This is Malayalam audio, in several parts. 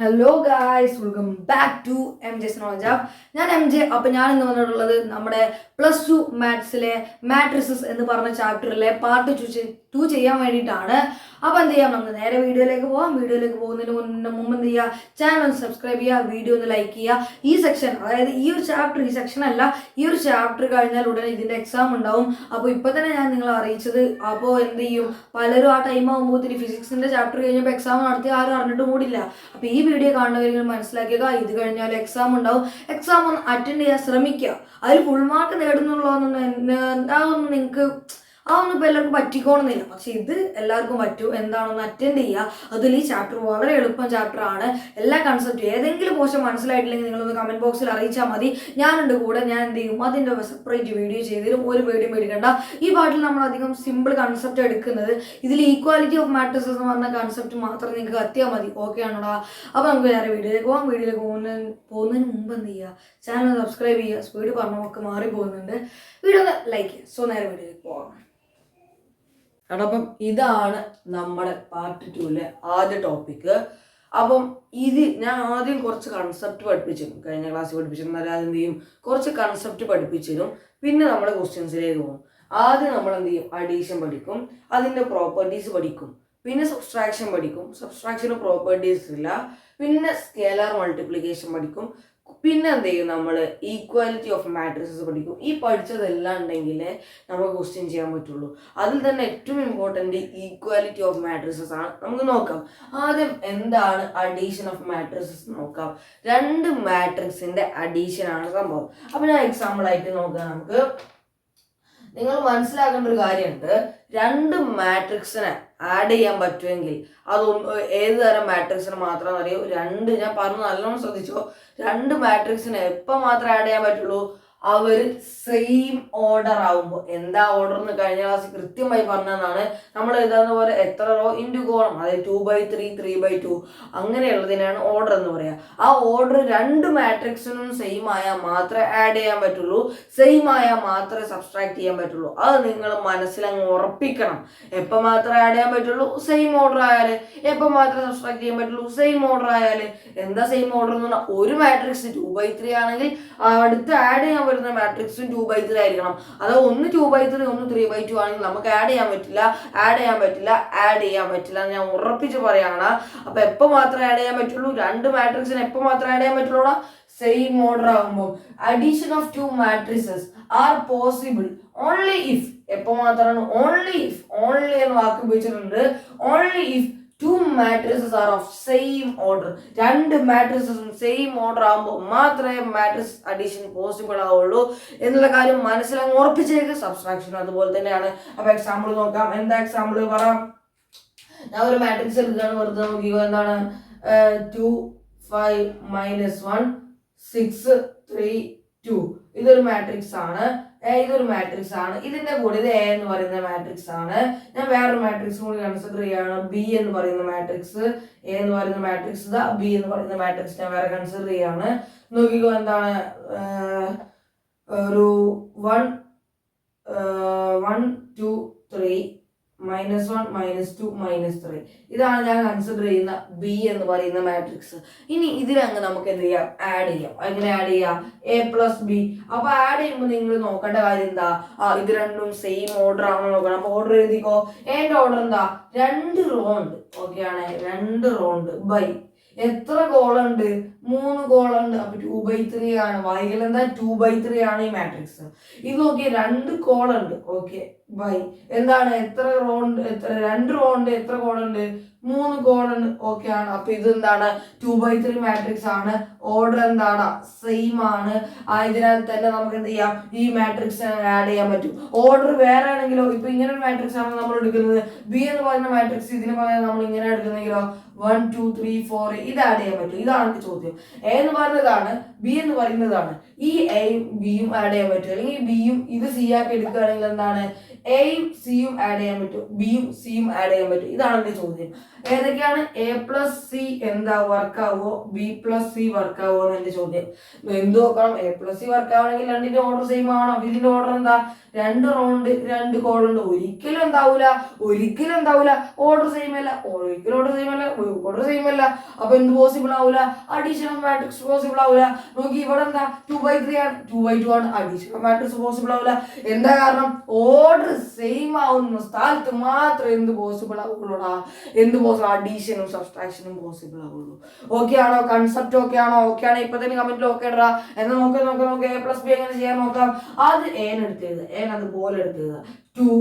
Hello guys, welcome back to M J സ്നോജാബ്. ഞാൻ എം ജെ. അപ്പം ഞാൻ ഇന്ന് വന്നിട്ടുള്ളത് നമ്മുടെ +2 മാത്സിലെ മാട്രിസസ് എന്ന് പറഞ്ഞ ചാപ്റ്ററിലെ പാർട്ട് 2 ചെയ്യാൻ വേണ്ടിയിട്ടാണ്. അപ്പോൾ എന്ത് ചെയ്യാം, നമുക്ക് നേരെ വീഡിയോയിലേക്ക് പോകാം. വീഡിയോയിലേക്ക് പോകുന്നതിന് മുമ്പ് എന്ത് ചെയ്യുക, ചാനൽ ഒന്ന് സബ്സ്ക്രൈബ് ചെയ്യുക, വീഡിയോ ഒന്ന് ലൈക്ക് ചെയ്യുക. ഈ സെക്ഷൻ, അതായത് ഈ ഒരു ചാപ്റ്റർ, ഈ സെക്ഷൻ അല്ല, ഈ ഒരു ചാപ്റ്റർ കഴിഞ്ഞാൽ ഉടനെ ഇതിൻ്റെ എക്സാം ഉണ്ടാവും. അപ്പോൾ ഇപ്പോൾ തന്നെ ഞാൻ നിങ്ങളെ അറിയിച്ചത്. അപ്പോൾ എന്ത് ചെയ്യും, പലരും ആ ടൈം ആകുമ്പോൾ ഫിസിക്സിൻ്റെ ചാപ്റ്റർ കഴിഞ്ഞപ്പോൾ എക്സാം നടത്തി ആരും അറിഞ്ഞിട്ട് കൂടില്ല. അപ്പോൾ ഈ വീഡിയോ കാണുന്നവരെങ്കിലും മനസ്സിലാക്കുക, ഇത് കഴിഞ്ഞാൽ എക്സാം ഉണ്ടാവും. എക്സാം ഒന്ന് അറ്റൻഡ് ചെയ്യാൻ ശ്രമിക്കുക. അതിൽ ഫുൾ മാർക്ക് നേടുന്നുള്ളതൊന്നും നിങ്ങൾക്ക് അതൊന്നും ഇപ്പോൾ എല്ലാവർക്കും പറ്റിക്കോണമെന്നില്ല. പക്ഷെ ഇത് എല്ലാവർക്കും പറ്റും. എന്താണെന്ന് അറ്റൻഡ് ചെയ്യുക. അതിൽ ഈ ചാപ്റ്റർ വളരെ എളുപ്പം ചാപ്റ്റർ ആണ്. എല്ലാ കൺസെപ്റ്റും ഏതെങ്കിലും പോർഷൻ മനസ്സിലായിട്ടില്ലെങ്കിൽ നിങ്ങളൊന്ന് കമൻറ്റ് ബോക്സിൽ അറിയിച്ചാൽ മതി. ഞാനുണ്ട് കൂടെ. ഞാൻ എന്ത് ചെയ്യും, അതിൻ്റെ സെപ്പറേറ്റ് വീഡിയോ ചെയ്തതിലും ഒരു പേടിയും പേടിക്കണ്ട. ഈ പാട്ടിൽ നമ്മൾ അധികം സിമ്പിൾ കൺസെപ്റ്റ് എടുക്കുന്നത്. ഇതിൽ ഈക്വാലിറ്റി ഓഫ് മാട്രിസസ് എന്ന് പറഞ്ഞ കൺസെപ്റ്റ് മാത്രം നിങ്ങൾക്ക് എത്തിയാൽ മതി. ഓക്കെ ആണോടാ? അപ്പോൾ നമുക്ക് വേറെ വീഡിയോയിലേക്ക് പോകാം. വീഡിയോയിലേക്ക് പോകുന്നതിന് മുമ്പ് എന്ത് ചെയ്യുക, ചാനൽ സബ്സ്ക്രൈബ് ചെയ്യുക. സ്പീഡ് പറഞ്ഞൊക്കെ മാറി പോകുന്നുണ്ട്. വീഡിയോ ഒന്ന് ലൈക്ക് ചെയ്യുക. സോ നേരെ വീഡിയോയിലേക്ക് പോകാം. അപ്പം ഇതാണ് നമ്മുടെ പാർട്ട് 2-ലെ ആദ്യ ടോപ്പിക്ക്. അപ്പം ഇത് ഞാൻ ആദ്യം കുറച്ച് കൺസെപ്റ്റ് പഠിപ്പിച്ചിരുന്നു, കഴിഞ്ഞ ക്ലാസ്സിൽ പഠിപ്പിച്ചിരുന്നു. അല്ലാതെ എന്ത് ചെയ്യും, കുറച്ച് കൺസെപ്റ്റ് പഠിപ്പിച്ചിരും. പിന്നെ നമ്മൾ ക്വസ്റ്റ്യൻസിലേക്ക് പോകും. ആദ്യം നമ്മൾ എന്ത് ചെയ്യും, അഡീഷൻ പഠിക്കും, അതിൻ്റെ പ്രോപ്പർട്ടീസ് പഠിക്കും. പിന്നെ സബ്സ്ട്രാക്ഷൻ പഠിക്കും. സബ്സ്ട്രാക്ഷന് പ്രോപ്പർട്ടീസ് ഇല്ല. പിന്നെ സ്കേലാർ മൾട്ടിപ്ലിക്കേഷൻ പഠിക്കും. പിന്നെ എന്ത് ചെയ്യും, നമ്മൾ ഈക്വാലിറ്റി ഓഫ് മാട്രിസസ് പഠിക്കും. ഈ പഠിച്ചതെല്ലാം ഉണ്ടെങ്കിലേ നമുക്ക് ക്വസ്റ്റ്യൻ ചെയ്യാൻ പറ്റുള്ളൂ. അതിൽ തന്നെ ഏറ്റവും ഇമ്പോർട്ടൻ്റ് ഈക്വാലിറ്റി ഓഫ് മാട്രിസസ് ആണ്. നമുക്ക് നോക്കാം. ആദ്യം എന്താണ് അഡീഷൻ ഓഫ് മാട്രിസസ് നോക്കാം. രണ്ട് മാട്രിക്സിൻ്റെ അഡീഷൻ ആണ് സംഭവം. അപ്പോൾ ഞാൻ എക്സാമ്പിളായിട്ട് നോക്കാം. നമുക്ക് നിങ്ങൾ മനസ്സിലാക്കേണ്ട ഒരു കാര്യമുണ്ട്. രണ്ട് മാട്രിക്സിനെ ആഡ് ചെയ്യാൻ പറ്റുമെങ്കിൽ അത് ഏത് തരം മാട്രിക്സിന് മാത്രം അറിയൂ. ഞാൻ പറഞ്ഞു, നല്ലോണം ശ്രദ്ധിച്ചോ. രണ്ട് മാട്രിക്സിനെ എപ്പോൾ മാത്രമേ ആഡ് ചെയ്യാൻ പറ്റുള്ളൂ, അവർ സെയിം ഓർഡർ ആകുമ്പോൾ. എന്താ ഓർഡർ എന്ന് കഴിഞ്ഞ ക്ലാസ് കൃത്യമായി പറഞ്ഞതാണ്. നമ്മൾ എഴുതാവുന്ന പോലെ എത്ര റോ ഇൻറ്റു കോളം, അതായത് 2/3, 3/2 അങ്ങനെയുള്ളതിനാണ് ഓർഡർ എന്ന് പറയുക. ആ ഓർഡർ രണ്ട് മാട്രിക്സിനും സെയിം ആയാൽ മാത്രമേ ആഡ് ചെയ്യാൻ പറ്റുള്ളൂ, സെയിം ആയാൽ മാത്രമേ സബ്സ്ട്രാക്ട് ചെയ്യാൻ പറ്റുള്ളൂ. അത് നിങ്ങൾ മനസ്സിലങ്ങ് ഉറപ്പിക്കണം. എപ്പോൾ മാത്രമേ ആഡ് ചെയ്യാൻ പറ്റുള്ളൂ, സെയിം ഓർഡർ ആയാൽ. എപ്പോൾ മാത്രമേ സബ്സ്ട്രാക്ട് ചെയ്യാൻ പറ്റുള്ളൂ, സെയിം ഓർഡർ ആയാൽ. എന്താ സെയിം ഓർഡർ എന്ന് പറഞ്ഞാൽ, ഒരു മാട്രിക്സ് 2/3 ആണെങ്കിൽ അടുത്ത് ആഡ് ചെയ്യാൻ വരുന്ന മാട്രിക്സും 2/3 ആയിരിക്കണം. അത് ഒന്ന് 2/3 ഒന്ന് 3/2 ആണെങ്കിൽ നമുക്ക് ആഡ് ചെയ്യാൻ പറ്റില്ല. ഞാൻ ഉറപ്പിച്ച് പറയാണ്. അപ്പൊ എപ്പോൾ മാത്രമേ ആഡ് ചെയ്യാൻ പറ്റുള്ളൂ, രണ്ട് മാട്രിക്സിന് എപ്പോൾ മാത്രമേ ആഡ് ചെയ്യാൻ പറ്റുള്ളൂ, സെയിം ഓർഡർ ആകുമ്പോൾ. Addition of 2 matrices are possible only if. എപ്പോൾ മാത്രമാണ്, ഓൺലി എന്ന് വാക്ക് ഉപയോഗിച്ചിട്ടുണ്ട്. Only if 2 matrices are of same order. രണ്ട് മാട്രിസസും സെയിം ഓർഡർ ആകുമ്പോൾ മാത്രമേ മാട്രിക്സ് അഡീഷൻ പോസിബിൾ ആവുള്ളൂ എന്നുള്ള കാര്യം മനസ്സിലങ്ങ് ഉറപ്പിച്ചേക്ക്. സബ്സ്ട്രാക്ഷൻ അതുപോലെ തന്നെയാണ്. അപ്പോൾ എക്സാമ്പിൾ നോക്കാം. എന്താ എക്സാമ്പിൾ പറയാം. ഞാൻ ഒരു മാട്രിക്സ് എടുക്കുകയാണ്, വെറുതെ നോക്കിയോ. എന്താണ് 2 5 -1 6 3 2. ഇതൊരു മാട്രിക്സ് ആണ്. ഇതിന്റെ കൂടെ ഇത് എ എന്ന് പറയുന്ന മാട്രിക്സ് ആണ്. ഞാൻ വേറൊരു മാട്രിക്സ് കൂടി കൺസിഡർ ചെയ്യാണ്, ബി എന്ന് പറയുന്ന മാട്രിക്സ്. എ എന്ന് പറയുന്ന മാട്രിക്സ് ഇതാ, ബി എന്ന് പറയുന്ന മാട്രിക്സ് ഞാൻ വേറെ കൺസിഡർ ചെയ്യാണ്. നോക്കിക്കോ. എന്താണ് ഒരു 1 1 2 3 -1 -2 -3. ഇതാണ് ഞാൻ കൺസിഡർ ചെയ്യുന്ന ബി എന്ന് പറയുന്ന മാട്രിക്സ്. ഇനി ഇതിലങ്ങ് നമുക്ക് എന്ത് ചെയ്യാം, ആഡ് ചെയ്യാം. എങ്ങനെ ആഡ് ചെയ്യാം, A + B. അപ്പൊ ആഡ് ചെയ്യുമ്പോൾ നിങ്ങൾ നോക്കേണ്ട കാര്യം എന്താ, ഇത് രണ്ടും സെയിം ഓർഡർ ആണോ നോക്കണം. അപ്പൊ ഓർഡർ എഴുതിക്കോ. എന്റെ ഓർഡർ എന്താ, 2 റോ ഉണ്ട്. ഓക്കെ ആണ്, 2 റോ ഉണ്ട്. ബൈ എത്ര കോളുണ്ട്, 3 കോളുണ്ട്. അപ്പൊ 2/3 ആണ്. വൈകൽ എന്താ, 2/3 ആണ് ഈ മാട്രിക്സ്. ഇത് നോക്കി, 2 കോളുണ്ട്. ഓക്കെ, ബൈ എന്താണ്, എത്ര റോ ഉണ്ട്, 2 റോ ഉണ്ട്. എത്ര കോളുണ്ട്, 3 കോളുണ്ട്. ഓക്കെ ആണ്. അപ്പൊ ഇത് എന്താണ്, 2/3 മാട്രിക്സ് ആണ്. ഓർഡർ എന്താണ്, സെയിം ആണ്. ആയതിനാൽ തന്നെ നമുക്ക് എന്ത് ചെയ്യാം, ഈ മാട്രിക്സ് ആഡ് ചെയ്യാൻ പറ്റും. ഓർഡർ വേറെ ആണെങ്കിലോ, ഇപ്പൊ ഇങ്ങനെ ഒരു മാട്രിക്സ് ആണ് നമ്മൾ എടുക്കുന്നത്, ബി എന്ന് പറയുന്ന മാട്രിക്സ്, ഇതിന് പറയാൻ നമ്മൾ ഇങ്ങനെ എടുക്കുന്നെങ്കിലോ 1 2 3 4 ഇത് ആഡ് ചെയ്യാൻ പറ്റും. ഇതാണ് ചോദ്യം. എ എന്ന് പറയുന്നതാണ്, ബി എന്ന് പറയുന്നതാണ്. ഈ എയും ബിയും ആഡ് ചെയ്യാൻ പറ്റും. അല്ലെങ്കിൽ ബിയും ഇത് സി ആക്കി എടുക്കുകയാണെങ്കിൽ എന്താണ്, എയും സിയും ആഡ് ചെയ്യാൻ പറ്റും, ബിയും സിയും ആഡ് ചെയ്യാൻ പറ്റും. ഇതാണ് എന്റെ ചോദ്യം. ഏതൊക്കെയാണ് എ പ്ലസ് സി എന്താ വർക്ക് ആവുമോ, ബി പ്ലസ് സി വർക്ക് ആവുമോ എന്ന് എന്റെ ചോദ്യം. എന്ത് നോക്കണം, എ പ്ലസ് സി വർക്ക് ആവണമെങ്കിൽ രണ്ടിന്റെ ഓർഡർ സെയിം ആവണം. ഇതിന്റെ ഓർഡർ എന്താ, 2 റൗണ്ട് 2 കോളുണ്ട്. ഒരിക്കലും എന്താവൂല ഓർഡർ സെയിം അല്ല, ഓർഡർ സെയിം അല്ല. അപ്പൊ എന്ത് പോസിബിൾ ആവൂല, അഡീഷണൽ മാട്രിക്സ് പോസിബിൾ ആവൂല. നോക്കി ഇവിടെ എന്താ 2/3 ആണ്, 2/2 ആണ്, അഡീഷണൽ മാട്രിക്സ് പോസിബിൾ ആവൂല. എന്താ കാരണം, ഓർഡർ സെയിം ആവുന്ന സ്ഥലത്ത് മാത്രമേ എന്ത് പോസിബിൾ ആവുള്ളൂടാ, അഡീഷനും സബ്സ്ട്രാക്ഷനും പോസിബിൾ ആവുള്ളൂ. ഓക്കെ ആണോ, കൺസെപ്റ്റ് ഓക്കെ ആണോ? ഓക്കെ ആണ് ഇപ്പൊ തന്നെ കമന്റിൽ ഓക്കെ ഇടാ. എന്നാൽ നോക്കാം എ പ്ലസ് ബി എങ്ങനെ ചെയ്യാൻ നോക്കാം. അത് ഏനെടുത്തത്, അതുപോലെ എടുത്തത് 2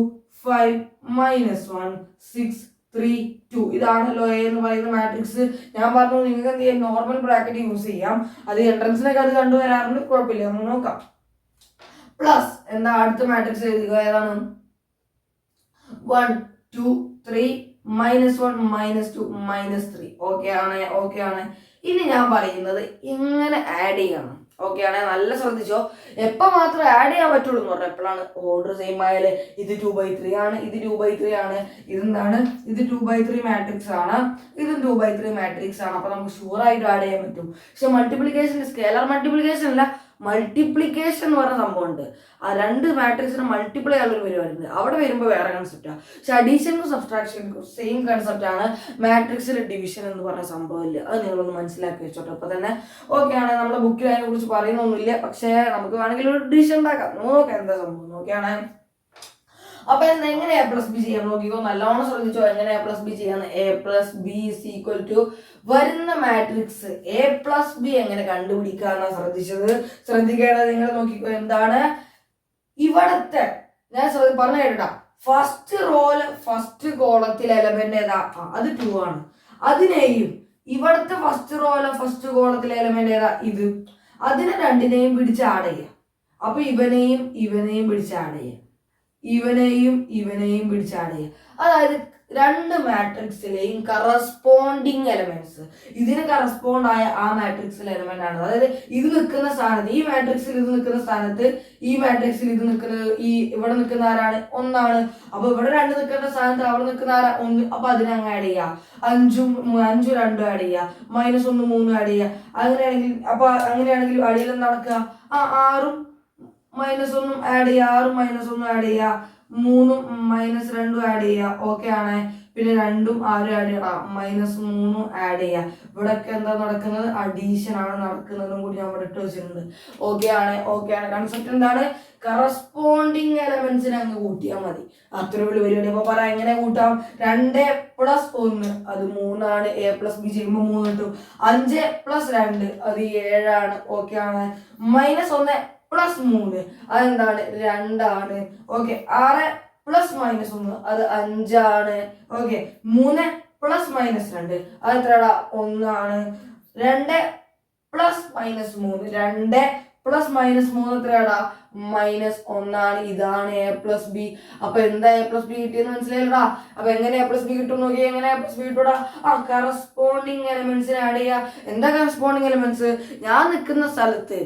5 -1 6 3 2 ഇതാണല്ലോ എ എന്ന് പറയുന്ന മാട്രിക്സ്. ഞാൻ പറഞ്ഞു നിങ്ങൾക്ക് എന്ത് ചെയ്യാം, നോർമൽ ബ്രാക്കറ്റ് യൂസ് ചെയ്യാം. അത് എൻട്രൻസിനൊക്കെ അത് കണ്ടുവരാറുണ്ട്, കുഴപ്പമില്ല. നമുക്ക് നോക്കാം. പ്ലസ് എന്താ അടുത്ത മാട്രിക്സ് എഴുതുക, ഏതാണ്, 1 2 3 -1 -2 -3. ഓക്കെ ആണ്. ഇനി ഞാൻ പറയുന്നത് എങ്ങനെ ആഡ് ചെയ്യണം. ഓക്കെ ആണ്, നല്ല ശ്രദ്ധിച്ചോ. എപ്പോൾ മാത്രമേ ആഡ് ചെയ്യാൻ പറ്റുള്ളൂ എന്ന് പറഞ്ഞാൽ എപ്പോഴാണ്, ഓർഡർ സെയിം ആയാലേ. ഇത് 2/3 ആണ്, ഇത് 2/3 ആണ്, ഇതെന്താണ്, ഇത് 2/3 മാട്രിക്സ് ആണ്, ഇതും 2/3 മാട്രിക്സ് ആണ്. അപ്പൊ നമുക്ക് ഷുവർ ആയിട്ട് ആഡ് ചെയ്യാൻ പറ്റും. പക്ഷെ മൾട്ടിപ്ലിക്കേഷൻ, സ്കേലർ മൾട്ടിപ്ലിക്കേഷൻ അല്ല, മൾട്ടിപ്ലിക്കേഷൻ എന്ന് പറഞ്ഞ സംഭവം ഉണ്ട്. ആ 2 മാട്രിക്സിന് മൾട്ടിപ്ലൈ ആയുള്ളൊരു പരിപാടി ഉണ്ട്. അവിടെ വരുമ്പോൾ വേറെ കൺസെപ്റ്റാണ്. പക്ഷെ അഡീഷനും സബ്സ്ട്രാക്ഷനും സെയിം കൺസെപ്റ്റ് ആണ്. മാട്രിക്സിൽ ഡിവിഷൻ എന്ന് പറഞ്ഞ സംഭവം ഇല്ല. അത് നിങ്ങളൊന്ന് മനസ്സിലാക്കി വെച്ചോട്ടെ. അപ്പൊ തന്നെ ഓക്കെ ആണ്. നമ്മുടെ ബുക്കിൽ അതിനെ കുറിച്ച് പറയുന്നൊന്നുമില്ല. പക്ഷേ നമുക്ക് വേണമെങ്കിൽ ഒരു ഡിവിഷൻ ഉണ്ടാക്കാം. നോക്കാം എന്താ സംഭവം. ഓക്കെയാണ്. അപ്പൊ എങ്ങനെ എ പ്ലസ് ബി ചെയ്യാൻ നോക്കിക്കോ, നല്ലോണം ശ്രദ്ധിച്ചോ. എങ്ങനെ എ പ്ലസ് ബി ചെയ്യാന്ന്. A plus b is equal to വരുന്ന മാട്രിക്സ് എ പ്ലസ് ബി എങ്ങനെ കണ്ടുപിടിക്കാന്നാ ശ്രദ്ധിക്കേണ്ടത്. നിങ്ങൾ നോക്കിക്കോ. എന്താണ് ഇവിടത്തെ, ഞാൻ പറഞ്ഞു കേട്ടാ, ഫസ്റ്റ് കോളത്തിലെ എലമെന്റ് ഏതാ, അത് 2 ആണ്. അതിനെയും ഇവിടുത്തെ ഫസ്റ്റ് കോളത്തിലെ എലമെന്റ് ഏതാ, ഇത്. അതിനെ രണ്ടിനെയും പിടിച്ച് ആഡ് ചെയ്യാം. അപ്പൊ ഇവനെയും പിടിച്ച് ആഡ് ചെയ്യാം, ഇവനെയും പിടിച്ച് ആഡ് ചെയ്യാം. അതായത് 2 മാട്രിക്സിലെയും കറസ്പോണ്ടിങ് എലമെന്റ്സ് ഇതിന് കറസ്പോണ്ട് ആയ ആ മാട്രിക്സിലെ എലമെന്റ് ആണ്. അതായത് ഇത് നിൽക്കുന്ന സ്ഥാനത്ത്, ഈ മാട്രിക്സിൽ ഇത് നിൽക്കുന്ന സ്ഥാനത്ത്, ഈ മാട്രിക്സിൽ ഇത് നിൽക്കുന്നത്, ഇവിടെ നിൽക്കുന്ന ആരാണ്, 1 ആണ്. അപ്പൊ ഇവിടെ 2 നിൽക്കേണ്ട സ്ഥാനത്ത് അവിടെ നിൽക്കുന്ന ആരാ, 1. അപ്പൊ അതിനെ അങ്ങ് ആഡ് ചെയ്യാം. 5 2 ആഡ് ചെയ്യാം, -1 3 ആഡ് ചെയ്യാം. അങ്ങനെയാണെങ്കിൽ അടിയിൽ നടക്കുക, 6 -1 ആഡ് ചെയ്യുക, 6 -1 ആഡ് ചെയ്യുക, 3 -2 ആഡ് ചെയ്യുക. ഓക്കെ ആണ്. പിന്നെ 2 6 ആഡ് ചെയ്യുക, -3 ആഡ് ചെയ്യുക. ഇവിടെയൊക്കെ എന്താ നടക്കുന്നത്, അഡീഷൻ ആണ് നടക്കുന്നതും കൂടി നമ്മൾ ഇട്ട് വെച്ചിട്ടുണ്ട്. ഓക്കെ ആണ്. കൺസെപ്റ്റ് എന്താണ്, കറസ്പോണ്ടിങ് എലമെന്റ്സിനെ അങ്ങ് കൂട്ടിയാൽ മതി. അത്ര വലിയ പരിപാടി. അപ്പൊ പറ എങ്ങനെ കൂട്ടാം. 2 + 1 അത് 3 ആണ്. എ പ്ലസ് ബി ചെയ്യുമ്പോൾ 3 കിട്ടും. 5 + 2 അത് 7 ആണ്. ഓക്കെ ആണ്. -1 + 3 അതെന്താണ്, 2 ആണ്. ഓക്കെ. 6 + -1 അത് 5 ആണ്. ഓക്കെ. 3 + -2 അത് എത്രടാ, 1 ആണ്. 2 + -3 2 + -3 എത്രയാടാ, -1 ആണ്. ഇതാണ് എ പ്ലസ് ബി. അപ്പൊ എന്താ എ പ്ലസ് ബി കിട്ടിയെന്ന് മനസ്സിലായില്ലടാ. അപ്പൊ എങ്ങനെ എ പ്ലസ് ബി കിട്ടും നോക്കി. എങ്ങനെ എ പ്ലസ് ബി കിട്ടൂടാ, കറസ്പോണ്ടിങ് എലമെന്റ്സിനെ ആഡ് ചെയ്യാ. എന്താ കറസ്പോണ്ടിങ് എലമെന്റ്സ്, ഞാൻ നിൽക്കുന്ന സ്ഥലത്ത്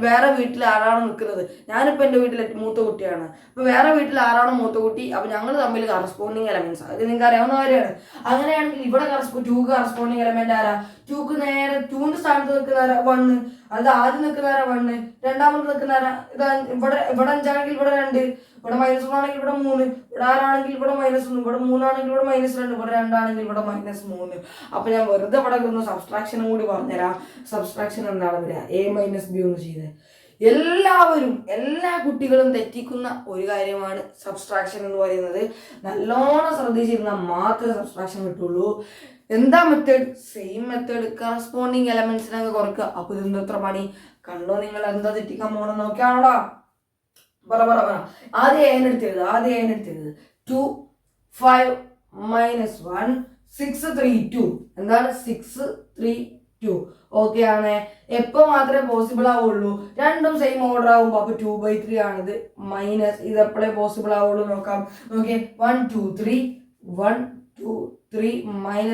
വേറെ വീട്ടിൽ ആരാണോ നിൽക്കുന്നത്, ഞാനിപ്പോ എന്റെ വീട്ടിലെ മൂത്ത കുട്ടിയാണ്. അപ്പൊ വേറെ വീട്ടിൽ ആരാണോ മൂത്ത കുട്ടി, അപ്പൊ ഞങ്ങൾ തമ്മിൽ കറസ്പോണ്ടിങ് എലമെന്റ്സ്, അത് നിങ്ങൾക്ക് അറിയാവുന്ന കാര്യമാണ്. അങ്ങനെയാണെങ്കിൽ ഇവിടെ 2 കറസ്പോണ്ടിങ് എലമെന്റ് ആരാ, 2ക്ക് നേരെ 2ന്റെ സ്ഥാനത്ത് നിൽക്കുന്ന ആരാ, 1. അത് ആദ്യം നിൽക്കുന്ന ആരാ, 1. രണ്ടാമത് നിൽക്കുന്ന ആരാ, ഇവിടെ 5 ആണെങ്കിൽ ഇവിടെ 2, ഇവിടെ -1 ആണെങ്കിൽ ഇവിടെ 3, ഇവിടെ 6 ആണെങ്കിൽ ഇവിടെ -1, ഇവിടെ 3 ആണെങ്കിൽ ഇവിടെ -2, ഇവിടെ 2 ആണെങ്കിൽ ഇവിടെ -3. അപ്പൊ ഞാൻ വെറുതെ ഇവിടെ ഒന്ന് സബ്സ്ട്രാക്ഷനും കൂടി പറഞ്ഞുതരാം. സബ്സ്ട്രാക്ഷൻ എന്താണ് വരിക, a - b ഒന്ന് ചെയ്ത്. എല്ലാ കുട്ടികളും തെറ്റിക്കുന്ന ഒരു കാര്യമാണ് സബ്സ്ട്രാക്ഷൻ എന്ന് പറയുന്നത്. നല്ലോണം ശ്രദ്ധിച്ചിരുന്നാൽ മാത്രമേ സബ്സ്ട്രാക്ഷൻ കിട്ടുള്ളൂ. എന്താ മെത്തേഡ്, സെയിം മെത്തേഡ്, കറസ്പോണ്ടിങ് എലമെന്റ്സിനെ അങ്ങ് കുറയ്ക്കുക. അപ്പൊ ഇതിന്റെ എത്ര പണി കണ്ടോ നിങ്ങൾ. എന്താ തെറ്റിക്കാൻ പോകണം നോക്കിയാണോടാ. പറ ആദ്യം ഏനെടുത്തത് 2 5 -1 6 3 2 എന്താണ് 6 3 2. ഓക്കെ ആണ്. എപ്പോ മാത്രമേ പോസിബിൾ ആവുള്ളൂ, രണ്ടും സെയിം ഓർഡർ ആവുമ്പോ. അപ്പൊ 2/3 ആണിത്. ഇത് എപ്പോഴേ പോസിബിൾ ആവുള്ളൂ നോക്കാം. നോക്കിയേ 1 2 3 1 2 3 -1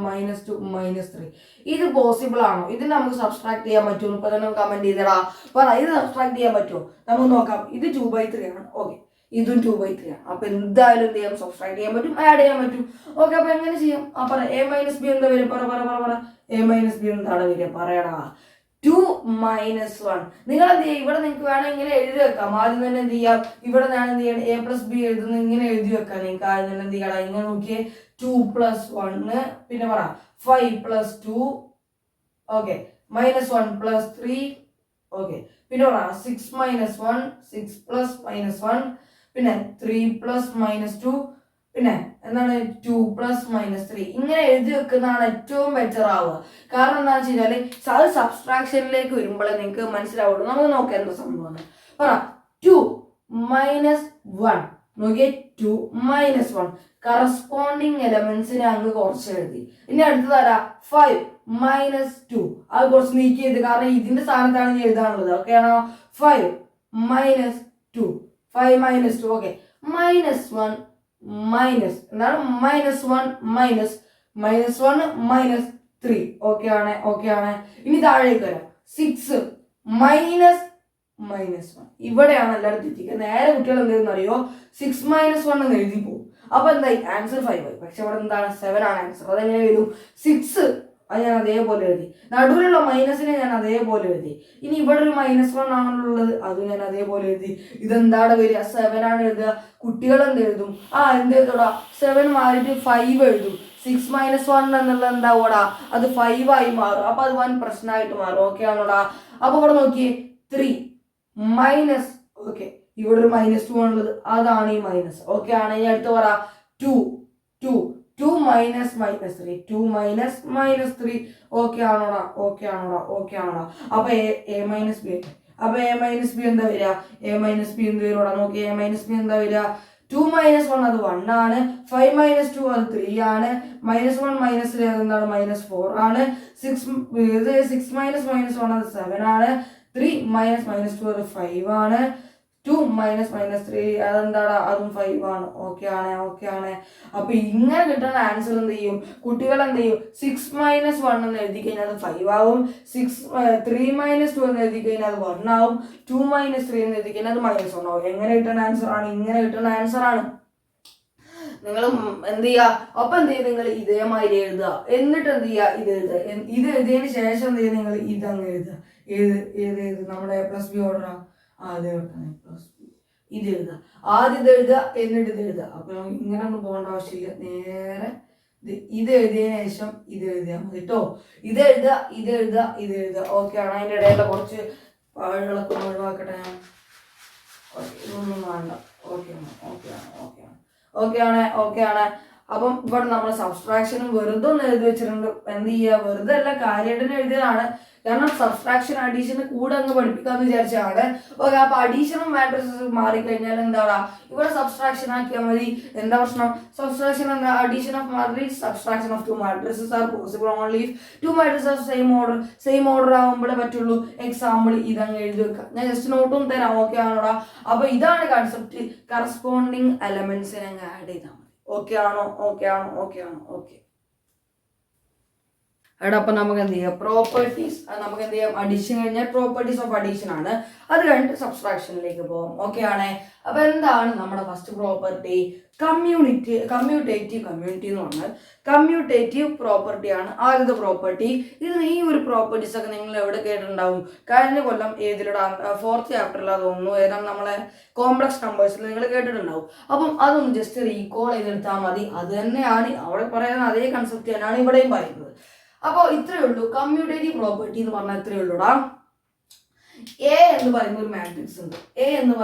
-2 -3. ഇത് പോസിബിൾ ആണോ, ഇത് നമുക്ക് സബ്സ്ട്രാക്ട് ചെയ്യാൻ പറ്റുമോ? ഇപ്പൊ തന്നെ കമന്റ് ചെയ്തടാ. പറ, ഇത് സബ്സ്ട്രാക്ട് ചെയ്യാൻ പറ്റുമോ? നമുക്ക് നോക്കാം. ഇത് 2/3 ആണ്. ഓക്കെ. ഇതും 2/3 ആണ്. അപ്പൊ എന്തായാലും എന്ത് ചെയ്യാം, സബ്സ്ട്രാക്ട് ചെയ്യാൻ പറ്റും, ആഡ് ചെയ്യാൻ പറ്റും. ഓക്കെ, അപ്പൊ എങ്ങനെ ചെയ്യാം? പറ a മൈനസ് ബി എന്താ വരും? പറ a മൈനസ് ബി എന്താണ് വരിക? പറയടാ. 2 മൈനസ് 1. നിങ്ങൾ എന്ത് ചെയ്യുക, ഇവിടെ നിങ്ങൾക്ക് വേണം ഇങ്ങനെ എഴുതി വെക്കാം. ആദ്യം തന്നെ എന്ത് ചെയ്യാം, ഇവിടെ ഞാൻ എന്ത് ചെയ്യണം, a പ്ലസ് ബി എഴുതുന്നത് ഇങ്ങനെ എഴുതി വെക്കാം. നിങ്ങൾക്ക് ആദ്യം തന്നെ എന്ത് ചെയ്യണം, ഇങ്ങനെ നോക്കിയേ 2 പ്ലസ് 1, പിന്നെ പറ 5 plus 2, okay, minus 1 plus 3, okay, പിന്നെ പറ 6 മൈനസ് 1, 6 പ്ലസ് മൈനസ് 1, പിന്നെ 3 പ്ലസ് മൈനസ് 2, പിന്നെ എന്താണ് 2 പ്ലസ് മൈനസ് 3. ഇങ്ങനെ എഴുതി വെക്കുന്നതാണ് ഏറ്റവും ബെറ്റർ ആവുക. കാരണം എന്താ വെച്ച് കഴിഞ്ഞാല് അത് സബ്സ്ട്രാക്ഷനിലേക്ക് വരുമ്പോഴേ നിങ്ങൾക്ക് മനസ്സിലാവുള്ളൂ. നമുക്ക് നോക്കാം എന്താ സംഭവം. പറ 2 മൈനസ് 1, നോക്കിയേ 2 മൈനസ് 1 കറസ്പോണ്ടിങ് എലമെന്റ്സിനെ അങ്ങ് കുറച്ച് എഴുതി. ഇനി അടുത്ത് തരാം 5 മൈനസ് 2, അത് കുറച്ച് നീക്കി എഴുതി, കാരണം ഇതിന്റെ സ്ഥാനത്താണ് ഇനി എഴുതാനുള്ളത്. ഓക്കെ ആണോ? 5 minus 2, 5 minus 2, okay, minus 1 minus എന്താണ് മൈനസ് 1 മൈനസ് 1 മൈനസ് 3. ഓക്കെ ആണ്. ഇനി താഴേക്ക് വരാം 6 മൈനസ് 1. ഇവിടെയാണ് എല്ലാവരും തെറ്റിക്കുക. നേരെ കുട്ടികൾ എന്ത് ചെയ്യുന്ന അറിയോ, 6 മൈനസ് 1 എന്ന് എഴുതി പോകും. അപ്പൊ എന്തായി, ആൻസർ 5 ആയി. പക്ഷെ ഇവിടെ എന്താണ് 7 ആണ് ആൻസർ. അതെങ്ങനെ എഴുതും? 6 അത് ഞാൻ അതേപോലെ എഴുതി, നടുവിലുള്ള മൈനസിനെ ഞാൻ അതേപോലെ എഴുതി. ഇനി ഇവിടെ ഒരു -1 ആണല്ലോ ഉള്ളത്, അത് ഞാൻ അതേപോലെ എഴുതി. ഇതെന്താണ് വരിക? 7 ആണ് എഴുതുക. കുട്ടികൾ എന്ത് എഴുതും? എന്ത് എഴുതൂടാ, 7 മാറിയിട്ട് 5 എഴുതും. 6 മൈനസ് 1 എന്നുള്ളത് എന്താവൂടാ, അത് 5 ആയി മാറും. അപ്പൊ അത് 1 പ്രശ്നമായിട്ട് മാറും. ഓക്കെ ആണോടാ? അപ്പൊ ഇവിടെ നോക്കിയേ 3 മൈനസ്, ഓക്കെ, ഇവിടെ ഒരു -2 ആണുള്ളത്, അതാണ് ഈ മൈനസ്. ഓക്കെ ആണ്. ഇനി അടുത്ത് പറ 2 മൈനസ് 3, 2 മൈനസ് -3. ഓക്കെ ആണോടാ? അപ്പൊ a മൈനസ് ബി. അപ്പൊ a മൈനസ് ബി എന്താ വരിക? a മൈനസ് ബി എന്ത് വരും? നോക്കി, a മൈനസ് ബി എന്താ വരിക? 2 മൈനസ് 1 അത് 1 ആണ്. 5 മൈനസ് 2 അത് 3 ആണ്. -1 മൈനസ് 3 അത് എന്താണ്? -4 ആണ്. 6 മൈനസ് 1 അത് 7 ആണ്. 3 മൈനസ് 2 അത് 5 ആണ്. 2 മൈനസ് 3 അതെന്താടാ? അതും 5 ആണ്. ഓക്കെ ആണ്. അപ്പൊ ഇങ്ങനെ കിട്ടുന്ന ആൻസർ എന്ത് ചെയ്യും? കുട്ടികൾ എന്ത് ചെയ്യും? 6 മൈനസ് 1 എന്ന് എഴുതി കഴിഞ്ഞാൽ അത് 5 ആവും. 3 മൈനസ് 2 എന്ന് എഴുതി കഴിഞ്ഞാൽ അത് 1 ആവും. 2 മൈനസ് 3 എന്ന് എഴുതി കഴിഞ്ഞാൽ അത് -1 ആവും. എങ്ങനെ കിട്ടുന്ന ആൻസർ ആണ്? ഇങ്ങനെ കിട്ടുന്ന ആൻസർ ആണ്. നിങ്ങൾ എന്ത് ചെയ്യുക? അപ്പൊ എന്ത് ചെയ്യുക? നിങ്ങൾ ഇതേമാതിരി എഴുതുക. എന്നിട്ട് എന്ത് ചെയ്യുക? ഇത് എഴുതുക. ഇത് എഴുതിയതിന് ശേഷം എന്ത് ചെയ്യുക? നിങ്ങൾ ഇതങ്ങ് എഴുതുക. ഏത് നമ്മുടെ പ്ലസ് ബി ഓർഡറാ? അത് പ്ലസ് ബി. ഇത് എഴുതുക. ആദ്യം ഇത് എഴുതുക, എന്നിട്ട് ഇത് എഴുതുക. അപ്പൊ ഇങ്ങനെ ഒന്നും പോകേണ്ട ആവശ്യമില്ല. നേരെ ഇത് എഴുതിയതിനു ശേഷം ഇത് എഴുതിയാൽ മതി കേട്ടോ. ഇത് എഴുതുക. ഓക്കെ ആണ്. അതിൻ്റെ ഇടയിലുള്ള കുറച്ച് പാഴുകളൊക്കെ ഒന്ന് ഒഴിവാക്കട്ടെ ഞാൻ. ഇതൊന്നും വേണ്ട. ഓക്കെ ആണ്. അപ്പം ഇവിടെ നമ്മൾ സബ്സ്ട്രാക്ഷനും വെറുതെ ഒന്ന് എഴുതി വെച്ചിട്ടുണ്ട്. എന്ത് ചെയ്യുക? വെറുതെ അല്ല, കാര്യമായിട്ട് എഴുതിയതാണ്. കാരണം സബ്സ്ട്രാക്ഷൻ അഡീഷന് കൂടെ അങ്ങ് പഠിപ്പിക്കാന്ന് വിചാരിച്ചാണ്. ഓക്കെ, അപ്പൊ അഡീഷനും മാട്രിക്സ് മാറിക്കഴിഞ്ഞാൽ എന്താണ്? ഇവിടെ സബ്സ്ട്രാക്ഷൻ ആക്കിയാൽ മതി. എന്താ പ്രശ്നം? സബ്സ്ട്രാക്ഷൻ എന്താ? Addition of matrix, subtraction of 2 matrices are possible only if 2 matrices of same order ആകുമ്പോഴേ പറ്റുള്ളൂ. എക്സാമ്പിൾ ഇതങ്ങ് എഴുതി വെക്കാം. ഞാൻ ജസ്റ്റ് നോട്ടും തരാം. ഓക്കെ ആണോടാ? അപ്പൊ ഇതാണ് കൺസെപ്റ്റ്. കറസ്പോണ്ടിങ് എലമെന്റ്സിനെ അങ്ങ് ആഡ് ചെയ്താൽ മതി. ഓക്കെ ആണോ? അപ്പൊ നമുക്ക് എന്ത് ചെയ്യാം? പ്രോപ്പർട്ടീസ്. നമുക്ക് എന്ത് ചെയ്യാം? അഡീഷൻ കഴിഞ്ഞാൽ പ്രോപ്പർട്ടീസ് ഓഫ് അഡീഷൻ ആണ്. അത് കഴിഞ്ഞിട്ട് സബ്സ്ട്രാക്ഷനിലേക്ക് പോകാം. ഓക്കെ ആണേ? അപ്പൊ എന്താണ് നമ്മുടെ ഫസ്റ്റ് പ്രോപ്പർട്ടി? കമ്മ്യൂട്ടേറ്റീവ് എന്ന് പറഞ്ഞാൽ കമ്മ്യൂട്ടേറ്റീവ് പ്രോപ്പർട്ടിയാണ് ആദ്യത്തെ പ്രോപ്പർട്ടി. ഈ ഒരു പ്രോപ്പർട്ടീസ് ഒക്കെ നിങ്ങൾ എവിടെ കേട്ടിട്ടുണ്ടാവും? കഴിഞ്ഞ കൊല്ലം ഏതിലൂടെ 4th ചാപ്റ്ററിൽ തോന്നുന്നു, ഏതാണ് നമ്മളെ കോംപ്ലക്സ് നമ്പേഴ്സിൽ നിങ്ങൾ കേട്ടിട്ടുണ്ടാവും. അപ്പം അതൊന്ന് ജസ്റ്റ് റീകോൾ ചെയ്തെടുത്താൽ മതി. അത് തന്നെയാണ് അവിടെ പറയുന്ന അതേ കൺസെപ്റ്റ് തന്നെയാണ് ഇവിടെയും പറയുന്നത്. അപ്പോൾ ഇത്രയേ ഉള്ളൂ. കമ്മ്യൂട്ടേറ്റീവ് പ്രോപ്പർട്ടി എന്ന് പറഞ്ഞാൽ ഇത്രയേ ഉള്ളൂടാ. എ എന്ന് പറയുന്ന ഒരു മാട്രിക്സ്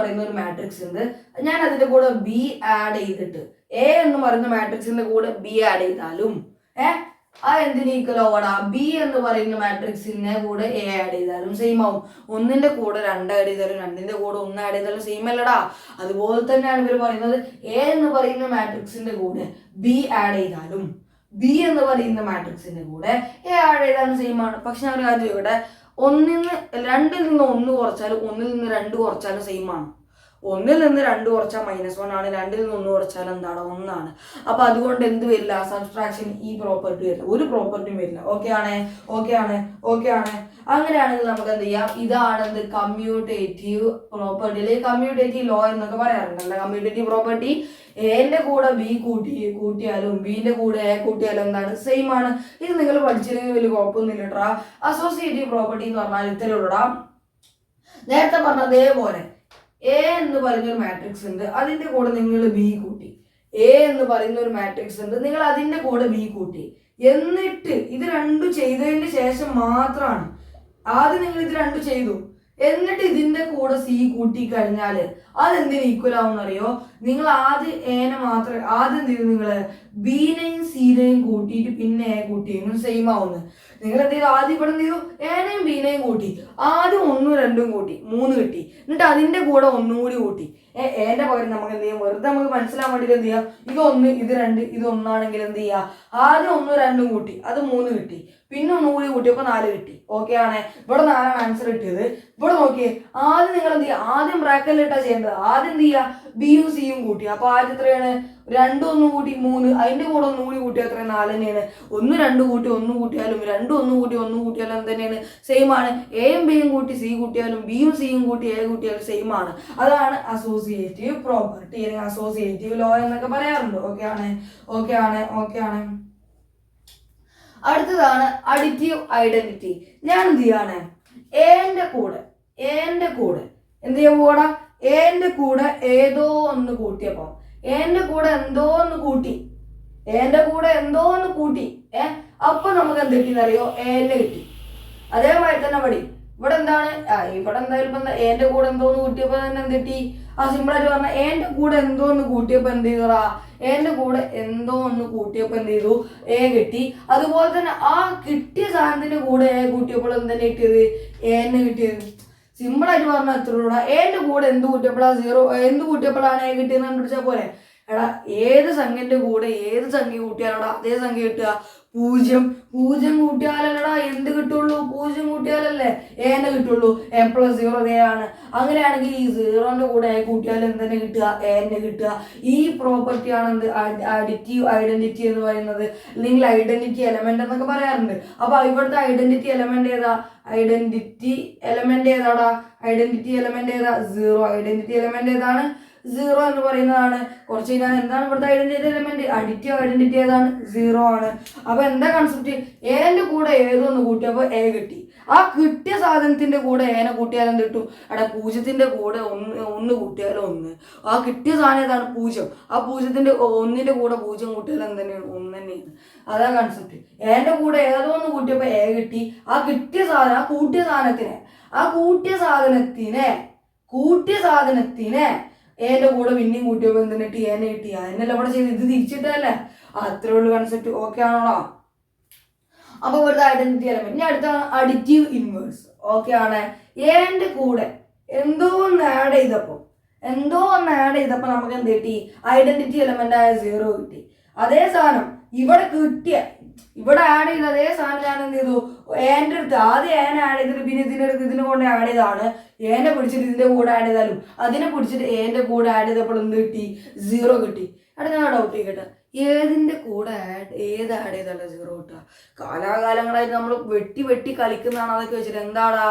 ഉണ്ട്. ഞാൻ അതിന്റെ കൂടെ ബി ആഡ് ചെയ്തിട്ട് എ എന്ന് പറയുന്ന മാട്രിക്സിന്റെ കൂടെ ബി ആഡ് ചെയ്താലും എന്തിന് ഈക്വൽ ആവടാ? ബി എന്ന് പറയുന്ന മാട്രിക്സിന്റെ കൂടെ എ ആഡ് ചെയ്താലും സെയിം ആവും. ഒന്നിന്റെ കൂടെ 2 ആഡ് ചെയ്താലും 2ന്റെ കൂടെ 1 ആഡ് ചെയ്താലും സെയിം അല്ലടാ. അതുപോലെ തന്നെയാണ് ഇവർ പറയുന്നത്. എ എന്ന് പറയുന്ന മാട്രിക്സിന്റെ കൂടെ ബി ആഡ് ചെയ്താലും ബി എന്ന് പറയുന്ന മാട്രിക്സിന്റെ കൂടെ എ ആഡ് ചെയ്താലും സെയിം ആണ്. പക്ഷെ ഞാൻ ഒരു കാര്യം ഇവിടെ 2ൽ നിന്ന് 1 കുറച്ചാലും 1ൽ നിന്ന് 2 കുറച്ചാലും സെയിം ആണ്. ഒന്നിൽ നിന്ന് 2 കുറച്ചാൽ -1 ആണ്, 2ൽ നിന്ന് 1 കുറച്ചാൽ എന്താണ് 1 ആണ്. അപ്പൊ അതുകൊണ്ട് എന്ത് വരില്ല, സബ്സ്ട്രാക്ഷൻ ഈ പ്രോപ്പർട്ടി വരില്ല, ഒരു പ്രോപ്പർട്ടിയും വരില്ല. ഓക്കെ ആണ്. അങ്ങനെയാണെങ്കിൽ നമുക്ക് എന്ത് ചെയ്യാം, ഇതാണ് എന്ത് കമ്മ്യൂട്ടേറ്റീവ് പ്രോപ്പർട്ടി അല്ലെങ്കിൽ കമ്മ്യൂട്ടേറ്റീവ് ലോ എന്നൊക്കെ പറയാറുണ്ടല്ലോ. കമ്മ്യൂട്ടേറ്റീവ് പ്രോപ്പർട്ടി എന്റെ കൂടെ ബി കൂട്ടിയാലും ബിന്റെ കൂടെ എ കൂട്ടിയാലും എന്താണ് സെയിം ആണ്. ഇത് നിങ്ങൾ പഠിച്ചില്ലെങ്കിൽ വലിയ കുഴപ്പമൊന്നുമില്ല കേട്ടോ. അസോസിയേറ്റീവ് പ്രോപ്പർട്ടി എന്ന് പറഞ്ഞാൽ ഇത്തരമുള്ള നേരത്തെ പറഞ്ഞ അതേപോലെ എ എന്ന് പറയുന്ന ഒരു മാട്രിക്സ് ഉണ്ട്, അതിന്റെ കൂടെ നിങ്ങൾ ബി കൂട്ടി. എ എന്ന് പറയുന്ന ഒരു മാട്രിക്സ് ഉണ്ട്, നിങ്ങൾ അതിന്റെ കൂടെ ബി കൂട്ടി. എന്നിട്ട് ഇത് രണ്ടും ചെയ്തതിന് ശേഷം മാത്രമാണ്, ആദ്യം നിങ്ങൾ ഇത് രണ്ടും ചെയ്തു എന്നിട്ട് ഇതിന്റെ കൂടെ സി കൂട്ടി കഴിഞ്ഞാൽ അതെന്തിന് ഈക്വൽ ആവും അറിയോ? നിങ്ങൾ ആദ്യം എനെ മാത്രം ആദ്യം എന്ത് ചെയ്തു, നിങ്ങൾ ബിനെയും സിനെയും കൂട്ടിയിട്ട് പിന്നെ എ കൂട്ടിയെങ്കിലും സെയിം ആവുന്നു. നിങ്ങൾ എന്ത് ചെയ്തു, ആദ്യം ഇവിടെ എന്ത് ചെയ്തു, എനെയും ബിനെയും കൂട്ടി, ആദ്യം 1 2 കൂട്ടി 3 കിട്ടി, എന്നിട്ട് അതിന്റെ കൂടെ 1 കൂടി കൂട്ടി. എന്റെ പകരം നമുക്ക് എന്ത് ചെയ്യാം, വെറുതെ നമുക്ക് മനസ്സിലാൻ വേണ്ടിയിട്ട് എന്ത് ചെയ്യാം, ഇത് 1 ഇത് 2 ഇത് 1 ആണെങ്കിൽ എന്ത് ചെയ്യാ, ആദ്യം 1 2 കൂട്ടി, അത് 3 കിട്ടി, പിന്നെ 1 കൂടി കൂട്ടിയപ്പോൾ 4 കിട്ടി. ഓക്കെ ആണ്. ഇവിടെ 4 ആണ് ആൻസർ കിട്ടിയത്. ഇവിടെ നോക്കിയേ, ആദ്യം നിങ്ങൾ എന്ത് ചെയ്യുക, ആദ്യം ബ്രാക്കറ്റിലിട്ടാ ചെയ്യേണ്ടത്. ആദ്യം എന്ത് ചെയ്യുക, ബിയും സിയും കൂട്ടി. അപ്പൊ ആദ്യം എത്രയാണ്, 2 1 കൂട്ടി 3, അതിന്റെ കൂടെ 1 കൂടി കൂട്ടിയാൽ എത്രയാണ്, 4 തന്നെയാണ്. 1 2 കൂട്ടി 1 കൂട്ടിയാലും 2 1 കൂട്ടി 1 കൂട്ടിയാലും എന്ത് തന്നെയാണ്, സെയിം ആണ്. എയും ബിയും കൂട്ടി സി കൂട്ടിയാലും ബിയും സിയും കൂട്ടി എ കൂട്ടിയാലും സെയിം ആണ്. അതാണ് അസോസിയേറ്റീവ് പ്രോപ്പർട്ടി അല്ലെങ്കിൽ അസോസിയേറ്റീവ് ലോ എന്നൊക്കെ പറയാറുണ്ട്. ഓക്കെ ആണ്. അടുത്തതാണ് അഡിറ്റീവ് ഐഡന്റിറ്റി. ഞാൻ എന്ത് ചെയ്യാണ്, എന്റെ കൂടെ എന്ത് ചെയ്യാൻ പോവാടാ, എന്റെ കൂടെ ഏതോ ഒന്ന് കൂട്ടിയപ്പോ എന്റെ കൂടെ എന്തോ ഒന്ന് കൂട്ടി അപ്പൊ നമുക്ക് എന്ത് കിട്ടിയെന്നറിയോ, എന്നെ കിട്ടി. അതേമാതിരി തന്നെ ഇവിടെ എന്താണ്, ഇവിടെ എന്തായാലും ഇപ്പൊ എന്റെ കൂടെ എന്തോന്ന് കൂട്ടിയപ്പോ തന്നെ എന്ത് കിട്ടി, സിമ്പിളായിട്ട് പറഞ്ഞ എന്റെ കൂടെ എന്തോന്ന് കൂട്ടിയപ്പോ എന്ത് ചെയ്തോടാ, എന്റെ കൂടെ എന്തോ ഒന്ന് കൂട്ടിയപ്പോ എന്ത് ചെയ്തു, എ കിട്ടി. അതുപോലെ തന്നെ ആ കിട്ടിയ സാധനത്തിന്റെ കൂടെ എ കൂട്ടിയപ്പോൾ എന്തെന്നെ കിട്ടിയത്, എന്നെ കിട്ടിയത്. സിമ്പിളായിട്ട് പറഞ്ഞാൽ എത്രയുള്ള എന്റെ കൂടെ എന്ത് കൂട്ടിയപ്പോഴാണ് 0, എന്ത് കൂട്ടിയപ്പോഴാണ് എ കിട്ടിയെന്ന് കണ്ടുപിടിച്ചാൽ പോലെ. എടാ ഏത് സംഖ്യന്റെ കൂടെ ഏത് സംഖ്യ കൂട്ടിയാലടാ അതേ സംഖ്യ കിട്ടുക, 0 കൂട്ടിയാലല്ലടാ എന്ത് കിട്ടുള്ളൂ, 0 കൂട്ടിയാലല്ലേ എന്നെ കിട്ടുള്ളൂ. എ + 0 എ ആണ്. അങ്ങനെയാണെങ്കിൽ ഈ 0ന്റെ കൂടെ എ കൂട്ടിയാൽ എന്തെന്നെ കിട്ടുക, എന്നെ കിട്ടുക. ഈ പ്രോപ്പർട്ടിയാണ് എന്ത് അഡിറ്റീവ് ഐഡന്റിറ്റി എന്ന് പറയുന്നത്, അല്ലെങ്കിൽ ഐഡന്റിറ്റി എലമെന്റ് എന്നൊക്കെ പറയാറുണ്ട്. അപ്പൊ ഇവിടുത്തെ ഐഡന്റിറ്റി എലമെന്റ് ഏതാ, ഐഡന്റിറ്റി എലമെന്റ് ഏതാ, 0. ഐഡന്റിറ്റി എലമെന്റ് ഏതാണ്, 0 എന്ന് പറയുന്നതാണ്. കുറച്ച് കഴിഞ്ഞാൽ എന്താണ് ഇവിടുത്തെ ഐഡന്റിറ്റി എലമെന്റ്, അഡിറ്റീവ് ഐഡന്റിറ്റി ഏതാണ്, 0 ആണ്. അപ്പൊ എന്താ കൺസെപ്റ്റ്, എന്റെ കൂടെ ഏതൊന്ന് കൂട്ടിയപ്പോ എ കിട്ടി. ആ കിട്ടിയ സാധനത്തിന്റെ കൂടെ ഏനെ കൂട്ടിയാൽ എന്ത് കിട്ടും, അവിടെ 0ന്റെ കൂടെ 1 കൂട്ടിയാൽ 1. ആ കിട്ടിയ സാധനം ഏതാണ്, 0. ആ 0ന്റെ 1ന്റെ കൂടെ 0 കൂട്ടിയാൽ എന്ത് തന്നെയാണ്, 1 തന്നെയാണ്. അതാ കൺസെപ്റ്റ്. എന്റെ കൂടെ ഏതോ ഒന്ന് കൂട്ടിയപ്പോ എ കിട്ടി. ആ കിട്ടിയ സാധനം, ആ കൂട്ടിയ സാധനത്തിനെ എന്റെ കൂടെ പിന്നെയും കൂട്ടിയപ്പോ എന്തിനെ കിട്ടി, എന്നെ കിട്ടി. അതിനല്ല ഇവിടെ ചെയ്ത്, ഇത് തിരിച്ചിട്ടല്ലേ. അത്രേ ഉള്ളൂ കൺസെപ്റ്റ്. ഓക്കെ ആണോടാ? അപ്പൊ ഇവിടുത്തെ ഐഡന്റിറ്റി എലമെന്റ്. ഇനി അടുത്താണ് അഡിറ്റീവ് ഇൻവേഴ്സ്. ഓക്കെ ആണ്. എന്റെ കൂടെ എന്തോ ഒന്ന് ആഡ് ചെയ്തപ്പോ നമുക്ക് എന്ത് കിട്ടി, ഐഡന്റിറ്റി എലമെന്റ് ആയ 0 കിട്ടി. അതേ സാധനം ഇവിടെ ആഡ് ചെയ്ത അതേ സാധനം ഞാൻ എന്ത് ചെയ്തു, എന്റെ അടുത്ത് ആദ്യം ഏനെ ആഡ് ചെയ്തിട്ട് പിന്നെ ഇതിനെ കൊണ്ട് ആഡ് ചെയ്താണ്. ഏനെ പിടിച്ചിട്ട് ഇതിന്റെ കൂടെ ആഡ് ചെയ്താലും അതിനെ പിടിച്ചിട്ട് എന്റെ കൂടെ ആഡ് ചെയ്തപ്പോൾ എന്ത് കിട്ടി, 0 കിട്ടി. അവിടെ ഞാൻ ഡൗട്ട് ചെയ്യട്ടെ, ഏതിന്റെ കൂടെ ഏത് ആഡ് ചെയ്താലും 0 കിട്ടുക? കാലാകാലങ്ങളായിട്ട് നമ്മൾ വെട്ടി കളിക്കുന്നതാണ്. അതൊക്കെ വെച്ചിട്ട് എന്താടാ,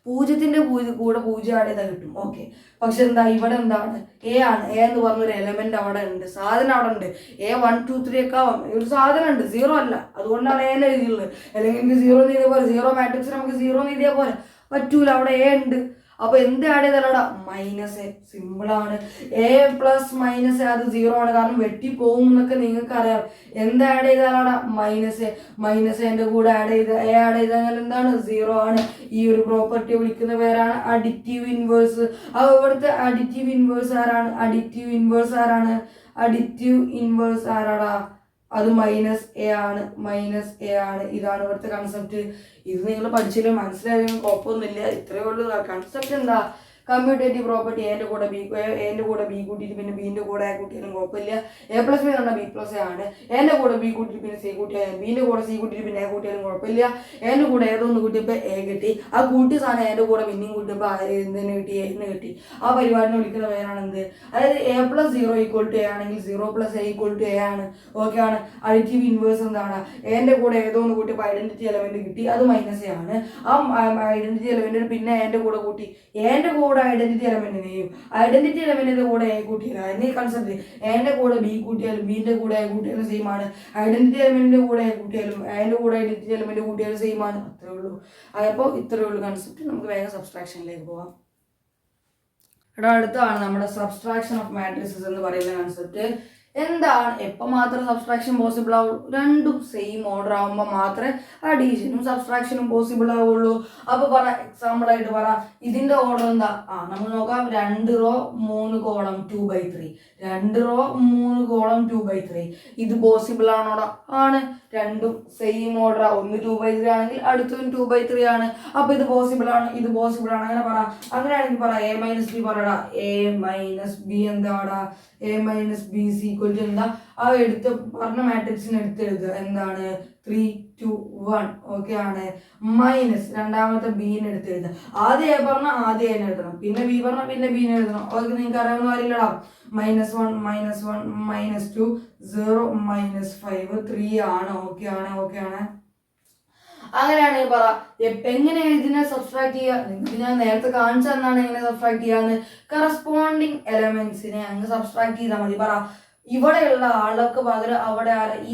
0ന്റെ കൂടെ 0 ആഡ് ചെയ്താൽ കിട്ടും. ഓക്കെ. പക്ഷെ എന്താ, ഇവിടെ എന്താണ്, എ ആണ്. എ എന്ന് പറഞ്ഞൊരു എലമെന്റ് അവിടെ ഉണ്ട്, സാധനം അവിടെ ഉണ്ട്. A 1 2 3 ഒക്കെ ആവാം, ഒരു സാധനം ഉണ്ട്, 0 അല്ല. അതുകൊണ്ടാണ് എന്നെ എഴുതിയുള്ളത്. അല്ലെങ്കിൽ എനിക്ക് 0 എഴുതിയ പോലെ, 0 മാട്രിക്സ് നമുക്ക് 0 എഴുതിയ പോലെ പറ്റൂല. അവിടെ എ ഉണ്ട്. അപ്പൊ എന്ത് ആഡ് ചെയ്താലടാ, -a. സിമ്പിളാണ്. A + -a അത് 0 ആണ്, കാരണം വെട്ടി പോകും എന്നൊക്കെ നിങ്ങൾക്ക് അറിയാം. എന്ത് ആഡ് ചെയ്താലാടാ, -a. ന്റെ കൂടെ ആഡ് ചെയ്താൽ എന്താണ്, 0 ആണ്. ഈ ഒരു പ്രോപ്പർട്ടി വിളിക്കുന്ന പേരാണ് അഡിറ്റീവ് ഇൻവേഴ്സ്. അപ്പൊ ഇവിടുത്തെ അഡിറ്റീവ് ഇൻവേഴ്സ് ആരാടാ, അത് -a ആണ്. ഇതാണ് ഇവിടുത്തെ കൺസെപ്റ്റ്. ഇത് നിങ്ങൾ പഠിച്ചില്ല, മനസ്സിലായാലും കുഴപ്പമൊന്നുമില്ല. ഇത്രയേ ഉള്ളൂ. കൺസെപ്റ്റ് എന്താ, കമ്മ്യൂട്ടേറ്റീവ് പ്രോപ്പർട്ടി എൻ്റെ കൂടെ ബി കൂട്ടിയിട്ട് പിന്നെ ബീൻ്റെ കൂടെ എ കൂട്ടിയാലും കുഴപ്പമില്ല. എ പ്ലസ് ബി എന്ന് പറഞ്ഞാൽ ബി പ്ലസ് എ ആണ്. എൻ്റെ കൂടെ ബി കൂട്ടിയിട്ട് പിന്നെ സി കൂട്ടിയാലും ബീൻ്റെ കൂടെ സി കൂട്ടിയിട്ട് പിന്നെ എ കൂട്ടിയാലും കുഴപ്പമില്ല. എൻ്റെ കൂടെ ഏതൊന്ന് കൂട്ടിയപ്പോൾ എ കിട്ടി. ആ കൂട്ടിയ സാധനം എൻ്റെ കൂടെ പിന്നെയും കൂട്ടിയപ്പോൾ എന്തിന് കിട്ടി, എന്ന് കിട്ടി. ആ പരിപാടിനെ വിളിക്കുന്ന പേരാണ് എന്ത്? അതായത് a plus 0 equal to a ആണെങ്കിൽ 0 plus a equal to a ആണ്. ഓക്കെ ആണ്. അഡിറ്റീവ് ഇൻവേഴ്സ് എന്താണ്? എൻ്റെ കൂടെ ഏതോ ഒന്ന് കൂട്ടിയപ്പോൾ ഐഡന്റിറ്റി എലമെന്റ് കിട്ടി, അത് മൈനസ് എ ആണ്. ആ ഐഡന്റിറ്റി എലമെന്റിന് പിന്നെ എൻ്റെ കൂടെ കൂട്ടി, എൻ്റെ കൂടെ ഐഡന്റിറ്റി എലമെന്റിനെയും ഐഡന്റിറ്റി എലമെന്റിന്റെ കൂടെ എ കൂട്ടിയില്ല എന്നീ കൺസെപ്റ്റ്. എൻ്റെ കൂടെ ബി കൂട്ടിയാലും ബീൻ്റെ കൂടെ എ കൂട്ടിയാലും സെയിം ആണ്. ഐഡന്റിറ്റി എലമെന്റിന്റെ കൂടെ എ കൂട്ടിയാലും എൻ്റെ കൂടെ ഐഡന്റിറ്റി എലമെന്റ് കൂട്ടിയാലും സെയിം ആണ്. അത്രേ ഉള്ളൂ. അപ്പോൾ ഇത്രയേ ഉള്ളൂ കൺസെപ്റ്റ്. നമുക്ക് വേഗം സബ്സ്ട്രാക്ഷനിലേക്ക് പോവാം. അടുത്താണ് നമ്മുടെ സബ്സ്ട്രാക്ഷൻ ഓഫ് മാട്രിസസ് എന്ന് പറയുന്ന കൺസെപ്റ്റ്. എന്താണ്, എപ്പോൾ മാത്രം സബ്സ്ട്രാക്ഷൻ പോസിബിൾ ആവുള്ളൂ? രണ്ടും സെയിം ഓർഡർ ആകുമ്പോൾ മാത്രമേ അഡീഷനും സബ്സ്ട്രാക്ഷനും പോസിബിൾ ആവുള്ളൂ. അപ്പോൾ പറ, എക്സാമ്പിൾ ആയിട്ട് പറ, ഇതിന്റെ ഓർഡർ എന്താ? നമുക്ക് നോക്കാം. 2 റോ 3 കോളം 2/3. 2 raw 3 column 2/3. ഇത് പോസിബിൾ ആണോടാ? ആണ്. രണ്ടും സെയിം ഓർഡർ. ഒന്ന് 2/3 ആണെങ്കിൽ അടുത്തതും 2/3 ആണ്. അപ്പൊ ഇത് പോസിബിൾ ആണ്, ഇത് പോസിബിൾ ആണ്. അങ്ങനെ പറ. അങ്ങനെയാണെങ്കിൽ പറ എ മൈനസ് ബി പറയടാ. എ മൈനസ് ബി എന്താടാ? A minus b c equal to എന്താ? ആ എടുത്ത് പറഞ്ഞ മാട്രിക്സിന് എടുത്തെഴുതുക. എന്താണ്? 3 2 1. ഓക്കെ ആണ്. മൈനസ് രണ്ടാമത്തെ ബീനെ എടുത്തെഴുതുക. ആദ്യം എ പറഞ്ഞ ആദ്യം എന്നെ എഴുതണം, പിന്നെ ബി പറഞ്ഞ പിന്നെ ബീനെ എഴുതണം. അതൊക്കെ നിങ്ങൾക്ക് അറിയാവുന്ന കാര്യമില്ലടാ. -1 -2 0 -5 3 ആണ്. ഓക്കെ ആണ്. ഓക്കെ ആണ്. അങ്ങനെയാണെങ്കിൽ പറ എങ്ങനെ ഇതിനെ സബ്സ്ട്രാക്ട് ചെയ്യുക? നിങ്ങൾക്ക് ഞാൻ നേരത്തെ കാണിച്ചു തന്നാണ് എങ്ങനെ സബ്സ്ട്രാക്ട് ചെയ്യാന്ന്. കറസ്പോണ്ടിങ് എലമെന്റ്സിനെ അങ്ങ് സബ്സ്ട്രാക്ട് ചെയ്താൽ മതി. പറ, ഇവിടെയുള്ള ആൾക്ക് പകരം അവിടെ ആരാ? ഈ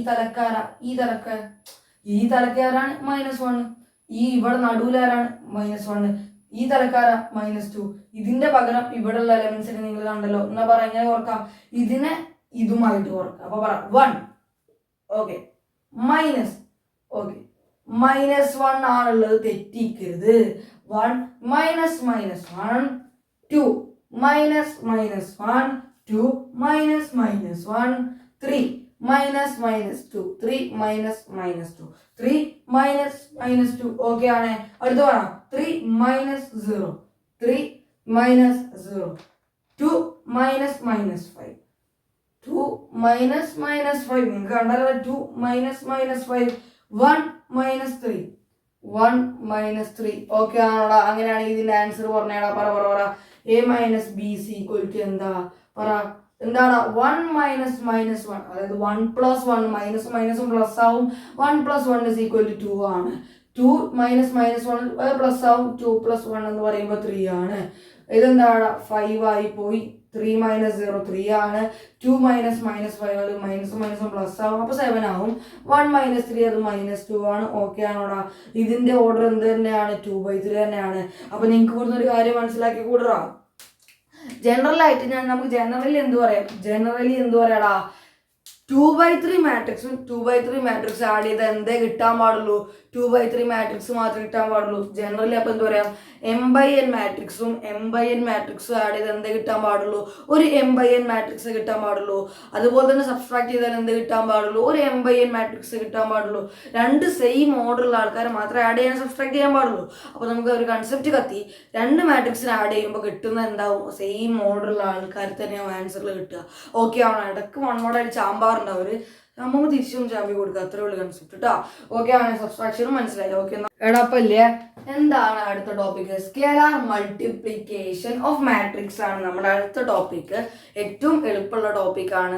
തലക്കാരാണ് -1. ഈ ഇവിടെ നടുവിലാരാണ്? -1. ഈ തലക്കാര -2. ഇതിന്റെ പകരം ഇവിടെയുള്ള എലമെന്റ്സിനെ നിങ്ങൾ കണ്ടല്ലോ. എന്നാ പറ, എങ്ങനെ ഓർക്കാം? ഇതിനെ ഇതുമായിട്ട് ഓർക്കാം. അപ്പൊ പറ 1. ഓക്കെ. മൈനസ്. ഓക്കെ. -1 ആണുള്ളത്, തെറ്റിക്കരുത്. 1 -1 2 -1 2 -1 3 -2 3 -2 ഓക്കെ ആണ്. അടുത്ത പറ 3 -0 3 -0 2 -5 2 -5. നിങ്ങൾക്ക് കണ്ടാലോ 2 -5 1 -3 ഓക്കെ ആണോടാ? അങ്ങനെയാണെങ്കിൽ ഇതിന്റെ ആൻസർ പറഞ്ഞേടാ. പറ a minus b c equal to എന്താ? പറ, എന്താണ്? 1 -1. അതായത് 1 + 1 മൈനസും പ്ലസ് ആവും. 1 + 1 = 2 ആണ്. 2 -1 പ്ലസ് ആവും. 2 + 1 എന്ന് പറയുമ്പോൾ 3 ആണ്. ഇതെന്താണ്? 5 ആയി പോയി. 3 -0 3 ആണ്. 2 -5 അത് മൈനസും പ്ലസ് ആവും. അപ്പൊ 7 ആവും. 1 -3 അത് -2 ആണ്. ഓക്കെ ആണോടാ? ഇതിന്റെ ഓർഡർ എന്ത് തന്നെയാണ്? 2/3 തന്നെയാണ്. അപ്പൊ നിങ്ങൾക്ക് ഇവിടുന്ന് ഒരു കാര്യം മനസ്സിലാക്കി കൂടറാ. ജനറലായിട്ട് നമുക്ക് ജനറലി എന്ത് പറയാടാ? 2/3 മാട്രിക്സും 2/3 മാട്രിക്സ് ആഡ് ചെയ്ത് എന്തേ കിട്ടാൻ പാടുള്ളൂ? 2/3 മാട്രിക്സ് മാത്രമേ കിട്ടാൻ പാടുള്ളൂ ജനറലി. അപ്പൊ എന്ത് പറയാം? m/n മാട്രിക്സും m/n മാട്രിക്സും ആഡ് ചെയ്ത് എന്തേ കിട്ടാൻ പാടുള്ളൂ? ഒരു m/n മാട്രിക്സ് കിട്ടാൻ പാടുള്ളൂ. അതുപോലെ തന്നെ സബ്സ്ട്രാക്ട് ചെയ്താൽ എന്ത് കിട്ടാൻ പാടുള്ളൂ? ഒരു m/n മാട്രിക്സ് കിട്ടാൻ പാടുള്ളൂ. രണ്ട് സെയിം ഓർഡറുള്ള ആൾക്കാരെ മാത്രമേ ആഡ് ചെയ്യാൻ സബ്സ്ട്രാക്ട് ചെയ്യാൻ പാടുള്ളൂ. അപ്പൊ നമുക്ക് ഒരു കൺസെപ്റ്റ് കത്തി. രണ്ട് മാട്രിക്സിന് ആഡ് ചെയ്യുമ്പോൾ കിട്ടുന്ന എന്താവും? സെയിം ഓർഡറുള്ള ആൾക്കാർ തന്നെയാവും ആൻസറിൽ കിട്ടുക. ഓക്കെ ആണോ? ഇടക്ക് മണ്ണോടായിട്ട് ചാമ്പാറുണ്ടാവും. നമുക്ക് തിരിച്ചും ചാമ്പി കൊടുക്കുക. അത്രേ ഉള്ളൂ കൺസെപ്റ്റ് കേട്ടോ. ഓക്കെ ആണ്. സബ്സ്ട്രാക്ഷനും മനസ്സിലായി. ഓക്കെ എടപ്പല്ലേ? എന്താണ് അടുത്ത topic? Scalar multiplication of matrix ആണ് നമ്മുടെ അടുത്ത ടോപ്പിക്. ഏറ്റവും എളുപ്പമുള്ള ടോപ്പിക്കാണ്.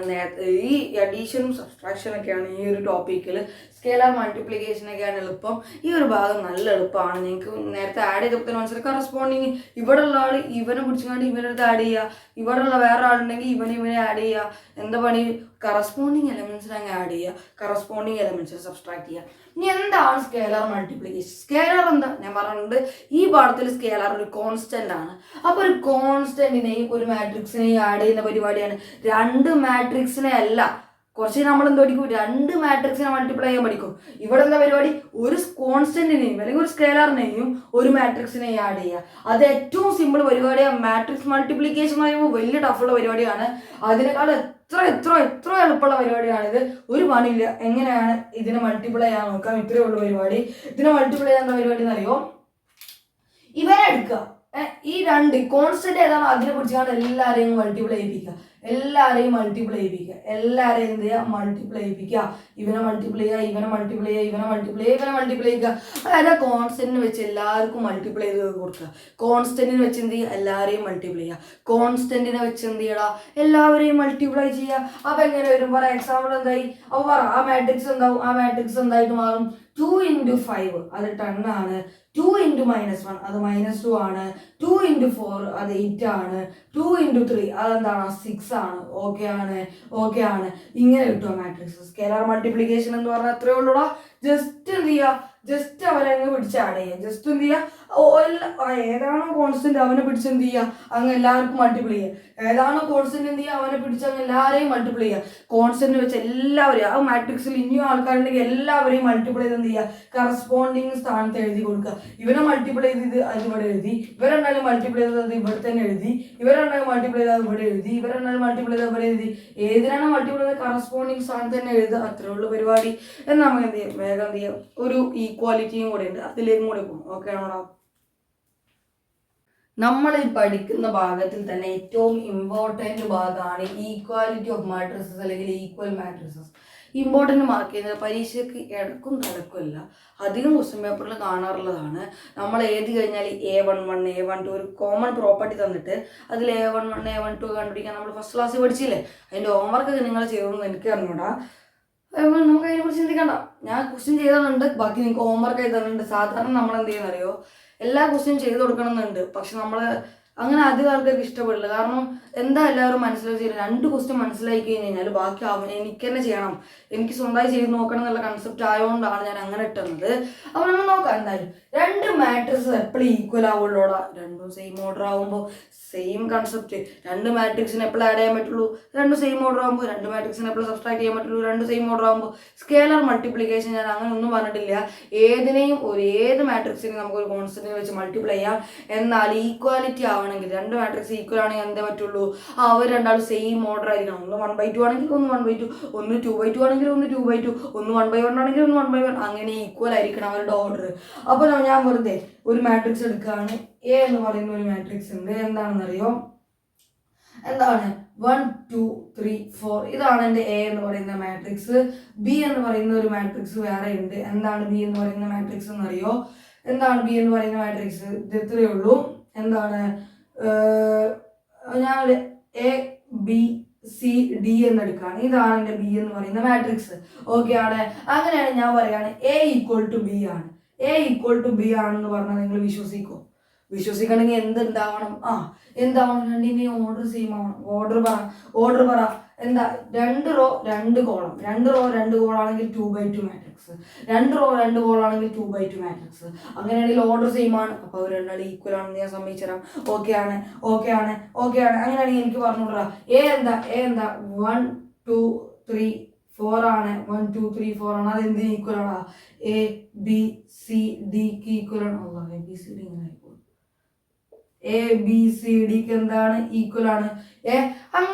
ഈ അഡീഷനും സബ്സ്ട്രാക്ഷനും ഒക്കെയാണ് ഈ ഒരു ടോപ്പിക്കിൽ. സ്കേലാർ മൾട്ടിപ്ലിക്കേഷൻ ഒക്കെയാണ് എളുപ്പം. ഈ ഒരു ഭാഗം നല്ല എളുപ്പമാണ്. നിങ്ങൾക്ക് നേരത്തെ ആഡ് ചെയ്തപ്പോൾ മനസ്സിലായി. കറസ്പോണ്ടിങ് ഇവിടെ ഉള്ള ആൾ ഇവനെ പിടിച്ചുകൊണ്ട് ഇവനടുത്ത് ആഡ് ചെയ്യുക. ഇവിടെ ഉള്ള വേറെ ആളുണ്ടെങ്കിൽ ഇവനെ ആഡ് ചെയ്യുക. എന്താ പണി? കറസ്പോണ്ടിങ് എലമെന്റ്സിനെ അങ്ങ് ആഡ് ചെയ്യുക. കറസ്പോണ്ടിങ് എലമെന്റ്സിനെ സബ്സ്ട്രാക്ട് ചെയ്യുക. ഇനി എന്താണ് സ്കേലാർ മൾട്ടിപ്ലിക്കേഷൻ? സ്കേലാർ എന്താ ഞാൻ പറഞ്ഞിട്ടുണ്ട്. ഈ പാഠത്തിൽ സ്കേലാർ ഒരു കോൺസ്റ്റന്റ് ആണ്. അപ്പൊ ഒരു കോൺസ്റ്റന്റിനെയും ഒരു മാട്രിക്സിനെയും ആഡ് ചെയ്യുന്ന പരിപാടിയാണ്. രണ്ട് മാട്രിക്സിനെ അല്ല, കുറച്ച് നമ്മൾ എന്ത് പഠിക്കും? രണ്ട് മാട്രിക്സിനെ മൾട്ടിപ്ലൈ ചെയ്യാൻ പഠിക്കും. ഇവിടെ എന്താ പരിപാടി? ഒരു കോൺസ്റ്റന്റിനെയും അല്ലെങ്കിൽ ഒരു സ്കേലാറിനെയും ഒരു മാട്രിക്സിനെയും ആഡ് ചെയ്യുക. അത് ഏറ്റവും സിമ്പിൾ പരിപാടിയാണ്. മാട്രിക്സ് മൾട്ടിപ്ലിക്കേഷൻ എന്ന് പറയുമ്പോൾ വലിയ ടഫുള്ള പരിപാടിയാണ്. അതിനേക്കാൾ എത്ര എളുപ്പമുള്ള പരിപാടിയാണിത്. ഒരു പണിയില്ല. എങ്ങനെയാണ് ഇതിനെ മൾട്ടിപ്ലൈ ചെയ്യാൻ നോക്കാം. ഇത്രയേ ഉള്ളൂ പരിപാടി. ഇതിനെ മൾട്ടിപ്ലൈ ചെയ്യാൻ എന്താ പരിപാടി എന്നറിയോ? ഇവനെ എടുക്കുക. ഈ രണ്ട് കോൺസ്റ്റന്റ് ഏതാണോ അതിനെ പിടിച്ചാണ് എല്ലാവരെയും മൾട്ടിപ്ലൈ ചെയ്യിപ്പിക്കുക, എല്ലാവരെയും മൾട്ടിപ്ലൈ ചെയ്യിപ്പിക്കുക, എല്ലാവരെയും എന്ത് ചെയ്യുക മൾട്ടിപ്ലൈ ചെയ്യിപ്പിക്കുക, ഇവനെ മൾട്ടിപ്ലൈ ചെയ്യുക, ഇവനെ മൾട്ടിപ്ലൈ ചെയ്യുക, ഇവനെ മൾട്ടിപ്ലൈ ചെയ്യുക, ഇവനെ മൾട്ടിപ്ലൈ ചെയ്യുക. അതായത് കോൺസ്റ്റന്റിന് വെച്ച് എല്ലാവർക്കും മൾട്ടിപ്ലൈ ചെയ്ത് കൊടുക്കുക. കോൺസ്റ്റന്റിന് വെച്ച് എന്ത് ചെയ്യുക എല്ലാവരെയും മൾട്ടിപ്ലൈ ചെയ്യുക, കോൺസ്റ്റന്റിനെ വെച്ച് എന്ത് ചെയ്യടാ എല്ലാവരെയും മൾട്ടിപ്ലൈ ചെയ്യുക. അപ്പൊ എങ്ങനെ വരും? പറ എക്സാമ്പിൾ എന്തായി? അപ്പൊ പറ ആ മാട്രിക്സ് എന്താവും? ആ മാട്രിക്സ് എന്തായിട്ട് മാറും? 2 × 5 അത് 10 ആണ്, 2 × -1 അത് -2 ആണ്, 2 × 4 അത് 8 ആണ്, 2 × 3 അതെന്താണ് 6 ആണ്. ഓക്കെ ആണ്, ഓക്കെ ആണ്. ഇങ്ങനെ കിട്ടുക മാട്രിക്സ്. സ്കെയിലർ മൾട്ടിപ്ലിക്കേഷൻ എന്ന് പറഞ്ഞാൽ അത്രേ ഉള്ളൂടാ. ജസ്റ്റ് എന്ത് ചെയ്യുക, ജസ്റ്റ് അവരങ്ങ് പിടിച്ച് ആഡ് ചെയ്യുക. ജസ്റ്റ് എന്ത് ചെയ്യുക, ഏതാണോ കോൺസ്റ്റന്റ് അവനെ പിടിച്ച് എന്ത് ചെയ്യുക അങ്ങ് എല്ലാവർക്കും മൾട്ടിപ്ലൈ ചെയ്യുക. ഏതാണോ കോൺസ്റ്റന്റ് എന്ത് ചെയ്യുക അവനെ പിടിച്ച് അങ്ങ് എല്ലാവരെയും മൾട്ടിപ്ലൈ ചെയ്യുക. കോൺസ്റ്റന്റ് വെച്ച് എല്ലാവരെയും ആ മാട്രിക്സിൽ ഇനിയും ആൾക്കാരുണ്ടെങ്കിൽ എല്ലാവരെയും മൾട്ടിപ്ലൈ ചെയ്ത് എന്ത് ചെയ്യുക കറസ്പോണ്ടിങ് സ്ഥാനത്ത് എഴുതി കൊടുക്കുക. ഇവനെ മൾട്ടിപ്ലൈ ചെയ്ത് അത് ഇവിടെ എഴുതി, ഇവരെന്നാലും മൾട്ടിപ്ലൈ ചെയ്തത് ഇവിടെ തന്നെ എഴുതി, ഇവരെന്നാലും മൾട്ടിപ്ലൈ ചെയ്തത് ഇവിടെ എഴുതി, ഇവരെന്നാലും മൾട്ടിപ്ലൈ ചെയ്തത് ഇവിടെ എഴുതി. ഏതിനാണ് മൾട്ടിപ്ലൈ ചെയ്ത് കറസ്പോണ്ടിങ് സ്ഥാനത്ത് തന്നെ എഴുതുക. അത്രേ ഉള്ളൂ പരിപാടി. എന്നാൽ നമുക്ക് എന്ത് ചെയ്യും, വേഗം എന്ത് ചെയ്യാം, ഒരു ഈക്വാലിറ്റിയും കൂടെ ഉണ്ട്, അതിലേക്കും കൂടെ പോകും. ഓക്കെ ആണോടാ? നമ്മൾ ഈ പഠിക്കുന്ന ഭാഗത്തിൽ തന്നെ ഏറ്റവും ഇമ്പോർട്ടൻറ്റ് ഭാഗമാണ് ഈക്വാലിറ്റി ഓഫ് മാട്രിസസ് അല്ലെങ്കിൽ ഈക്വൽ മാട്രിസസ്. ഇമ്പോർട്ടൻറ്റ് മാർക്ക് ചെയ്യുന്നത് പരീക്ഷയ്ക്ക് ഇടക്കും തലക്കുമല്ല, അധികം ക്വസ്റ്റ്യൻ പേപ്പറിൽ കാണാറുള്ളതാണ്. നമ്മൾ എഴുതി കഴിഞ്ഞാൽ A11 A12 ഒരു കോമൺ പ്രോപ്പർട്ടി തന്നിട്ട് അതിൽ A11 A12 കണ്ടുപിടിക്കാൻ നമ്മൾ ഫസ്റ്റ് ക്ലാസ്സിൽ പഠിച്ചില്ലേ. അതിൻ്റെ ഹോംവർക്കൊക്കെ നിങ്ങൾ ചെയ്തതെന്ന് എനിക്ക് അറിഞ്ഞൂടാ. നമുക്ക് അതിനെക്കുറിച്ച് ചിന്തിക്കണ്ട. ഞാൻ ക്വസ്റ്റ്യൻ ചെയ്തിട്ടുണ്ട്, ബാക്കി നിങ്ങൾക്ക് ഹോംവർക്ക് ചെയ്തിട്ടുണ്ട്. സാധാരണ നമ്മൾ എന്ത് ചെയ്യുന്ന അറിയോ, എല്ലാ ക്വസ്റ്റ്യൻ ചെയ്ത് കൊടുക്കണം എന്നുണ്ട്. പക്ഷെ നമ്മൾ അങ്ങനെ അധികം ആൾക്കാർക്ക് ഇഷ്ടപ്പെടില്ല. കാരണം എന്താ എല്ലാവരും മനസ്സിലാക്കി 2 ക്വസ്റ്റ്യൻ മനസ്സിലാക്കി കഴിഞ്ഞാൽ ബാക്കി എനിക്ക് തന്നെ ചെയ്യണം, എനിക്ക് സ്വന്തമായി ചെയ്ത് നോക്കണം എന്നുള്ള കൺസെപ്റ്റ് ആയതുകൊണ്ടാണ് ഞാൻ അങ്ങനെ ഇട്ടുന്നത്. അപ്പോൾ നമ്മൾ നോക്കാം. എന്തായാലും 2 മാട്രിക്സ് എപ്പോഴും ഈക്വൽ ആവുള്ളൂടാ. രണ്ടും സെയിം ഓർഡർ ആകുമ്പോൾ സെയിം കൺസെപ്റ്റ്. 2 മാട്രിക്സിന് എപ്പോഴും ആഡ് ചെയ്യാൻ പറ്റുള്ളൂ, 2 സെയിം ഓർഡർ ആകുമ്പോൾ. 2 മാട്രിക്സിന് എപ്പോഴും സബ്സ്ട്രാക്ട് ചെയ്യാൻ പറ്റുള്ളൂ, 2 സെയിം ഓർഡർ ആകുമ്പോൾ. സ്കെയിലർ മൾട്ടിപ്ലിക്കേഷൻ ഞാൻ അങ്ങനെ ഒന്നും പറഞ്ഞിട്ടില്ല. ഏതിനെയും ഏത് മാട്രിക്സിനെയും നമുക്കൊരു കോൺസ്റ്റന്റിനെ വെച്ച് മൾട്ടിപ്ലൈ ചെയ്യാം. എന്നാൽ ഈക്വാലിറ്റി ആവണമെങ്കിൽ 2 മാട്രിക്സ് ഈക്വൽ ആണെങ്കിൽ എന്തേ പറ്റുള്ളൂ, അവർ രണ്ടാളും സെയിം ഓർഡർ ആയിരിക്കണം. ഒന്ന് 1/2 ആണെങ്കിൽ ഒന്ന് 1/2, ഒന്ന് 2/2 ആണെങ്കിൽ ഒന്ന് 2/2, ഒന്ന് 1/1 ആണെങ്കിൽ ഒന്ന് 1/1, അങ്ങനെ ഈക്വൽ ആയിരിക്കണം അവരുടെ ഓർഡർ. അപ്പോൾ ഞാൻ വെറുതെ ഒരു മാട്രിക്സ് എടുക്കുകയാണ്. എ എന്ന് പറയുന്ന ഒരു മാട്രിക്സ് ഉണ്ട്. എന്താണെന്നറിയോ, എന്താണ് 1 2 3 4 ഇതാണ് എൻ്റെ എ എന്ന് പറയുന്ന മാട്രിക്സ്. ബി എന്ന് പറയുന്ന ഒരു മാട്രിക്സ് വേറെ ഉണ്ട്. എന്താണ് ബി എന്ന് പറയുന്ന മാട്രിക്സ് എന്നറിയോ? എന്താണ് ബി എന്ന് പറയുന്ന മാട്രിക്സ്? ഇത് ഇത്രയേ ഉള്ളൂ. എന്താണ്, ഞാൻ ABCD എന്നെടുക്കുകയാണ്. ഇതാണ് എൻ്റെ ബി എന്ന് പറയുന്ന മാട്രിക്സ്. ഓക്കെ ആണ്. അങ്ങനെയാണ് ഞാൻ പറയുകയാണ് A = B ആണ്. A = B ആണെന്ന് പറഞ്ഞാൽ നിങ്ങൾ വിശ്വസിക്കോ? വിശ്വസിക്കണമെങ്കിൽ എന്തുണ്ടാവണം? എന്താവണം? രണ്ടിൻ്റെയും ഓർഡർ സെയിം ആവണം. ഓർഡർ പറ. എന്താ? 2 റോ 2 കോളം, 2 റോ 2 കോളാണെങ്കിൽ 2/2 മാട്രിക്സ്, 2 റോ 2 കോളാണെങ്കിൽ 2/2 മാട്രിക്സ്. അങ്ങനെയാണെങ്കിൽ ഓർഡർ സെയിം ആണ്. അപ്പോൾ അവർ രണ്ടാളും ഈക്വൽ ആണെന്ന് ഞാൻ സമ്മതിച്ചു തരാം. ഓക്കെ ആണ്. അങ്ങനെയാണെങ്കിൽ എനിക്ക് പറഞ്ഞോളാം എ എന്താ 1 2 3 4 ആണ്. 1 2 3 4 ആണ്. അത് എന്തിന് ഈക്വൽ ആണ്? ABCD ഈക്വൽ ആണ്. ABCD ഇങ്ങനെ ABCD എന്താണ്? ഈക്വൽ ആണ്.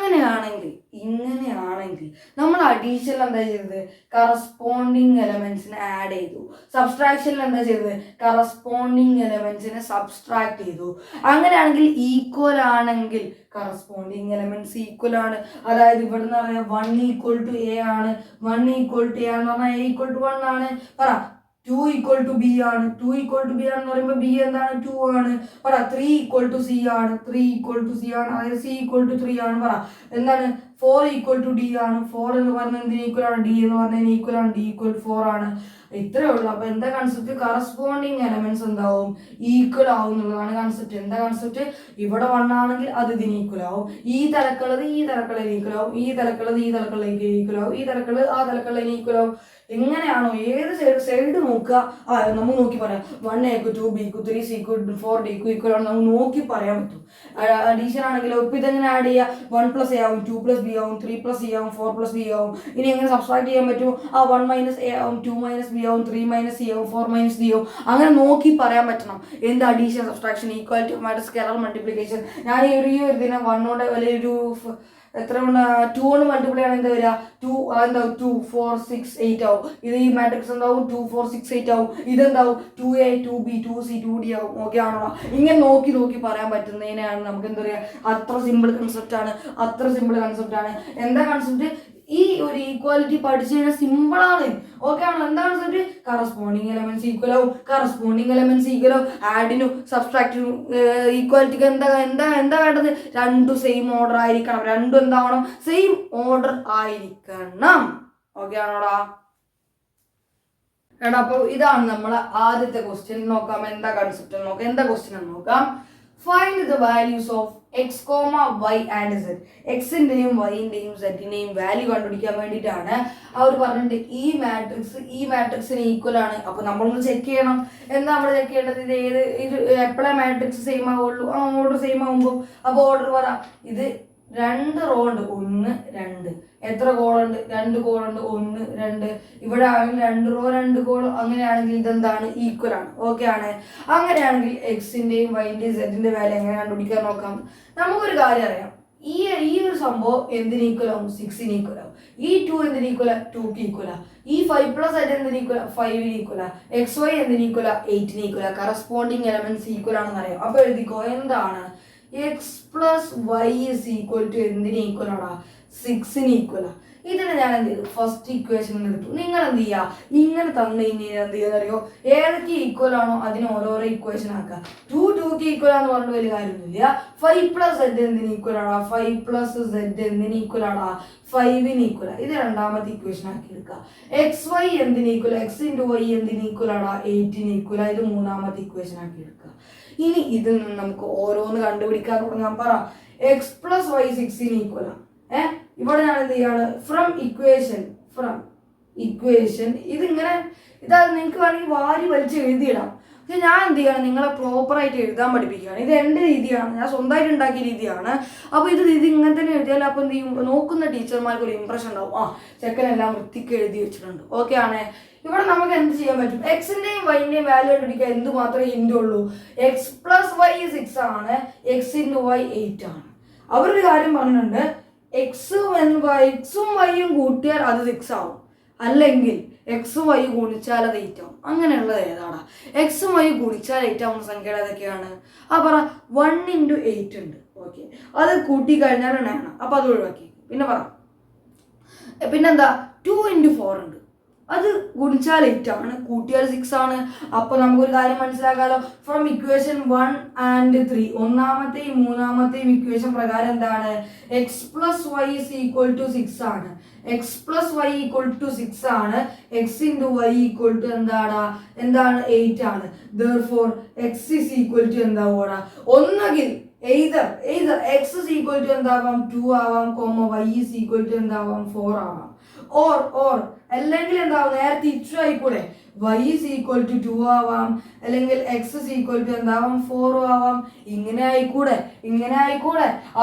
ഇങ്ങനെയാണെങ്കിൽ നമ്മൾ അഡീഷനിൽ എന്താ ചെയ്തത്? കറസ്പോണ്ടിങ് എലമെന്റ്സിനെ ആഡ് ചെയ്തു. സബ്സ്ട്രാക്ഷനിൽ എന്താ ചെയ്തത്? കറസ്പോണ്ടിങ് എലമെന്റ്സിനെ സബ്സ്ട്രാക്ട് ചെയ്തു. അങ്ങനെയാണെങ്കിൽ ഈക്വൽ ആണെങ്കിൽ കറസ്പോണ്ടിങ് എലമെന്റ്സ് ഈക്വൽ ആണ്. അതായത് ഇവിടെ നിന്ന് പറയാം 1 = A ആണ്. 1 = A എന്ന് പറഞ്ഞാൽ A = 1 ആണ്. പറ 2 = B ആണ്. 2 = B ആണെന്ന് പറയുമ്പോൾ B എന്താണ്? 2 ആണ്. പറ 3 = C ആണ്. 3 = C ആണ്. അതായത് C = 3 ആണ്. പറ എന്താണ്? 4 = D ആണ്. 4 എന്ന് പറഞ്ഞാൽ എന്തിന് ഈക്വൽ ആണ്? D എന്ന് പറഞ്ഞാൽ ഈക്വൽ ആണ്. D = 4 ആണ്. ഇത്രയേ ഉള്ളൂ. അപ്പൊ എന്താ കൺസെപ്റ്റ്? കറസ്പോണ്ടിങ് എലമെന്റ്സ് എന്താവും? ഈക്വൽ ആവും എന്നുള്ളതാണ് കൺസെപ്റ്റ്. എന്താ കൺസെപ്റ്റ്? ഇവിടെ 1 ആണെങ്കിൽ അത് ഇതിന് ഈക്വൽ ആവും. ഈ തലക്കുള്ളത് ഈ തലക്കുള്ളതിന് ഈക്വൽ ആവും. ഈ തലക്കുള്ളത് ഈ തലക്കുള്ളതിന് ഈക്വൽ ആവും. ഈ തലക്കുള്ളത് ആ തലക്കുള്ളതിന് ഈക്വൽ ആവും. എങ്ങനെയാണോ ഏത് സൈഡ് നോക്കുക, നമുക്ക് നോക്കി പറയാം. 1 A 2 B 3 C 4 D equal ആണ്. നമുക്ക് നോക്കി പറയാൻ പറ്റും. അഡീഷൻ ആണെങ്കിലോ ഇപ്പൊ ഇതെങ്ങനെ ആഡ് ചെയ്യുക? 1 + A ആവും, 2 + B ആവും, 3 + C ആവും, 4 + B ആവും. ഇനി എങ്ങനെ സബ്സ്ട്രാക്ട് ചെയ്യാൻ പറ്റും? 1 - A ആവും, 2 - B ആവും, 3 - C ആവും, 4 - D ആവും. അങ്ങനെ നോക്കി പറയാൻ പറ്റണം. എന്ത്? Addition, subtraction, equality of matrix, scalar multiplication. ഞാൻ ഈ ഒരു ഇതിനെ 1 കൊണ്ട് വലിയൊരു എത്ര കൊണ്ട് 2 കൊണ്ട് മൾട്ടിപ്ലൈ ആണ് എന്താ വരിക 2 എന്താവും 2 4 6 8 ആവും. ഇത് ഈ മാട്രിക്സ് എന്താവും 2 4 6 8 ആവും. ഇതെന്താവും 2A 2B 2C 2D ആവും. ഓക്കെ ആണോ? ഇങ്ങനെ നോക്കി നോക്കി പറയാൻ പറ്റുന്നതിനാണ് നമുക്ക് എന്താ പറയുക അത്ര സിമ്പിൾ കൺസെപ്റ്റ് ആണ്. എന്താ കൺസെപ്റ്റ്? ഈ ഒരു ഈക്വാലിറ്റി പഠിച്ചു കഴിഞ്ഞാൽ സിമ്പിൾ ആണ്. ഓക്കെ ആണോ? എന്താണ് കൺസെപ്റ്റ്? കറസ്പോണ്ടിങ് എലമെന്റ്സ് ഈക്വൽ ആവും. ആഡിനും സബ്സ്ട്രാക്റ്റിനും ഈക്വാലിറ്റിക്ക് എന്താ വേണ്ടത്? രണ്ടും സെയിം ഓർഡർ ആയിരിക്കണം. രണ്ടും എന്താവണം? സെയിം ഓർഡർ ആയിരിക്കണം. ഓക്കെ ആണോടാ? എടാ അപ്പോൾ ഇതാണ് നമ്മളെ ആദ്യത്തെ ക്വസ്റ്റ്യൻ. നോക്കാം എന്താ കൺസെപ്റ്റ് നോക്കാം. എന്താ ക്വസ്റ്റ്യൻ എന്ന് നോക്കാം. Find the values of x comma y and z. എക്സിന്റെയും വൈന്റെയും സെഡിന്റെയും വാല്യൂ കണ്ടുപിടിക്കാൻ വേണ്ടിയിട്ടാണ് അവർ പറഞ്ഞിട്ട് ഈ മാട്രിക്സിന് ഈക്വൽ ആണ്. അപ്പൊ നമ്മളൊന്ന് ചെക്ക് ചെയ്യണം. എന്താ നമ്മൾ ചെക്ക് ചെയ്യേണ്ടത്? ഇത് എപ്പോഴാ മാട്രിക്സ് സെയിം ആവുള്ളൂ? ഓർഡർ സെയിം ആവുമ്പോൾ. അപ്പോൾ ഓർഡർ പറ. ഇത് 2 റോ ഉണ്ട്, 1 2. എത്ര കോളുണ്ട്? 2 കോളുണ്ട്, 1 2. ഇവിടെ ആണെങ്കിൽ 2 റോ 2 കോളം. അങ്ങനെയാണെങ്കിൽ ഇതെന്താണ്? ഈക്വൽ ആണ്. ഓക്കെ ആണ്. അങ്ങനെയാണെങ്കിൽ എക്സിന്റെയും വൈന്റെയും സെഡിന്റെ വാല്യൂ എങ്ങനെ കണ്ടുപിടിക്കാൻ നോക്കാം. നമുക്കൊരു കാര്യം അറിയാം. ഈ ഒരു സംഭവം എന്തിന് ഈക്വൽ ആവും? 6ന് ഈക്വൽ ആവും. ഈ 2 എന്തിന് ഈക്വൽ? 2ക്ക് ഈക്വൽ. ഈ 5 + z എന്തിന് ഈക്വൽ? 5ന് ഈക്വൽ. xy എന്തിന് ഈക്വൽ? 8ന് ഈക്വൽ. കറസ്പോണ്ടിങ് എലമെന്റ്സ് ഈക്വൽ ആണെന്ന് അറിയാം. അപ്പൊ എഴുതിക്കോ. എന്താണ് x + y = എന്തിന് ഈക്വൽ ആണോ? 6ന് ഈക്വൽ. ഇതിനെ ഞാൻ എന്ത് ചെയ്തു? ഫസ്റ്റ് ഇക്വേഷൻ എടുത്തു. നിങ്ങൾ എന്ത് ചെയ്യുക? ഇങ്ങനെ തന്നു കഴിഞ്ഞാൽ എന്ത് ചെയ്യുന്നറിയോ? ഏതൊക്കെ ഈക്വൽ ആണോ അതിന് ഓരോരോ ഇക്വേഷൻ ആക്കുക. 2ക്ക് ഈക്വൽ ആണെന്ന് പറഞ്ഞിട്ട് വലിയ കാര്യമൊന്നുമില്ല. 5 + z എന്തിന് ഈക്വൽ ആണോ? 5 + z എന്തിന് ഈക്വൽ ആണോ? 5ന് ഈക്വൽ. ഇത് രണ്ടാമത്തെ ഇക്വേഷൻ ആക്കി എടുക്കുക. xy എന്തിന് ഈക്വൽ? x × y എന്തിന് ഈക്വൽ ആണോ? 8ന് ഈക്വൽ. ഇത് മൂന്നാമത്തെ ഇക്വേഷൻ ആക്കി എടുക്കുക. ഇനി ഇതിൽ നിന്ന് നമുക്ക് ഓരോന്ന് കണ്ടുപിടിക്കാൻ തുടങ്ങാൻ. പറ. x + y 6ന് ഈക്വൽ. ഇവിടെ ഞാൻ എന്ത് ചെയ്യാണ്? ഫ്രം ഇക്വേഷൻ ഇതിങ്ങനെ ഇതാ നിങ്ങൾക്ക് വേണമെങ്കിൽ വാരി വലിച്ച് എഴുതിയിടാം. പക്ഷെ ഞാൻ എന്ത് ചെയ്യാണ്? നിങ്ങളെ പ്രോപ്പറായിട്ട് എഴുതാൻ പഠിപ്പിക്കുകയാണ്. ഇത് എൻ്റെ രീതിയാണ്, ഞാൻ സ്വന്തമായിട്ട് ഉണ്ടാക്കിയ രീതിയാണ്. അപ്പോൾ ഇത് ഇങ്ങനെ തന്നെ എഴുതിയാൽ അപ്പോൾ എന്ത് ചെയ്യും? നോക്കുന്ന ടീച്ചർമാർക്ക് ഒരു ഇമ്പ്രഷൻ ഉണ്ടാവും. ചെക്കനെല്ലാം വൃത്തിക്ക് എഴുതി വെച്ചിട്ടുണ്ട്. ഓക്കെ ആണേ. ഇവിടെ നമുക്ക് എന്ത് ചെയ്യാൻ പറ്റും? എക്സിന്റെയും വൈന്റെയും വാല്യൂ കണ്ടുപിടിക്കാൻ എന്ത് മാത്രമേ ഹിന്റ് ഉള്ളൂ? x + y 6 ആണ്, x × y 8 ആണ്. അവരൊരു കാര്യം പറഞ്ഞിട്ടുണ്ട്. എക്സും വൈയും കൂട്ടിയാൽ അത് 6 ആവും. അല്ലെങ്കിൽ എക്സും വൈ ഗുണിച്ചാൽ അത് 8 ആവും. അങ്ങനെയുള്ളത് ഏതാണ്? എക്സും വൈ ഗുണിച്ചാൽ 8 ആവുന്ന സംഖ്യകൾ ഏതൊക്കെയാണ്? പറ. 1 × 8 ഉണ്ട്. ഓക്കെ, അത് കൂട്ടി കഴിഞ്ഞാൽ 9 ആണ്. അപ്പൊ അത് ഒഴിവാക്കി. പിന്നെ പറ. പിന്നെന്താ? 2 × 4 ഉണ്ട്. അത് ഗുണിച്ചാൽ 8 ആണ്, കൂട്ടിയാൽ 6 ആണ്. അപ്പൊ നമുക്കൊരു കാര്യം മനസ്സിലാക്കാലോ. ഫ്രം ഇക്വേഷൻ 1 and 3 ഒന്നാമത്തെയും മൂന്നാമത്തെയും ഇക്വേഷൻ പ്രകാരം എന്താണ്? x + y = 6 ആണ്. x + y = 6 ആണ്. x × y എന്താണ്? 8 ആണ്. therefore x = എന്താവും? ഒന്നുകിൽ either x = എന്താവാം? 2 ആവാം, y = എന്താവാം? 4 ആവാം. or അല്ലെങ്കിൽ എന്താവും? നേരെ തിരിച്ചു ആയിക്കൂടെ? y = 2 ആവാം, അല്ലെങ്കിൽ x = എന്താവാം? 4 ആവാം. ഇങ്ങനെ ആയിക്കൂടെ?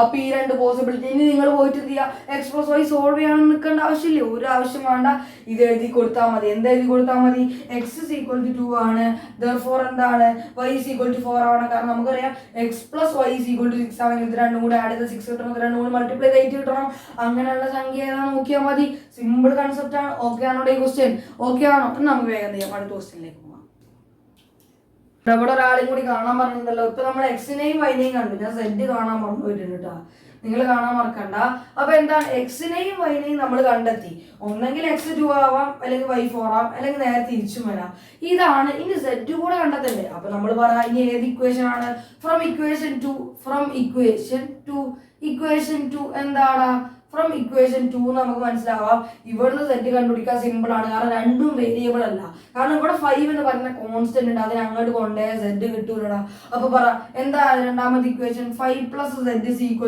അപ്പൊ ഈ രണ്ട് പോസിബിലിറ്റി. ഇനി നിങ്ങൾ പോയിട്ട് എന്ത് ചെയ്യുക? x + y സോൾവ് ചെയ്യാനും നിൽക്കേണ്ട ആവശ്യമില്ല. ഒരു ആവശ്യം വേണ്ട. ഇത് എഴുതി കൊടുത്താൽ മതി. എന്താ എഴുതി കൊടുത്താൽ മതി? x = 2 ആണ്. therefore എന്താണ്? y = 4 ആണ്. കാരണം നമുക്കറിയാം x + y = 6 ആണെങ്കിൽ ഇത് രണ്ടും കൂടെ ആഡ് ചെയ്ത് 6 കിട്ടണം. ഇത് രണ്ടും കൂടി മൾട്ടിപ്ലൈ ചെയ്ത് 8 കിട്ടണം. അങ്ങനെയുള്ള സംഖ്യ ഏതാണെന്ന് നോക്കിയാൽ മതി. സിമ്പിൾ കൺസെപ്റ്റ് ആണ്. ഓക്കെ ആണോ ഈ ക്വസ്റ്റ്യൻ? ഓക്കെ ആണോ? നമുക്ക് വേഗം ചെയ്യാം. അടുത്ത ക്വസ്റ്റ്യനിലേക്ക് പോകാം. ഇവിടെ ഒരാളെയും കൂടി കാണാൻ പറഞ്ഞിട്ടുണ്ടല്ലോ. ഇപ്പൊ നമ്മൾ എക്സിനെയും വൈനെയും കണ്ടു. ഞാൻ സെഡ് കാണാൻ മറന്നു പോയിട്ടുണ്ട് കേട്ടോ. നിങ്ങൾ കാണാൻ മറക്കണ്ട. അപ്പൊ എന്താണ്? എക്സിനെയും വൈനെയും നമ്മൾ കണ്ടെത്തി. ഒന്നെങ്കിൽ x 2 ആവാം, അല്ലെങ്കിൽ y 4 ആവാം, അല്ലെങ്കിൽ നേരെ തിരിച്ചും വരാം. ഇതാണ്. ഇനി z കൂടെ കണ്ടെത്തണ്ടേ? അപ്പൊ നമ്മൾ പറയാം ഇനി ഏത് ഇക്വേഷൻ ആണ്? ഫ്രം ഇക്വേഷൻ 2 എന്താണ്? ഫ്രം ഇക്വേഷൻ 2 നമുക്ക് മനസ്സിലാവാം. ഇവിടുന്ന് സെറ്റ് കണ്ടുപിടിക്കാൻ സിമ്പിൾ ആണ്. കാരണം രണ്ടും വേരിയബിൾ അല്ല. കാരണം ഇവിടെ 5 എന്ന് പറയുന്ന കോൺസ്റ്റന്റ് ഉണ്ട്. അതിന് അങ്ങോട്ട് കൊണ്ടേ സെറ്റ് കിട്ടൂലടാ. അപ്പൊ പറ. എന്താ രണ്ടാമത്തെ ഇക്വേഷൻ? 5 + z =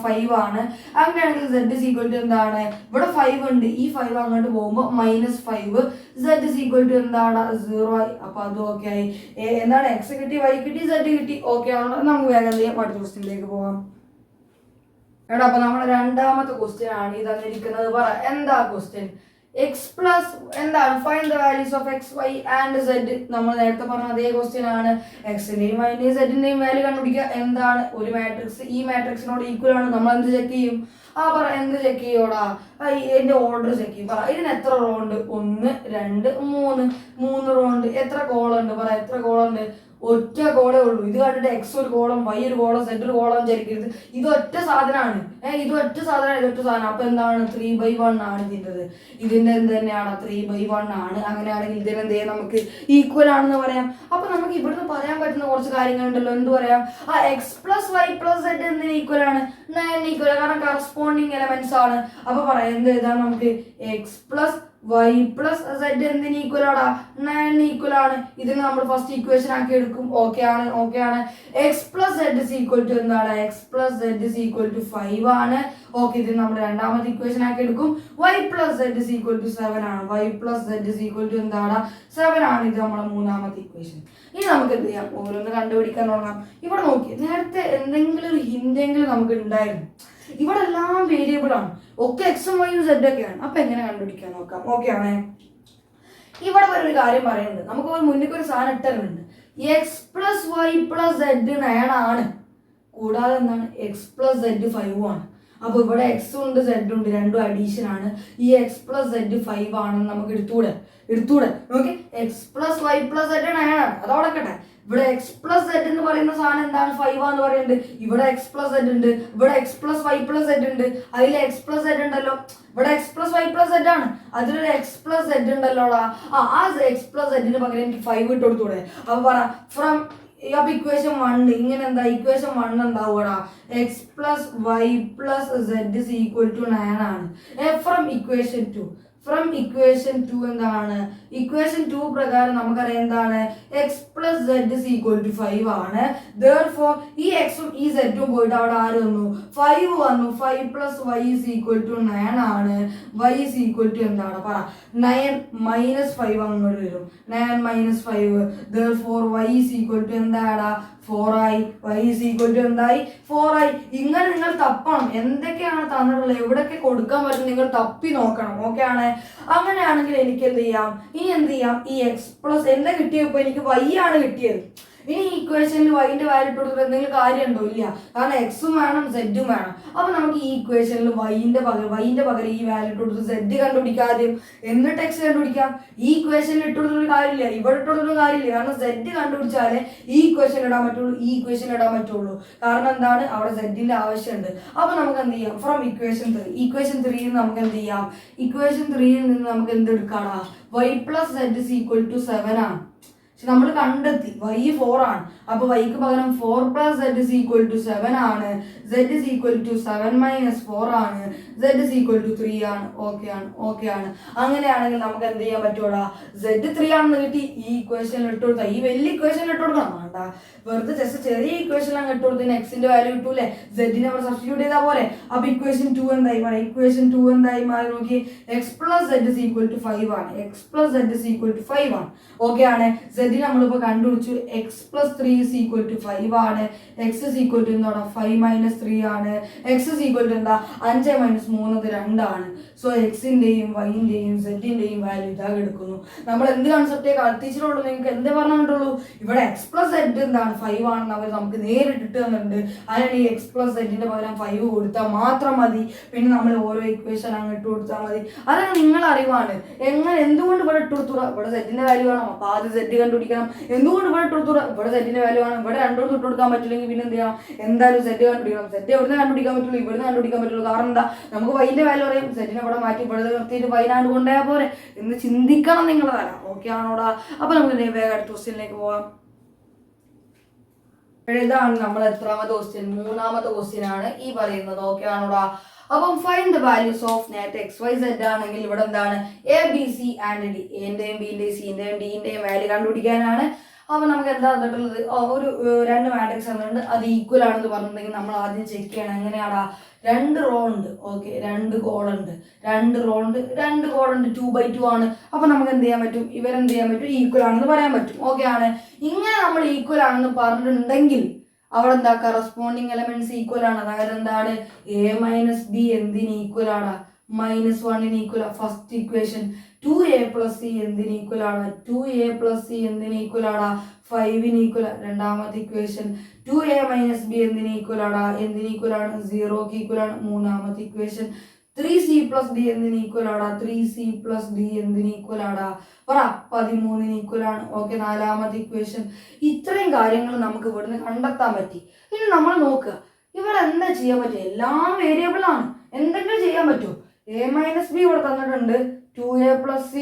5 ആണ്. അങ്ങനെയാണെങ്കിൽ z = എന്താണ്? ഇവിടെ 5 ഉണ്ട്. ഈ 5 അങ്ങോട്ട് പോകുമ്പോൾ -5. z = എന്താണ്? 0 ആയി. അപ്പൊ അത് ഓക്കെ ആയി. എന്താണ്? x കിട്ടി, y കിട്ടി, z കിട്ടി. ഓക്കെ ആണോ? നമുക്ക് വേഗം ചെയ്യാം. അടുത്ത ക്വസ്റ്റ്യനിലേക്ക് പോവാം. അപ്പൊ നമ്മുടെ രണ്ടാമത്തെ ക്വസ്റ്റ്യൻ ആണ് ഈ തന്നിരിക്കുന്നത്. പറ. എന്താ ക്വസ്റ്റ്യൻ? എക്സ് പ്ലസ് എന്താണ് find the values of x y and z. നമ്മൾ നേരത്തെ പറഞ്ഞ അതേ ക്വസ്റ്റ്യൻ ആണ്. എക്സിന്റെയും വൈന്റെയും സെഡിന്റെയും വാല്യൂ കണ്ടുപിടിക്കുക. എന്താണ് ഒരു മാട്രിക്സ് ഈ മാട്രിക്സിനോട് ഈക്വൽ ആണ്. നമ്മൾ എന്ത് ചെക്ക് ചെയ്യും? പറ എന്ത് ചെക്ക് ചെയ്യോടാ? ഇതിന്റെ ഓർഡർ ചെക്ക് ചെയ്യും. പറ ഇതിന് എത്ര റോ ഉണ്ട്? 1 2 3 റോ ഉണ്ട്. എത്ര കോളം ഉണ്ട്? പറ എത്ര കോളം ഉണ്ട്? ഒറ്റ കോളേ ഉള്ളൂ. ഇത് കണ്ടിട്ട് എക്സ് ഒരു കോളം, വൈ ഒരു കോളം, സെഡ് ഒരു കോളം വിചാരിക്കരുത്. ഇത് ഒറ്റ സാധനമാണ്. ഇത് ഒറ്റ സാധനം. അപ്പൊ എന്താണ്? 3/1 ആണ് ഇതിന്റെ എന്ത് തന്നെയാണ്? 3/1 ആണ്. അങ്ങനെയാണെങ്കിൽ ഇതിനെന്ത് ചെയ്യാം? നമുക്ക് ഈക്വൽ ആണെന്ന് പറയാം. അപ്പൊ നമുക്ക് ഇവിടുന്ന് പറയാൻ പറ്റുന്ന കുറച്ച് കാര്യങ്ങളുണ്ടല്ലോ. എന്ത് പറയാം? X plus y plus z എന്തിന് ഈക്വൽ ആണ്? 9 ഈക്വൽ. കാരണം കറസ്പോണ്ടിങ് എലമെന്റ്സ് ആണ്. അപ്പൊ പറയാം എന്ത് എഴുതാം നമുക്ക്? X plus y plus z എന്തിന് ഈക്വൽ ആടാ? 9 ഈക്വൽ ആണ്. ഇതിന് നമ്മൾ ഫസ്റ്റ് ഇക്വേഷൻ ആക്കി എടുക്കും. ഓക്കെ ആണ്. X plus z is equal to എന്താണ്? X plus z is equal to 5 ആണ്. ഓക്കെ, ഇത് നമ്മൾ രണ്ടാമത്തെ ഇക്വേഷൻ ആക്കി എടുക്കും. Y plus z is equal to 7 ആണ്. Y plus z is equal to എന്താണ്? 7 ആണ്. ഇത് നമ്മുടെ മൂന്നാമത്തെ ഇക്വേഷൻ. ഇനി നമുക്ക് എന്ത് ചെയ്യാം? ഓരോന്ന് കണ്ടുപിടിക്കാൻ തുടങ്ങാം. ഇവിടെ നോക്കി, നേരത്തെ എന്തെങ്കിലും ഒരു ഹിന്റെങ്കിലും നമുക്ക് ഉണ്ടായിരുന്നു. ഇവിടെ എല്ലാം വേരിയബിൾ ആണ്. ഒക്കെ എക്സും വൈയും സെഡ് ഒക്കെയാണ്. അപ്പൊ എങ്ങനെ കണ്ടുപിടിക്കാൻ നോക്കാം. ഓക്കെ ആണേ. ഇവിടെ ഒരു കാര്യം പറയുന്നുണ്ട്. നമുക്ക് ഒരു മുന്നിൽ ഒരു സാധനം ഇട്ടിട്ടുണ്ട്. X plus y plus z 9 ആണ്. കൂടാതെ എന്താണ്? എക്സ് പ്ലസ് സെഡ് 5 ആണ്. അപ്പൊ ഇവിടെ എക്സ് ഉണ്ട് സെഡ് ഉണ്ട്, രണ്ടും അഡീഷൻ ആണ്. ഈ എക്സ് പ്ലസ് സെഡ് 5 ആണെന്ന് നമുക്ക് എടുത്തൂടെ? Okay, x plus y plus z 9 ആണ്. അതോടക്കട്ടെ, ഇവിടെ എക്സ് പ്ലസ് സെഡ് എന്ന് പറയുന്ന സാധനം എന്താണ്? 5 എന്ന് പറയുന്നുണ്ട്. ഇവിടെ എക്സ് പ്ലസ് സെഡ് ഉണ്ട്, ഇവിടെ x plus y plus z ഉണ്ട്. അതിൽ എക്സ് പ്ലസ് സെഡ് ഉണ്ടല്ലോ. ഇവിടെ x plus y plus z ആണ്. അതിലൊരു എക്സ് പ്ലസ് സെഡ് ഉണ്ടല്ലോടാ. ആ എക്സ് പ്ലസ് സെഡിന് പകരം എനിക്ക് 5 ഇട്ട് കൊടുത്തൂടെ? അപ്പൊ പറ ഫ്രം അപ്പൊ ഇക്വേഷൻ 1 ഇങ്ങനെ എന്താ? ഇക്വേഷൻ 1 എന്താവൂടാ? X plus y plus z is equal to 9 ആണ്. ഫ്രം ഇക്വേഷൻ 2 എന്താണ്? ഇക്വേഷൻ 2 പ്രകാരം നമുക്കറിയാം എന്താണ്? X plus z is equal to 5 ആണ്. Therefore ഈ എക്സും ഈ സെഡും പോയിട്ട് അവിടെ ആര് വന്നു? 5 വന്നു. 5 plus y is equal to 9 ആണ്. വൈ ഇസ് ഈക്വൽ ടു എന്താണ്? പറ 9 മൈനസ് 5 അങ്ങോട്ട് വരും. 9 minus 5. Therefore y is equal to എന്താടാ? 4 ആയി. വൈ ഇസ് ഈക്വൽ ടു എന്തായി? 4 ആയി. ഇങ്ങനെ നിങ്ങൾ തപ്പണം. എന്തൊക്കെയാണ് തന്നിട്ടുള്ളത്, എവിടെയൊക്കെ കൊടുക്കാൻ പറ്റും നിങ്ങൾ തപ്പി നോക്കണം. ഓക്കെ ആണ്. അങ്ങനെയാണെങ്കിൽ എനിക്ക് എന്ത് ചെയ്യാം? ഈ എക്സ് പ്ലസ് എന്താ കിട്ടിയപ്പോ എനിക്ക് വൈ ആണ് കിട്ടിയത്. ഇനി ഈ ഇക്വേഷനിൽ വൈന്റെ വാല്യൂ ഇട്ട് കൊടുത്തിട്ട് എന്തെങ്കിലും കാര്യമുണ്ടോ? ഇല്ല. കാരണം എക്സും വേണം സെഡും വേണം. അപ്പൊ നമുക്ക് ഈ ഇക്വേഷനിൽ വൈന്റെ പകരം ഈ വാല്യൂ ഇട്ട് കൊടുത്ത് സെഡ് കണ്ടുപിടിക്കാം ആദ്യം, എന്നിട്ട് എക്സ് കണ്ടുപിടിക്കാം. ഈ ഇക്വേഷനിൽ ഇട്ട് കൊടുത്തിട്ട് കാര്യമില്ല, ഇവിടെ ഇട്ട് കൊടുത്തിട്ട് കാര്യമില്ല. കാരണം സെഡ് കണ്ടുപിടിച്ചാലേ ഈ ഇക്വേഷൻ ഇടാൻ പറ്റുള്ളൂ. കാരണം എന്താണ്? അവിടെ സെഡിന്റെ ആവശ്യമുണ്ട്. അപ്പൊ നമുക്ക് എന്ത് ചെയ്യാം? ഫ്രം ഇക്വേഷൻ 3 നമുക്ക് എന്ത് ചെയ്യാം? ഇക്വേഷൻ 3 നിന്ന് നമുക്ക് എന്ത് എടുക്കാടാ? Y plus z is equal to 7 ആണ്. നമ്മൾ കണ്ടെത്തി വൈ 4 ആണ്. അപ്പൊ വൈക്ക് പകരം 4 plus z is equal to 7 ആണ്. Z is equal to 7 minus 4 ആണ്. സെഡ് ഇസ് ഈക്വൽ ടു 3 ആണ്. ഓക്കെ ആണ്. അങ്ങനെയാണെങ്കിൽ നമുക്ക് എന്ത് ചെയ്യാൻ പറ്റൂടാ? സെഡ് 3 ആണെന്ന് കിട്ടി. ഈ ഇക്വേഷനിൽ ഇട്ട് കൊടുത്താൽ, ഈ വലിയ ഇക്വേഷനിൽ ഇട്ട് കൊടുക്കണം. വേണ്ട, വെറുതെ ജസ്റ്റ് ചെറിയ ഇക്വേഷൻ അങ്ങ് ഇട്ട് കൊടുത്തതിന് എക്സിന്റെ വാല്യൂ കിട്ടൂലേ? സെഡിനെ അവിടെ സബ്സ്റ്റിറ്റ്യൂട്ട് ചെയ്താൽ പോലെ. അപ്പൊ ഇക്വേഷൻ 2 എന്തായി മാറി? നോക്കി, x plus z is equal to 5 ആണ്. X plus z is equal to 5 ആണ്. ഓക്കെ ആണ്. സെഡിനെ നമ്മളിപ്പോ കണ്ടുപിടിച്ചു. X plus 3 is equal to 5 ആണ്. എക്സ് ഇസ് ഈക്വൽ ടു എന്താണ്? 5 മൈനസ് 3 ആണ്. എക്സ് ഇസ് ഈക്വൽ ടു എന്താ? 5 മൈനസ് 3 2 ആണ്. സോ എക്സിന്റെയും വൈന്റെയും സെഡിന്റെയും വാല്യൂ ഇതാ എടുക്കുന്നു. നമ്മൾ എന്ത് കൺസെപ്റ്റേ കളിച്ചിട്ടുള്ളൂ? നിങ്ങൾക്ക് എന്ത് പറഞ്ഞിട്ടുള്ളൂ? ഇവിടെ എക്സ് പ്ലസ് സെഡ് എന്താണ്? 5 ആണെന്ന് അവർ നമുക്ക് നേരിട്ട് ഇട്ട് തന്നിട്ടുണ്ട്. അതിനാണ് ഈ എക്സ് പ്ലസ് സെഡിന്റെ പകരം 5 കൊടുത്താൽ മാത്രം മതി. പിന്നെ നമ്മൾ ഓരോ ഇക്വേഷൻ അങ്ങ് ഇട്ട് കൊടുത്താൽ മതി. അതാണ് നിങ്ങൾ അറിവാണ്. എന്തുകൊണ്ട് ഇവിടെ ഇട്ട് കൊടുത്തുകൂടാ? ഇവിടെ സെഡിന്റെ വാല്യൂ വേണം. അപ്പൊ ആദ്യം സെഡ് കണ്ടുപിടിക്കണം. എന്തുകൊണ്ട് ഇവിടെ ഇട്ട് കൊടുത്തുകൂടാ? ഇവിടെ സെഡിന്റെ വാല്യൂ ആണ്. ഇവിടെ രണ്ടോട് ഇട്ട് കൊടുക്കാൻ പറ്റില്ലെങ്കിൽ പിന്നെ എന്ത് ചെയ്യണം? എന്തായാലും സെഡ് കണ്ടുപിടിക്കണം. സെഡ് എവിടുന്ന് കണ്ടുപിടിക്കാൻ പറ്റുള്ളൂ? ഇവിടുന്ന് കണ്ടുപിടിക്കാൻ പറ്റുള്ളൂ. കാരണം എന്താ? നമുക്ക് വൈന്റെ വാല്യൂ അറിയാം. സെഡിനെ ഇവിടെ മാറ്റി ഇവിടെ നിർത്തിയിട്ട് വൈനാണ്ട് കൊണ്ടുപോയാൽ പോരെ എന്ന് ചിന്തിക്കണം നിങ്ങൾ തരാം. ഓക്കെ ആണോടാ? അപ്പൊ നമുക്ക് വേഗം അടുത്ത ക്വസ്റ്റ്യനിലേക്ക് പോവാം. ഇതാണ് നമ്മൾ എത്രാമത്തെ ക്വസ്റ്റ്യൻ? മൂന്നാമത്തെ ക്വസ്റ്റ്യൻ ആണ് ഈ പറയുന്നത്. ഓക്കെ ആണോടാ? അപ്പം ഫൈൻഡ് ദ വാല്യൂസ് ഓഫ് നേരത്തെ എക്സ് വൈ സെഡ് ആണെങ്കിൽ ഇവിടെ എന്താണ്? A b C and D. എന്റെയും ബിന്റെയും സിന്റെയും ഡിന്റെയും വാല്യൂ കണ്ടുപിടിക്കാനാണ്. അപ്പൊ നമുക്ക് എന്താ തന്നിട്ടുള്ളത്? ഒരു 2 മാട്രിക്സ് തന്നിട്ടുണ്ട്. അത് ഈക്വൽ ആണെന്ന് പറഞ്ഞിട്ടുണ്ടെങ്കിൽ നമ്മൾ ആദ്യം ചെക്ക് ചെയ്യണം. എങ്ങനെയാടാ? 2 റോ ഉണ്ട്. ഓക്കെ, 2 കോളം ഉണ്ട്. 2 റോ ഉണ്ട്, 2 കോളം ഉണ്ട്. 2/2 ആണ്. അപ്പൊ നമുക്ക് എന്ത് ചെയ്യാൻ പറ്റും? ഇവരെന്ത് ചെയ്യാൻ പറ്റും? ഈക്വൽ ആണെന്ന് പറയാൻ പറ്റും. ഓക്കെ ആണ്. ഇങ്ങനെ നമ്മൾ ഈക്വൽ ആണെന്ന് പറഞ്ഞിട്ടുണ്ടെങ്കിൽ അവിടെ എന്താ? കറസ്പോണ്ടിങ് എലമെന്റ്സ് ഈക്വൽ ആണ്. അതായത് എന്താണ്? എ മൈനസ് ബി എന്തിന് ഈക്വൽ ആണ്? -1 equal first equation. 2a + c എന്തിന് ഈക്വൽ ആണ്? 2a + c എന്തിന് ഈക്വൽ ആണ്? 5 ഈക്വൽ. രണ്ടാമത്തെ ഇക്വേഷൻ 2a - b എന്തിന് ഈക്വൽ ആണ്? എന്തിന് ഈക്വൽ ആണ്? 0 ഈക്വൽ ആണ്. മൂന്നാമത്തെ ഇക്വേഷൻ 3c + d എന്തിന് ഈക്വൽ ആണ്? 3c + d എന്തിന് ഈക്വൽ ആണ്? പറ. 13 ഈക്വൽ ആണ്. ഓക്കെ. നാലാമത്തെ ഇക്വേഷൻ. ഇത്രയും കാര്യങ്ങൾ നമുക്ക് ഇവിടുന്ന് കണ്ടെത്താൻ പറ്റി. ഇനി നമ്മൾ നോക്കുക ഇവിടെ എന്താ ചെയ്യാൻ പറ്റുക? എല്ലാം വേരിയബിൾ ആണ്. എന്തെങ്കിലും ചെയ്യാൻ പറ്റുമോ? a - b ഇവിടെ തന്നിട്ടുണ്ട്. 2a + c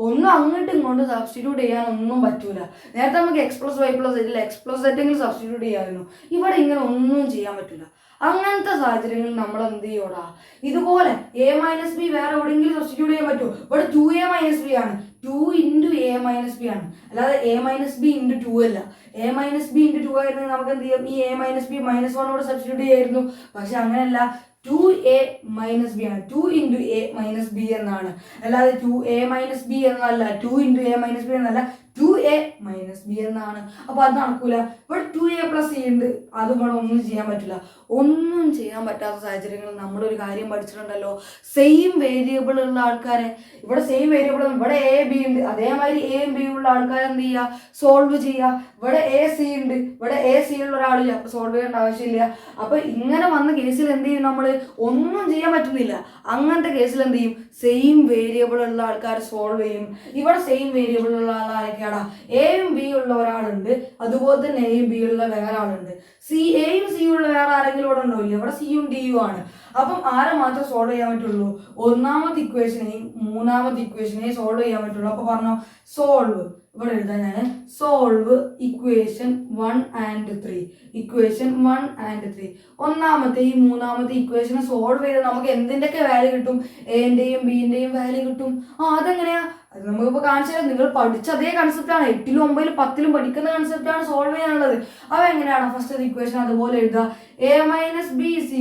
ഒന്നും അങ്ങോട്ടും ഇങ്ങോട്ട് സബ്സ്റ്റിറ്റ്യൂട്ട് ചെയ്യാൻ ഒന്നും പറ്റൂല. നേരത്തെ നമുക്ക് x + y + z x + z എങ്കിലും സബ്സ്റ്റിറ്റ്യൂട്ട് ചെയ്യാമായിരുന്നു. ഇവിടെ ഇങ്ങനെ ഒന്നും ചെയ്യാൻ പറ്റില്ല. അങ്ങനത്തെ സാഹചര്യങ്ങളിൽ നമ്മൾ എന്ത് ചെയ്യോടാ? ഇതുപോലെ a - b വേറെ എവിടെയെങ്കിലും സബ്സ്റ്റിറ്റ്യൂട്ട് ചെയ്യാൻ പറ്റുമോ? ഇവിടെ 2a - b ആണ്. 2 × a - b ആണ്. അല്ലാതെ a - b × 2 അല്ല. a - b × 2 ആയിരുന്നെങ്കിൽ നമുക്ക് എന്ത് ചെയ്യാം? ഈ a - b -1 സബ്സ്റ്റിറ്റ്യൂട്ട് ചെയ്യായിരുന്നു. പക്ഷെ അങ്ങനെയല്ല. 2a - b ആണ്. 2 × a - b എന്നാണ്. അല്ലാതെ 2a - b എന്നല്ല. 2 × a - b എന്നല്ല. 2a - b എന്നാണ്. അപ്പൊ അത് നടക്കൂല. ഇവിടെ 2a + c ഉണ്ട്. അത് ഇവിടെ ഒന്നും ചെയ്യാൻ പറ്റില്ല. ഒന്നും ചെയ്യാൻ പറ്റാത്ത സാഹചര്യങ്ങളിൽ നമ്മളൊരു കാര്യം പഠിച്ചിട്ടുണ്ടല്ലോ. സെയിം വേരിയബിൾ ഉള്ള ആൾക്കാരെ, ഇവിടെ സെയിം വേരിയബിൾ ഇവിടെ a b ഉണ്ട്. അതേമാതിരി a b ഉള്ള ആൾക്കാരെ എന്ത് ചെയ്യുക? സോൾവ് ചെയ്യുക. ഇവിടെ a c ഉണ്ട്. ഇവിടെ a c ഉള്ള ഒരാളില്ല. അപ്പൊ സോൾവ് ചെയ്യേണ്ട ആവശ്യമില്ല. അപ്പൊ ഇങ്ങനെ വന്ന കേസിൽ എന്ത് ചെയ്യും? നമ്മൾ ഒന്നും ചെയ്യാൻ പറ്റുന്നില്ല. അങ്ങനത്തെ കേസിൽ എന്ത് ചെയ്യും? സെയിം വേരിയബിൾ ഉള്ള ആൾക്കാർ സോൾവ് ചെയ്യും. ഇവിടെ സെയിം വേരിയബിൾ ഉള്ള ആളാരൊക്കെയാടാ? എയും ബി ഉള്ള ഒരാളുണ്ട്. അതുപോലെ തന്നെ എയും ബി ഉള്ള വേറെ ആളുണ്ട്. എയും സി ഉള്ള വേറെ ആരെങ്കിലും ഇവിടെ ഉണ്ടോ? ഇല്ല. ഇവിടെ സിയും ഡിയും ആണ്. അപ്പം ആരെ മാത്രം സോൾവ് ചെയ്യാൻ പറ്റുള്ളൂ? ഒന്നാമത്തെ ഇക്വേഷനെയും മൂന്നാമത്തെ ഇക്വേഷനെയും സോൾവ് ചെയ്യാൻ പറ്റുള്ളൂ. അപ്പൊ പറഞ്ഞോ സോൾവ്. ഇവിടെ എഴുതാൻ ഞാൻ solve equation 1 and 3. Equation 1 and 3. ഒന്നാമത്തെ ഈ മൂന്നാമത്തെ ഇക്വേഷനെ സോൾവ് ചെയ്ത് നമുക്ക് എന്തിൻ്റെയൊക്കെ വാല്യൂ കിട്ടും? എൻ്റെയും ബിൻ്റെയും വാല്യൂ കിട്ടും. അതെങ്ങനെയാ? അത് നമുക്കിപ്പോൾ കാണിച്ചു തരാം. നിങ്ങൾ പഠിച്ച അതേ കൺസെപ്റ്റാണ്. 8ലും 9ലും 10ലും പഠിക്കുന്ന കൺസെപ്റ്റാണ് സോൾവ് ചെയ്യാനുള്ളത്. അവ എങ്ങനെയാണ്? ഫസ്റ്റ് ഇക്വേഷൻ അതുപോലെ എഴുതുക. a - b =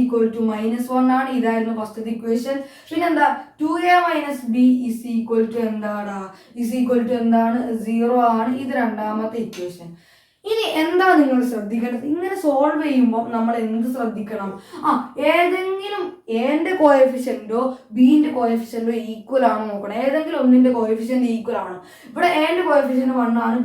-1 ആണ്. ഇതായിരുന്നു ഫസ്റ്റ് ഇക്വേഷൻ. പിന്നെന്താ? 2a - b എന്താണ്? എന്താണ്? 0 ആണ്. ഇത് രണ്ടാമത്തെ ഇക്വേഷൻ. ഇനി എന്താ നിങ്ങൾ ശ്രദ്ധിക്കേണ്ടത്? ഇങ്ങനെ സോൾവ് ചെയ്യുമ്പോൾ നമ്മൾ എന്ത് ശ്രദ്ധിക്കണം? ഏതെങ്കിലും എന്റെ കോഎഫിഷ്യന്റോ ബിന്റെ കോഎഫിഷ്യന്റോ ഈക്വൽ ആണോ നോക്കണം. ഏതെങ്കിലും ഒന്നിന്റെ കോഎഫിഷ്യന്റ് ഈക്വൽ ആണ്. ഇവിടെ എന്റെ കോഎഫിഷ്യന്റ് 1 ആണ്.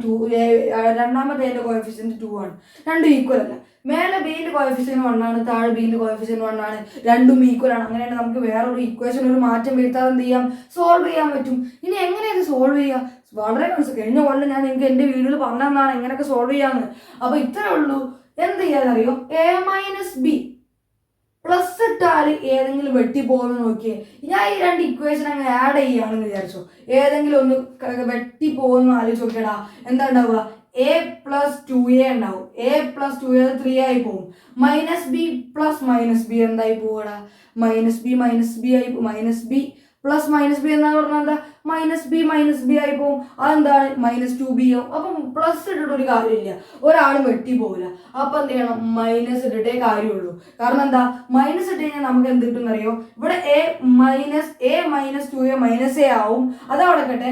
രണ്ടാമത്തെ എന്റെ കോഎഫിഷ്യന്റ് 2 ആണ്. രണ്ടും ഈക്വൽ അല്ല. മേലെ ബിന്റെ കോഎഫിഷ്യന്റ് 1 ആണ്. താഴെ ബിന്റെ കോഎഫിഷ്യന്റ് 1 ആണ്. രണ്ടും ഈക്വൽ ആണ്. അങ്ങനെയാണ് നമുക്ക് വേറൊരു ഇക്വേഷൻ ഒരു മാറ്റം വരുത്താതെ എന്ത് ചെയ്യാം? സോൾവ് ചെയ്യാൻ പറ്റും. ഇനി എങ്ങനെ ഇത് സോൾവ് ചെയ്യുക? വളരെ കഴിഞ്ഞ കൊല്ലം ഞാൻ നിങ്ങൾക്ക് എൻ്റെ വീഡിയോയിൽ പറഞ്ഞതാണ് എങ്ങനെയൊക്കെ സോൾവ് ചെയ്യാന്ന്. അപ്പൊ ഇത്രേ ഉള്ളൂ. എന്ത് ചെയ്യാന്നറിയോ? a - b പ്ലസ് ഇട്ടാൽ ഏതെങ്കിലും വെട്ടിപ്പോകുന്നു നോക്കിയേ. ഞാൻ ഈ രണ്ട് ഇക്വേഷൻ അങ്ങ് ആഡ് ചെയ്യുകയാണെന്ന് വിചാരിച്ചോ. ഏതെങ്കിലും ഒന്ന് വെട്ടിപ്പോകുന്നു ആലോചിച്ച് നോക്കിയടാ. എന്താ ഉണ്ടാവുക? a + 2a ഉണ്ടാവും. a + 2a 3 ആയി പോകും. -b + -b എന്തായി പോവാടാ? -b ആയി. -b + -b എന്നാ പറഞ്ഞാൽ എന്താ? -b ആയി പോകും. അതെന്താണ്? -2b ആവും. അപ്പം പ്ലസ് ഇട്ടിട്ട് ഒരു കാര്യമില്ല. ഒരാളും വെട്ടിപ്പോവില്ല. അപ്പൊ എന്ത് ചെയ്യണം? മൈനസ് ഇട്ടിട്ടേ കാര്യമുള്ളൂ. കാരണം എന്താ? മൈനസ് ഇട്ട് കഴിഞ്ഞാൽ നമുക്ക് എന്ത് കിട്ടും അറിയോ? ഇവിടെ a - 2a - a ആവും. അതവിടെ കട്ടെ.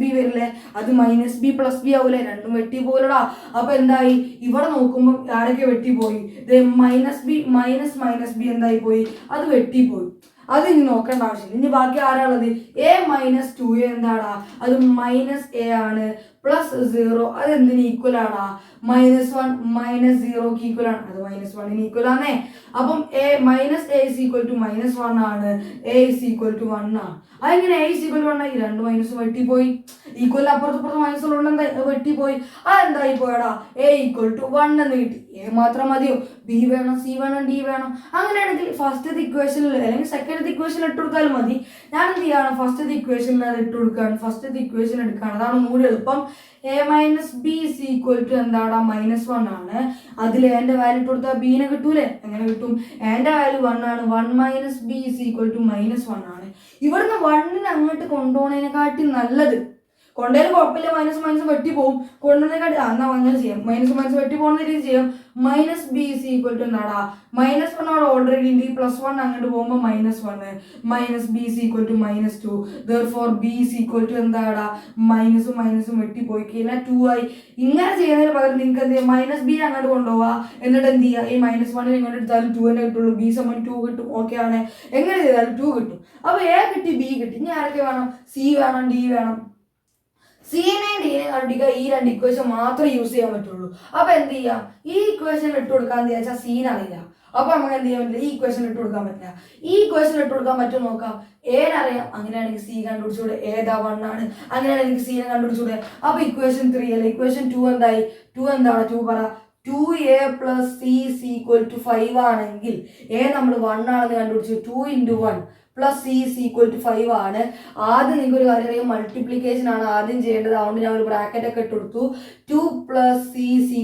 -b വരില്ലേ? അത് -b + b ആവൂലേ? രണ്ടും വെട്ടി പോലടാ. അപ്പൊ എന്തായി? ഇവിടെ നോക്കുമ്പോൾ ആരൊക്കെ വെട്ടിപ്പോയി? -b എന്തായി പോയി? അത് വെട്ടിപ്പോയി. അത് ഇനി നോക്കേണ്ട ആവശ്യമില്ല. ഇനി ബാക്കി ആരാളുള്ളത്? a - 2a എന്താടാ? അത് -a ആണ്. +0 അത് എന്തിന് ഈക്വൽ ആടാ? -1 -0 ഈക്വൽ ആണ്. അത് -1 ഈക്വൽ ആണേ. അപ്പം a - -1 ആണ്. a 1 ആണ്. അതെങ്ങനെ a 1 ആയി? രണ്ട് മൈനസ് വെട്ടിപ്പോയി. ഈക്വൽ അപ്പുറത്ത് മൈനസ് ഉള്ളതുകൊണ്ട് എന്താ വെട്ടിപ്പോയി? അതെന്തായി പോയടാ? a 1 എന്ന് കിട്ടി. a മാത്രം മതിയോ? b വേണം, c വേണം, d വേണം. അങ്ങനെയാണെങ്കിൽ ഫസ്റ്റ് ഇക്വേഷനിൽ അല്ലെങ്കിൽ സെക്കൻഡ് ഇക്വേഷനിൽ ഇട്ട് കൊടുത്താലും മതി. ഞാൻ എന്ത് ചെയ്യാണ്? ഫസ്റ്റ് ഇക്വേഷനിൽ അത് ഇട്ട് കൊടുക്കുകയാണ്. ഫസ്റ്റ് ഇക്വേഷൻ എടുക്കുകയാണ്. അതാണ് ഒന്നുകൂടി എളുപ്പം. a - b എന്താടാ? -1 ആണ്. അതിൽ എന്റെ വാല്യൂ ഇട്ട് കൊടുത്താൽ ബീനെ കിട്ടൂലേ? എങ്ങനെ കിട്ടും? എന്റെ വാല്യൂ 1 ആണ്. 1 - b -1 ആണ്. ഇവിടുന്ന് 1നെ അങ്ങോട്ട് കൊണ്ടുപോകുന്നതിനെക്കാട്ടി നല്ലത് കൊണ്ടേൽ കുഴപ്പമില്ല, മൈനസ് മൈനസ് വെട്ടി പോകും. കൊണ്ടുവന്നേക്കാട്ടി എന്നാൽ അങ്ങനെ ചെയ്യാം, മൈനസ് മൈനസ് വെട്ടി പോകുന്ന രീതി ചെയ്യാം. Minus b is equal to എന്താടാ -1 അവിടെ ഓൾറെഡി ഉണ്ട്, +1 അങ്ങോട്ട് പോകുമ്പോൾ -1 minus b is equal to -2. Therefore b is equal to എന്താടാ മൈനസും മൈനസും വെട്ടി പോയി കഴിഞ്ഞാൽ 2 ആയി. ഇങ്ങനെ ചെയ്യുന്നതിന് പകരം നിങ്ങൾക്ക് എന്ത് ചെയ്യാം, മൈനസ് ബി അങ്ങോട്ട് കൊണ്ടുപോവുക, എന്നിട്ട് എന്ത് ചെയ്യുക, ഈ -1 ഇങ്ങോട്ട് എടുത്താലും 2 തന്നെ കിട്ടുള്ളൂ, ബി സമയം 2 കിട്ടും. ഓക്കെ ആണ്, എങ്ങനെ ചെയ്താലും 2 കിട്ടും. അപ്പോൾ എ കിട്ടി, ബി കിട്ടി. ഇനി ആരൊക്കെ വേണം, സി വേണം, ഡി വേണം. സീനെയും ഡീനെയും കണ്ടുപിടിക്കുക, ഈ 2 ഇക്വേഷൻ മാത്രമേ യൂസ് ചെയ്യാൻ പറ്റുള്ളൂ. അപ്പൊ എന്ത് ചെയ്യാം, ഈ ഇക്വേഷൻ ഇട്ട് കൊടുക്കാന്ന് വിചാരിച്ചാൽ സീൻ അറിയില്ല, അപ്പൊ നമുക്ക് എന്ത് ചെയ്യാൻ പറ്റില്ല, ഈ ഇക്വേഷൻ ഇട്ട് കൊടുക്കാൻ പറ്റില്ല. ഈ ഇക്വേഷൻ ഇട്ട് കൊടുക്കാൻ പറ്റും നോക്കാം, ഏനറിയാം, അങ്ങനെയാണെങ്കിൽ സി കണ്ടുപിടിച്ചൂടെ, ഏതാ 1 ആണ്, അങ്ങനെയാണെങ്കിൽ എനിക്ക് സീനെ കണ്ടുപിടിച്ചൂടെ. അപ്പൊ ഇക്വേഷൻ 3 അല്ല, ഇക്വേഷൻ 2 എന്തായി, 2 എന്താണ്, 2 പറ. 2a + c = 5 ആണെങ്കിൽ എ നമ്മൾ 1 ആണെന്ന് കണ്ടുപിടിച്ചു. 2 × 1 + c = 5 ആണ്. ആദ്യം നിങ്ങൾക്ക് ഒരു കാര്യം അറിയാം, മൾട്ടിപ്ലിക്കേഷൻ ആണ് ആദ്യം ചെയ്യേണ്ടത്. അതുകൊണ്ട് ഞാൻ ഒരു ബ്രാക്കറ്റ് ഒക്കെ ഇട്ട് കൊടുത്തു. 2 + c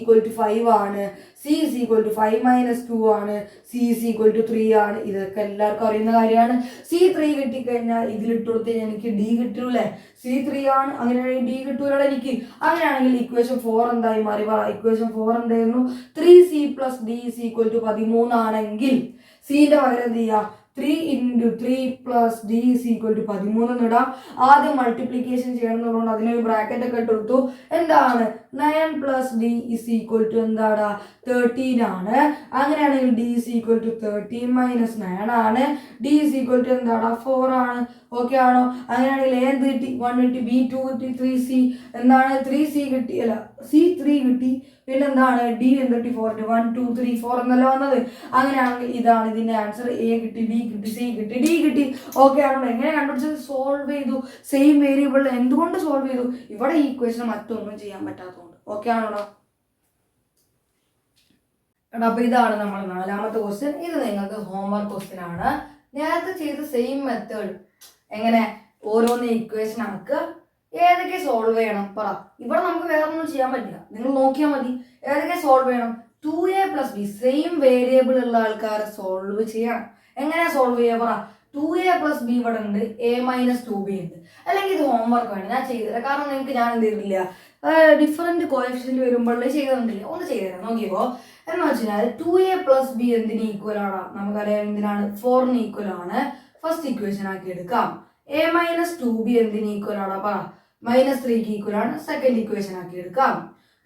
= 5 ആണ്. c = 5 - 2 ആണ്. c = 3 ആണ്. ഇതൊക്കെ എല്ലാവർക്കും അറിയുന്ന കാര്യമാണ്. c3 കിട്ടിക്കഴിഞ്ഞാൽ ഇതിലിട്ട് കൊടുത്ത് എനിക്ക് d കിട്ടൂലേ, c3 ആണ്. അങ്ങനെയാണെങ്കിൽ d കിട്ടൂലോ എനിക്ക്. അങ്ങനെയാണെങ്കിൽ ഇക്വേഷൻ 4 എന്തായി മാറി, ഇക്വേഷൻ 4 എന്തായിരുന്നു, 3c + d = 13 ആണെങ്കിൽ സിന്റെ പകരം എന്ത് ചെയ്യാം, 3 × 3 + d = 13 എന്നിടാം. ആദ്യം മൾട്ടിപ്ലിക്കേഷൻ ചെയ്യണം എന്നുള്ളതുകൊണ്ട് അതിനൊരു ബ്രാക്കറ്റ് ഒക്കെ ഇട്ട് കൊടുത്തു. എന്താണ് 9 + d = എന്താടാ 13 ആണ്. അങ്ങനെയാണെങ്കിൽ d = 13 - 9 ആണ്. d = എന്താടാ 4 ആണ്. ഓക്കെ ആണോ? അങ്ങനെയാണെങ്കിൽ a എന്ത് കിട്ടി, 1 കിട്ടി, b 2 കിട്ടി, 3c എന്താണ് 3c കിട്ടി, അല്ല c 3 കിട്ടി, പിന്നെന്താണ് d എന്ത് കിട്ടി 4 കിട്ടി, 1 2 3 4 എന്നല്ല വന്നത്. അങ്ങനെയാണെങ്കിൽ ഇതാണ് ഇതിന്റെ ആൻസർ, a കിട്ടി, b കിട്ടി, c കിട്ടി, d കിട്ടി. ഓക്കെ ആണോ? എങ്ങനെ കണ്ടുപിടിച്ചത്, സോൾവ് ചെയ്തു. സെയിം വേരിയബിൾ എന്തുകൊണ്ട് സോൾവ് ചെയ്തു, ഇവിടെ ഈ ഇക്വേഷൻ മറ്റൊന്നും ചെയ്യാൻ പറ്റാത്തതുകൊണ്ട്. ഓക്കെ ആണോടാ? അപ്പൊ ഇതാണ് നമ്മൾ 4ാമത്തെ ക്വസ്റ്റ്യൻ. ഇത് നിങ്ങൾക്ക് ഹോംവർക്ക് ക്വസ്റ്റ്യൻ ആണ്. നേരത്തെ ചെയ്ത സെയിം മെത്തേഡ്, എങ്ങനെ ഓരോന്ന് ഇക്വേഷൻ ആക്കുക, ഏതൊക്കെ സോൾവ് ചെയ്യണം പറ. ഇവിടെ നമുക്ക് വേറെ ഒന്നും ചെയ്യാൻ പറ്റില്ല, നിങ്ങൾ നോക്കിയാൽ മതി. ഏതൊക്കെ സോൾവ് ചെയ്യണം, 2a + b സെയിം വേരിയബിൾ ഉള്ള ആൾക്കാരെ സോൾവ് ചെയ്യണം. എങ്ങനെ സോൾവ് ചെയ്യാ പറ. 2a + b ഇവിടെ ഉണ്ട്, a - 2b ഉണ്ട്. അല്ലെങ്കിൽ ഇത് ഹോംവർക്ക് വേണം, ഞാൻ ചെയ്തില്ല. കാരണം നിങ്ങൾക്ക് ഞാൻ എന്ത് ചെയ്തില്ല, ഡിഫറെന്റ് കോഎഫിഷ്യന്റ് വരുമ്പോഴേ ചെയ്തിട്ടില്ല. ഒന്ന് ചെയ്തുതരാം, നോക്കിയപ്പോ എന്ന് വെച്ചാൽ 2a + b എന്തിന് ഈക്വൽ ആണ്, നമുക്കറിയാം എന്തിനാണ്, 4 ഈക്വൽ ആണ്. ഫസ്റ്റ് ഇക്വേഷൻ ആക്കി എടുക്കാം. a - 2b എന്തിന് ഈക്വൽ ആണ് പറ, -3 ഈക്വൽ ആണ്. സെക്കൻഡ് ഇക്വേഷൻ ആക്കി എടുക്കാം.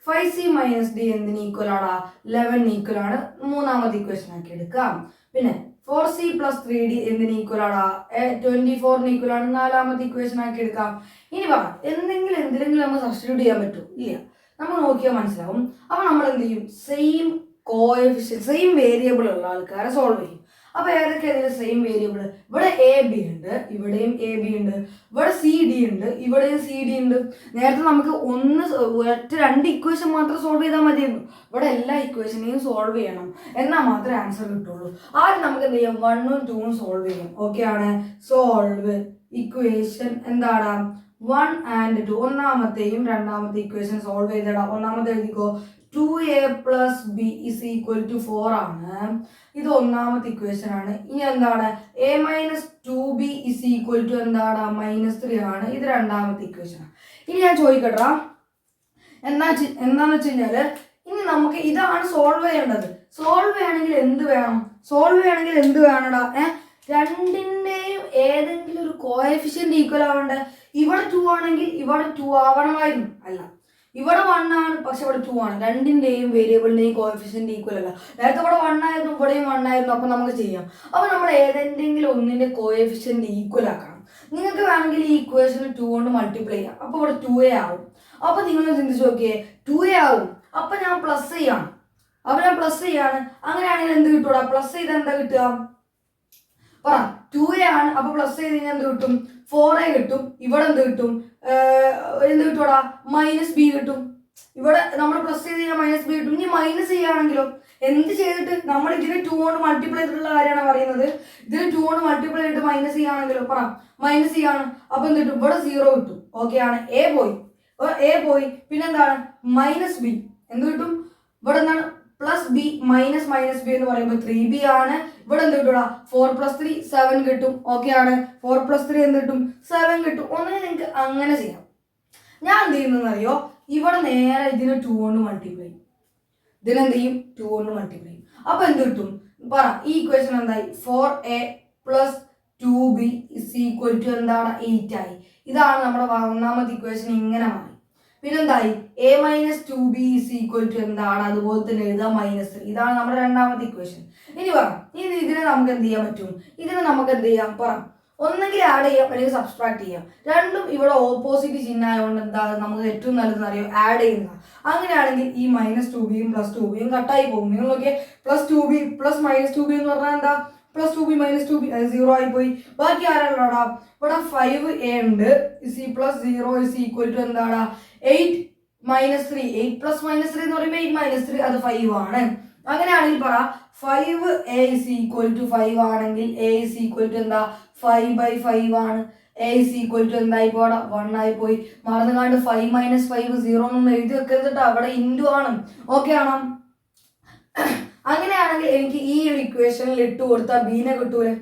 5c - d എന്തിന് ഈക്വൽ ആണ്, 11 ഈക്വൽ ആണ്. മൂന്നാമത്തെ ഇക്വേഷൻ ആക്കി എടുക്കാം. പിന്നെ 4c + 3d എന്തിന് ഈക്വൽ ആണ്, 24 ഈക്വൽ ആണ്. നാലാമത്തെ ഇക്വേഷൻ ആക്കി എടുക്കാം. ഇനി പറ, എന്തിലെങ്കിലും നമ്മൾ സബ്സ്റ്റിറ്റ്യൂട്ട് ചെയ്യാൻ പറ്റുമോ, ഇല്ല. നമ്മൾ നോക്കിയാൽ മനസ്സിലാവും. അപ്പൊ നമ്മൾ എന്ത് ചെയ്യും, സെയിം കോഎഫിഷ്യൻ സെയിം വേരിയബിൾ ഉള്ള ആൾക്കാരെ സോൾവ് ചെയ്യും. അപ്പൊ ഏതൊക്കെ ഇതിൽ സെയിം വേരിയബിൾ, ഇവിടെ എ ബി ഉണ്ട്, ഇവിടെയും എ ബി ഉണ്ട്, ഇവിടെ സി ഡി ഉണ്ട്, ഇവിടെയും സി ഡി ഉണ്ട്. നേരത്തെ നമുക്ക് ഒറ്റ 2 ഇക്വേഷൻ മാത്രം സോൾവ് ചെയ്താൽ മതിയായിരുന്നു. ഇവിടെ എല്ലാ ഇക്വേഷനെയും സോൾവ് ചെയ്യണം, എന്നാൽ മാത്രമേ ആൻസർ കിട്ടുള്ളൂ. ആദ്യം നമുക്ക് എന്ത് ചെയ്യാം, 1ഉം 2ഉം സോൾവ് ചെയ്യാം. ഓക്കെ ആണ്, സോൾവ് ഇക്വേഷൻ എന്താണ് 1 and 2. ഒന്നാമത്തെയും രണ്ടാമത്തെ ഇക്വേഷൻ സോൾവ് ചെയ്തിടാം. ഒന്നാമത്തെ എഴുതിക്കോ, 2a + b = 4 ആണ്. ഇത് ഒന്നാമത്തെ ഇക്വേഷൻ ആണ്. ഇനി എന്താണ്, a - 2b = എന്താണ് -3 ആണ്. ഇത് രണ്ടാമത്തെ ഇക്വേഷൻ ആണ്. ഇനി ഞാൻ ചോദിക്കട്ടാ, എന്താന്ന് വെച്ച് കഴിഞ്ഞാല് ഇനി നമുക്ക് ഇതാണ് സോൾവ് ചെയ്യേണ്ടത്. സോൾവ് ചെയ്യണമെങ്കിൽ എന്ത് വേണടാ, രണ്ടിന്റെയും ഏതെങ്കിലും ഒരു കോഎഫിഷ്യന്റ് ഈക്വൽ ആവണ്ടേ. ഇവിടെ 2 ആണെങ്കിൽ ഇവിടെ 2 ആവണമായിരുന്നു, അല്ല ഇവിടെ 1 ആണ്, പക്ഷെ ഇവിടെ 2 ആണ്. രണ്ടിന്റെയും വേരിയബിളിന്റെയും കോഎഫിഷ്യന്റ് ഈക്വൽ അല്ല. നേരത്തെ ഇവിടെ 1 ആയിരുന്നു, ഇവിടെയും 1 ആയിരുന്നു. അപ്പൊ നമുക്ക് ചെയ്യാം. അപ്പൊ നമ്മൾ ഏതെങ്കിലും ഒന്നിന്റെ കോഎഫിഷ്യന്റ് ഈക്വൽ ആക്കണം. നിങ്ങൾക്ക് വേണമെങ്കിൽ ഈ ഇക്വേഷന് 2 കൊണ്ട് മൾട്ടിപ്ലൈ ചെയ്യാം. അപ്പൊ ഇവിടെ 2a ആവും. അപ്പൊ നിങ്ങൾ ചിന്തിച്ചു നോക്കിയേ, 2a ആവും. അപ്പൊ ഞാൻ പ്ലസ് ചെയ്യാണ്. അങ്ങനെയാണെങ്കിൽ എന്ത് കിട്ടൂടാ, പ്ലസ് ചെയ്ത് എന്താ കിട്ടുക പറ, 2a ആണ്. അപ്പൊ പ്ലസ് ചെയ്ത് കഴിഞ്ഞാൽ എന്ത് കിട്ടും, 4a കിട്ടും. ഇവിടെ എന്ത് കിട്ടും, എന്ത് കിട്ടൂടാ, -b കിട്ടും. ഇവിടെ നമ്മൾ പ്ലസ് ചെയ്ത് കഴിഞ്ഞാൽ -b കിട്ടും. ഇനി മൈനസ് ചെയ്യുകയാണെങ്കിലോ, എന്ത് ചെയ്തിട്ട് നമ്മൾ ഇതിനെ 2 കൊണ്ട് മൾട്ടിപ്ലൈ ചെയ്തിട്ടുള്ള കാര്യമാണ് പറയുന്നത്. ഇതിന് 2 കൊണ്ട് മൾട്ടിപ്ലൈ ചെയ്തിട്ട് മൈനസ് ചെയ്യുകയാണെങ്കിലോ പറ, മൈനസ് ചെയ്യാണ്. അപ്പൊ എന്ത് കിട്ടും, ഇവിടെ 0 കിട്ടും. ഓക്കെ ആണ്, എ പോയി. പിന്നെന്താണ്, -b എന്ത് കിട്ടും, ഇവിടെ എന്താണ് +b -b എന്ന് പറയുമ്പോൾ 3b ആണ്. ഇവിടെ എന്ത് കിട്ടൂടാ, 4 + 3 7 കിട്ടും. ഓക്കെ ആണ്, 4 + 3 എന്ത് കിട്ടും, 7 കിട്ടും. ഒന്നിനെ നിങ്ങൾക്ക് അങ്ങനെ ചെയ്യാം. ഞാൻ എന്ത് ചെയ്യുന്നതെന്ന് അറിയോ, ഇവിടെ നേരെ ഇതിനെ 2 കൊണ്ട് മൾട്ടിപ്ലൈ ചെയ്യും. ഇതിനെന്ത് ചെയ്യും, 2 കൊണ്ട് മൾട്ടിപ്ലൈ ചെയ്യും. അപ്പൊ എന്ത് കിട്ടും പറ, ഈ ഇക്വേഷൻ എന്തായി, 4a + 2b = എന്താണ് 8 ആയി. ഇതാണ് നമ്മുടെ ഒന്നാമത്തെ ഇക്വേഷൻ, ഇങ്ങനെ മാറി. പിന്നെന്തായി, a - 2b = എന്താണ്, അതുപോലെ തന്നെ എഴുതാം -3. ഇതാണ് നമ്മുടെ രണ്ടാമത്തെ ഇക്വേഷൻ. ഇനി പറ, ഇതിനെ നമുക്ക് എന്ത് ചെയ്യാൻ പറ്റും, ഇതിനെ നമുക്ക് എന്ത് ചെയ്യാം പറ, ഒന്നെങ്കിൽ ആഡ് ചെയ്യാം അല്ലെങ്കിൽ സബ്സ്ട്രാക്ട് ചെയ്യാം. രണ്ടും ഇവിടെ ഓപ്പോസിറ്റ് ചിഹ്നമായതുകൊണ്ട് എന്താണ് നമുക്ക് ഏറ്റവും നല്ലതെന്ന് അറിയോ, ആഡ് ചെയ്യുന്ന. അങ്ങനെയാണെങ്കിൽ ഈ -2bയും +2b കട്ടായി പോകും. നിങ്ങൾ നോക്കിയേ, +2b + -2b എന്ന് പറഞ്ഞാൽ എന്താ, +2b - 2b അത് 0 ആയി പോയി. ബാക്കി ആരാണോടാ, ഇവിടെ 5a ഉണ്ട്, +0 എന്താണ് 8 - 3. 8 + -3 എന്ന് പറയുമ്പോൾ 8 - 3 അത് 5 ആണ്. അങ്ങനെയാണെങ്കിൽ പറ 5a = 5 ആണെങ്കിൽ a എന്താ 5/5 ആണ്. a എന്തായി പോടാ 1 ആയി പോയി. മറന്നുകാണ്ട് 5 - 5 0 എന്നൊന്നും എഴുതി വെക്കരുത്, അവിടെ ഇൻറ്റു ആണ്. ഓക്കെ ആണോ? അങ്ങനെയാണെങ്കിൽ എനിക്ക് ഈ ഒരു ഇക്വേഷനിൽ ഇട്ട് കൊടുത്താൽ ബീനെ കിട്ടൂലേ.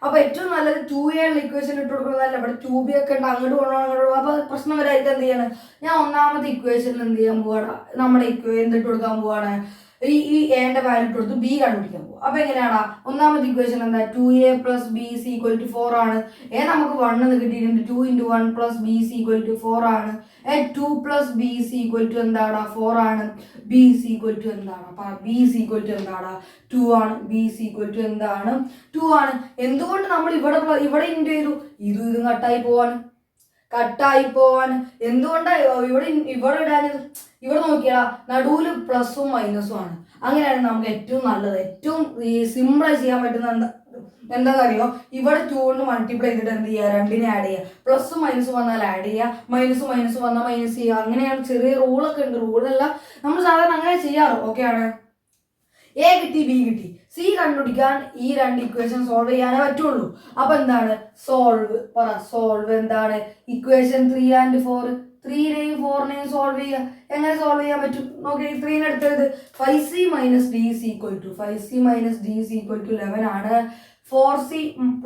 അപ്പൊ ഏറ്റവും നല്ലത് 2a ഉള്ള ഇക്വേഷൻ ഇട്ട് കൊടുക്കുന്നതല്ല. ഇവിടെ 2b ഒക്കെ ഉണ്ട്, അങ്ങോട്ട് കൊണ്ടുപോകണം അങ്ങോട്ട് പോകണം. അപ്പൊ പ്രശ്നം വരായിട്ട് എന്ത് ചെയ്യാണ്, ഞാൻ ഒന്നാമത്തെ ഇക്വേഷനിൽ എന്ത് ചെയ്യാൻ പോവാണ്, നമ്മുടെ എന്തിട്ട് കൊടുക്കാൻ പോവാണ്, ഈ എന്റെ വാല്യൂ ഇട്ട് കൊടുത്ത് ബി കണ്ടുപിടിക്കാൻ പോകും. അപ്പൊ എങ്ങനെയാണോ, ഒന്നാമത്തെ ഇക്വേഷൻ എന്താ, 2a + b = 4 ആണ്. നമുക്ക് 1 എന്ന് കിട്ടിയിട്ടുണ്ട്. 2 × 1 + b = 4 ആണ്. 2 + b = എന്താണ് 4 ആണ്. b എന്താണ്, b എന്താണ് 2 ആണ്. b എന്താണ് 2 ആണ്. എന്തുകൊണ്ട് നമ്മൾ ഇവിടെ ഇൻറ്റു ചെയ്തു, ഇതും കട്ടായി പോവാൻ എന്തുകൊണ്ടാണ് ഇവിടെ ഇടാനത്. ഇവിടെ നോക്കിയാ നടുവില് പ്ലസും മൈനസും ആണ്. അങ്ങനെയാണ് നമുക്ക് ഏറ്റവും നല്ലത്, ഏറ്റവും സിമ്പിളായി ചെയ്യാൻ പറ്റുന്ന എന്താണെന്നറിയോ, ഇവിടെ 2 കൊണ്ട് മൾട്ടിപ്ലൈ ചെയ്തിട്ട് എന്ത് ചെയ്യുക, 2നെ ആഡ് ചെയ്യുക. പ്ലസും മൈനസും വന്നാൽ ആഡ് ചെയ്യുക, മൈനസ് വന്നാൽ മൈനസ് ചെയ്യുക. അങ്ങനെയാണ്, ചെറിയ റൂളൊക്കെ ഉണ്ട്. റൂളല്ല, നമ്മൾ സാധാരണ അങ്ങനെ ചെയ്യാറ്. ഓക്കെ ആണ്. എ കിട്ടി, ബി കിട്ടി, സി കണ്ടുപിടിക്കാൻ ഈ രണ്ട് ഇക്വേഷൻ സോൾവ് ചെയ്യാനേ പറ്റുള്ളൂ. അപ്പൊ എന്താണ് സോൾവ് എന്താണ്, ഇക്വേഷൻ 3 and 4, 3നെയും 4നെയും സോൾവ് ചെയ്യുക. എങ്ങനെ സോൾവ് ചെയ്യാൻ പറ്റും നോക്കി, 3നെ എടുത്തത് 5c - d = 11 ആണ്. 4c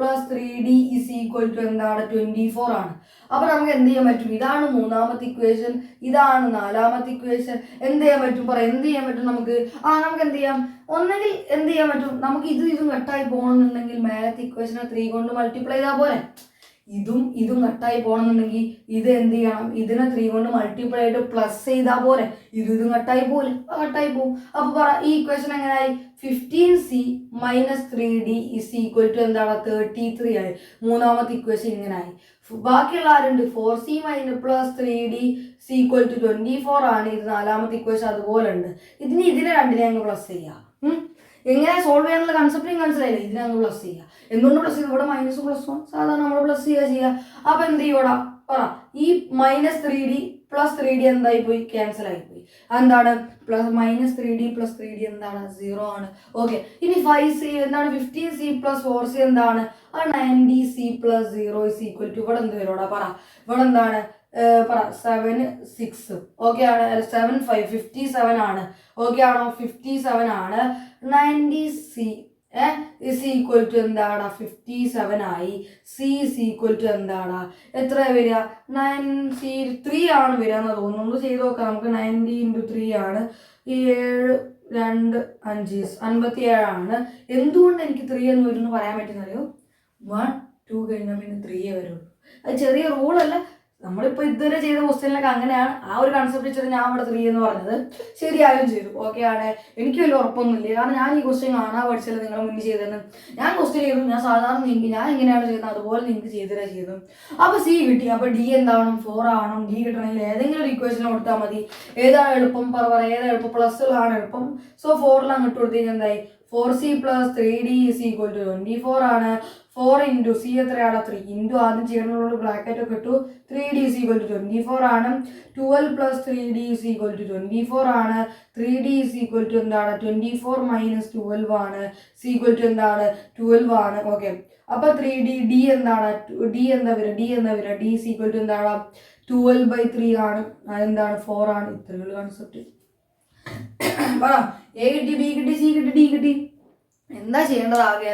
+ 3d = എന്താണ് 24 ആണ്. അപ്പൊ നമുക്ക് എന്ത് ചെയ്യാൻ പറ്റും, ഇതാണ് മൂന്നാമത്തെ ഇക്വേഷൻ, ഇതാണ് നാലാമത്തെ ഇക്വേഷൻ. എന്ത് ചെയ്യാൻ പറ്റും എന്ത് ചെയ്യാൻ പറ്റും നമുക്ക് എന്ത് ചെയ്യാം, ഒന്നെങ്കിൽ എന്ത് ചെയ്യാൻ പറ്റും, നമുക്ക് ഇതും കട്ടായി പോകണമെന്നുണ്ടെങ്കിൽ മേലത്തെ ഇക്വേഷനെ 3 കൊണ്ട് മൾട്ടിപ്ലൈ ചെയ്താൽ പോരെ. ഇതും കട്ടായി പോകണമെന്നുണ്ടെങ്കിൽ ഇത് എന്ത് ചെയ്യണം, ഇതിനെ 3 കൊണ്ട് മൾട്ടിപ്ലൈ ആയിട്ട് പ്ലസ് ചെയ്താൽ പോരെ. ഇതും കട്ടായി പോകും. അപ്പൊ ഈ ഇക്വേഷൻ എങ്ങനെയായി, 15c - 3d = എന്താണ് 33 ആയി. മൂന്നാമത്തെ ഇക്വേഷൻ ഇങ്ങനായി. ബാക്കിയുള്ള ആരുണ്ട്, 4c - 3d = 24 ആണ്. ഇത് നാലാമത്തെ ഇക്വേഷൻ അതുപോലെ ഉണ്ട്. ഇതിനെ രണ്ടിനെ അങ്ങ് പ്ലസ് ചെയ്യാം. എങ്ങനെ സോൾവ് ചെയ്യാനുള്ള കൺസെപ്റ്റ് മനസ്സിലായില്ലേ. ഇതിനെ അങ്ങ് പ്ലസ് ചെയ്യുക. എന്തുകൊണ്ട് പ്ലസ് ചെയ്യുക, ഇവിടെ മൈനസും പ്ലസും സാധാരണ നമ്മൾ പ്ലസ് ചെയ്യുക. അപ്പൊ എന്ത് ചെയ്യൂടാ ഈ -3d + 3d എന്തായി പോയി, ക്യാൻസൽ ആയി പോയി. എന്താണ് -3d + 3d എന്താണ് 0 ആണ്. ഓക്കെ, ഇനി 5c എന്താണ്, 15c + 4c എന്താണ് 90c + 0 = ഇവിടെ എന്ത് വരോടാ ഇവിടെ എന്താണ് 7 6. ഓക്കെ ആണ്. 7 5 57 ആണ്. ഓക്കെ ആണോ, 57 ആണ്. 90c = എന്താണ് 57 ആയി. c എന്താണ് എത്ര വരിക, 3 ആണ് വരിക എന്ന് തോന്നുന്നു. ചെയ്ത് നോക്കാം നമുക്ക്. 90 × 3 ആണ്. 7 2 5 57 ആണ്. എന്തുകൊണ്ട് എനിക്ക് 3 എന്ന് വരുമെന്ന് പറയാൻ പറ്റുന്നറിയോ, 1 2 കഴിഞ്ഞാൽ പിന്നെ 3 വരുള്ളൂ. അത് ചെറിയ റൂളല്ല, നമ്മളിപ്പോൾ ഇതുവരെ ചെയ്ത ക്വസ്റ്റ്യനിലൊക്കെ അങ്ങനെയാണ്. ആ ഒരു കൺസെപ്റ്റ് വെച്ചിട്ട് ഞാൻ ഇവിടെ 3 എന്ന് പറഞ്ഞത് ശരിയായും ചെയ്തു. ഓക്കെ ആണ്. എനിക്ക് വലിയ ഉറപ്പൊന്നുമില്ല, കാരണം ഞാൻ ഈ ക്വസ്റ്റ്യൻ കാണാൻ പഠിച്ചത് നിങ്ങളെ മുന്നിൽ ചെയ്തതെന്ന്. ഞാൻ ക്വസ്റ്റ്യൻ ചെയ്തു, ഞാൻ സാധാരണ ഞാൻ എങ്ങനെയാണ് ചെയ്യുന്നത് അതുപോലെ നിങ്ങൾക്ക് ചെയ്തു. അപ്പോൾ സി കിട്ടി. അപ്പോൾ ഡി എന്താവണം, 4 ആവണം. ഡി കിട്ടണമെങ്കിൽ ഏതെങ്കിലും ഒരു ഇക്വേഷൻ കൊടുത്താൽ മതി. ഏതാണ് എളുപ്പം ഏതാ എളുപ്പം, പ്ലസ്സിലാണ് എളുപ്പം. സോ 4 അങ്ങോട്ട് കൊടുത്തു കഴിഞ്ഞാൽ എന്തായി, 4c + 3d = 24 ആണ്. 4 × c എത്രയാണ്, 3 × ആദ്യം ചെയ്യണമെന്നുള്ള ബ്രാക്കറ്റ് ഒക്കെ ഇട്ടു. 3d = 24 ആണ്. 12 + 3d = 24 ആണ്. 3d എന്താണ് 24 - 12 ആണ്. c എന്താണ് 12 ആണ്. ഓക്കെ, അപ്പൊ 3d d എന്താണ്, d എന്താ വരിക, d എന്താണ് 12/3 ആണ്. എന്താണ് 4 ആണ്. ഇത്രയുള്ള കൺസെപ്റ്റ്. എ കിട്ടി, ബി കിട്ടി, സി കിട്ടി, ഡി കിട്ടി. എന്താ ചെയ്യേണ്ടത് ആകെ,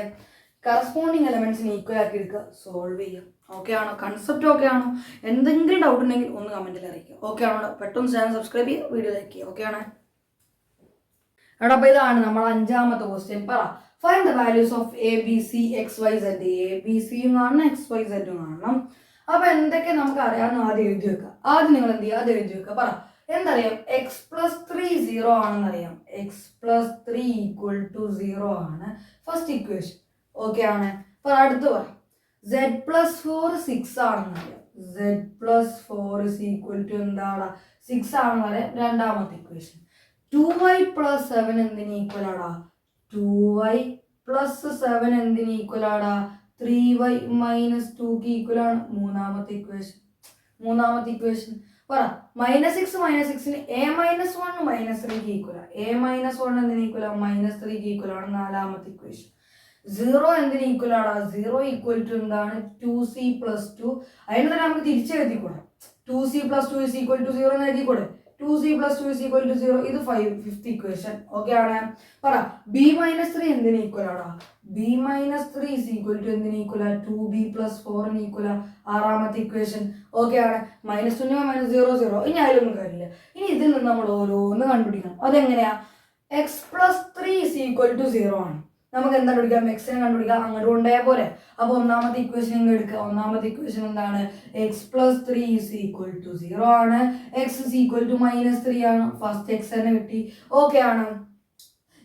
കറസ്പോണ്ടിങ് എലമെന്റ്സിന് ഈക്വൽ ആക്കി എടുക്കുക, സോൾവ് ചെയ്യുക. ഓക്കെ ആണോ? കൺസെപ്റ്റ് ഓക്കെ ആണോ? എന്തെങ്കിലും ഡൗട്ട് ഉണ്ടെങ്കിൽ ഒന്ന് കമന്റിൽ അറിയിക്കുക. ഓക്കെ ആണോ? പെട്ടെന്ന് ചാനൽ സബ്സ്ക്രൈബ് ചെയ്യുക, വീഡിയോ ലൈക്ക് ചെയ്യുക. ഓക്കെ ആണോ? എടാ അപ്പോൾ ഇതാണ് നമ്മൾ 5ാമത്തെ ക്വസ്റ്റ്യൻ. പറ, find the values of a b c x y z. A b സിയും കാണണം, എക്സ് വൈ സെഡും കാണണം. അപ്പൊ എന്തൊക്കെ നമുക്ക് അറിയാമെന്ന് ആദ്യം എഴുതി വെക്കുക. ആദ്യം നിങ്ങൾ എന്ത് ചെയ്യുക? അത് എഴുതി വെക്കുക. പറ, എന്തറിയാം? എക്സ് പ്ലസ് 3 0 ആണെന്നറിയാം. എക്സ് പ്ലസ് 3 ഈക്വൽ ടു 0 ആണ് ഫസ്റ്റ് ഇക്വേഷൻ. ഓക്കെ ആണ്. പറ, അടുത്ത് പറ, സെഡ് പ്ലസ് 4 6 ആണെന്നറിയാം. Z plus 4 is equal to എന്താണ്? 6 ആണെന്നറിയാം, രണ്ടാമത്തെ ഇക്വേഷൻ. 2y പ്ലസ് 7 എന്തിന് ഈക്വൽ ആടാ? 2y പ്ലസ് 7 എന്തിന് ഈക്വൽ ആടാ? 3y മൈനസ് 2ക്ക് ഈക്വൽ ആണ്, മൂന്നാമത്തെ ഇക്വേഷൻ. പറ, -6 -6ന് a -1 -3ക്ക് ഈക്വൽ ആണ്. a -1 എന്തിന് ഈക്വൽ ആണ്? -3ക്ക് ഈക്വൽ ആണ്, നാലാമത്തെ ഇക്വേഷൻ. 0 എന്തിന് ഈക്വൽ ആടാ? 0 ഈക്വൽ ടു എന്താണ്? 2c plus 2. അതിന് തന്നെ നമുക്ക് തിരിച്ചെഴുതിക്കൂടെ. 2c plus 2 is equal to 0 എന്ന് എഴുതിക്കൂടെ. 2c plus 2 is equal to 0. ഇത് ഫിഫ്ത്ത് ഇക്വേഷൻ. ഓക്കെ ആണ്. പറ, b -3 എന്തിന് ഈക്വൽ ആടാ? b -3 ഇസ് ഈക്വൽ ടു എന്തിന് ഈക്വൽ ആ? 2b പ്ലസ് 4 ഈക്വൽ ആ, ആറാമത്തെ ഇക്വേഷൻ. ഓക്കെ ആണ്. -2 -0 0. ഇനി അതിലൊന്നും കാര്യമില്ല. ഇനി ഇതിൽ നിന്ന് നമ്മൾ ഓരോന്ന് കണ്ടുപിടിക്കണം. അതെങ്ങനെയാ? X plus 3 is equal to 0 ആണ്. നമുക്ക് എന്താ കണ്ടുപിടിക്കാം? എക്സിനെ കണ്ടുപിടിക്കാം, അങ്ങോട്ട് കൊണ്ടുപോയാൽ പോലെ. അപ്പൊ ഒന്നാമത്തെ ഇക്വേഷൻ ഇങ്ങ് എടുക്കുക. ഒന്നാമത്തെ ഇക്വേഷൻ എന്താണ്? X plus 3 is equal to 0 ആണ്. എക്സ് ഇസ് ഈക്വൽ ടു -3 ആണ്. ഫസ്റ്റ് എക്സ് തന്നെ കിട്ടി. ഓക്കെ ആണ്.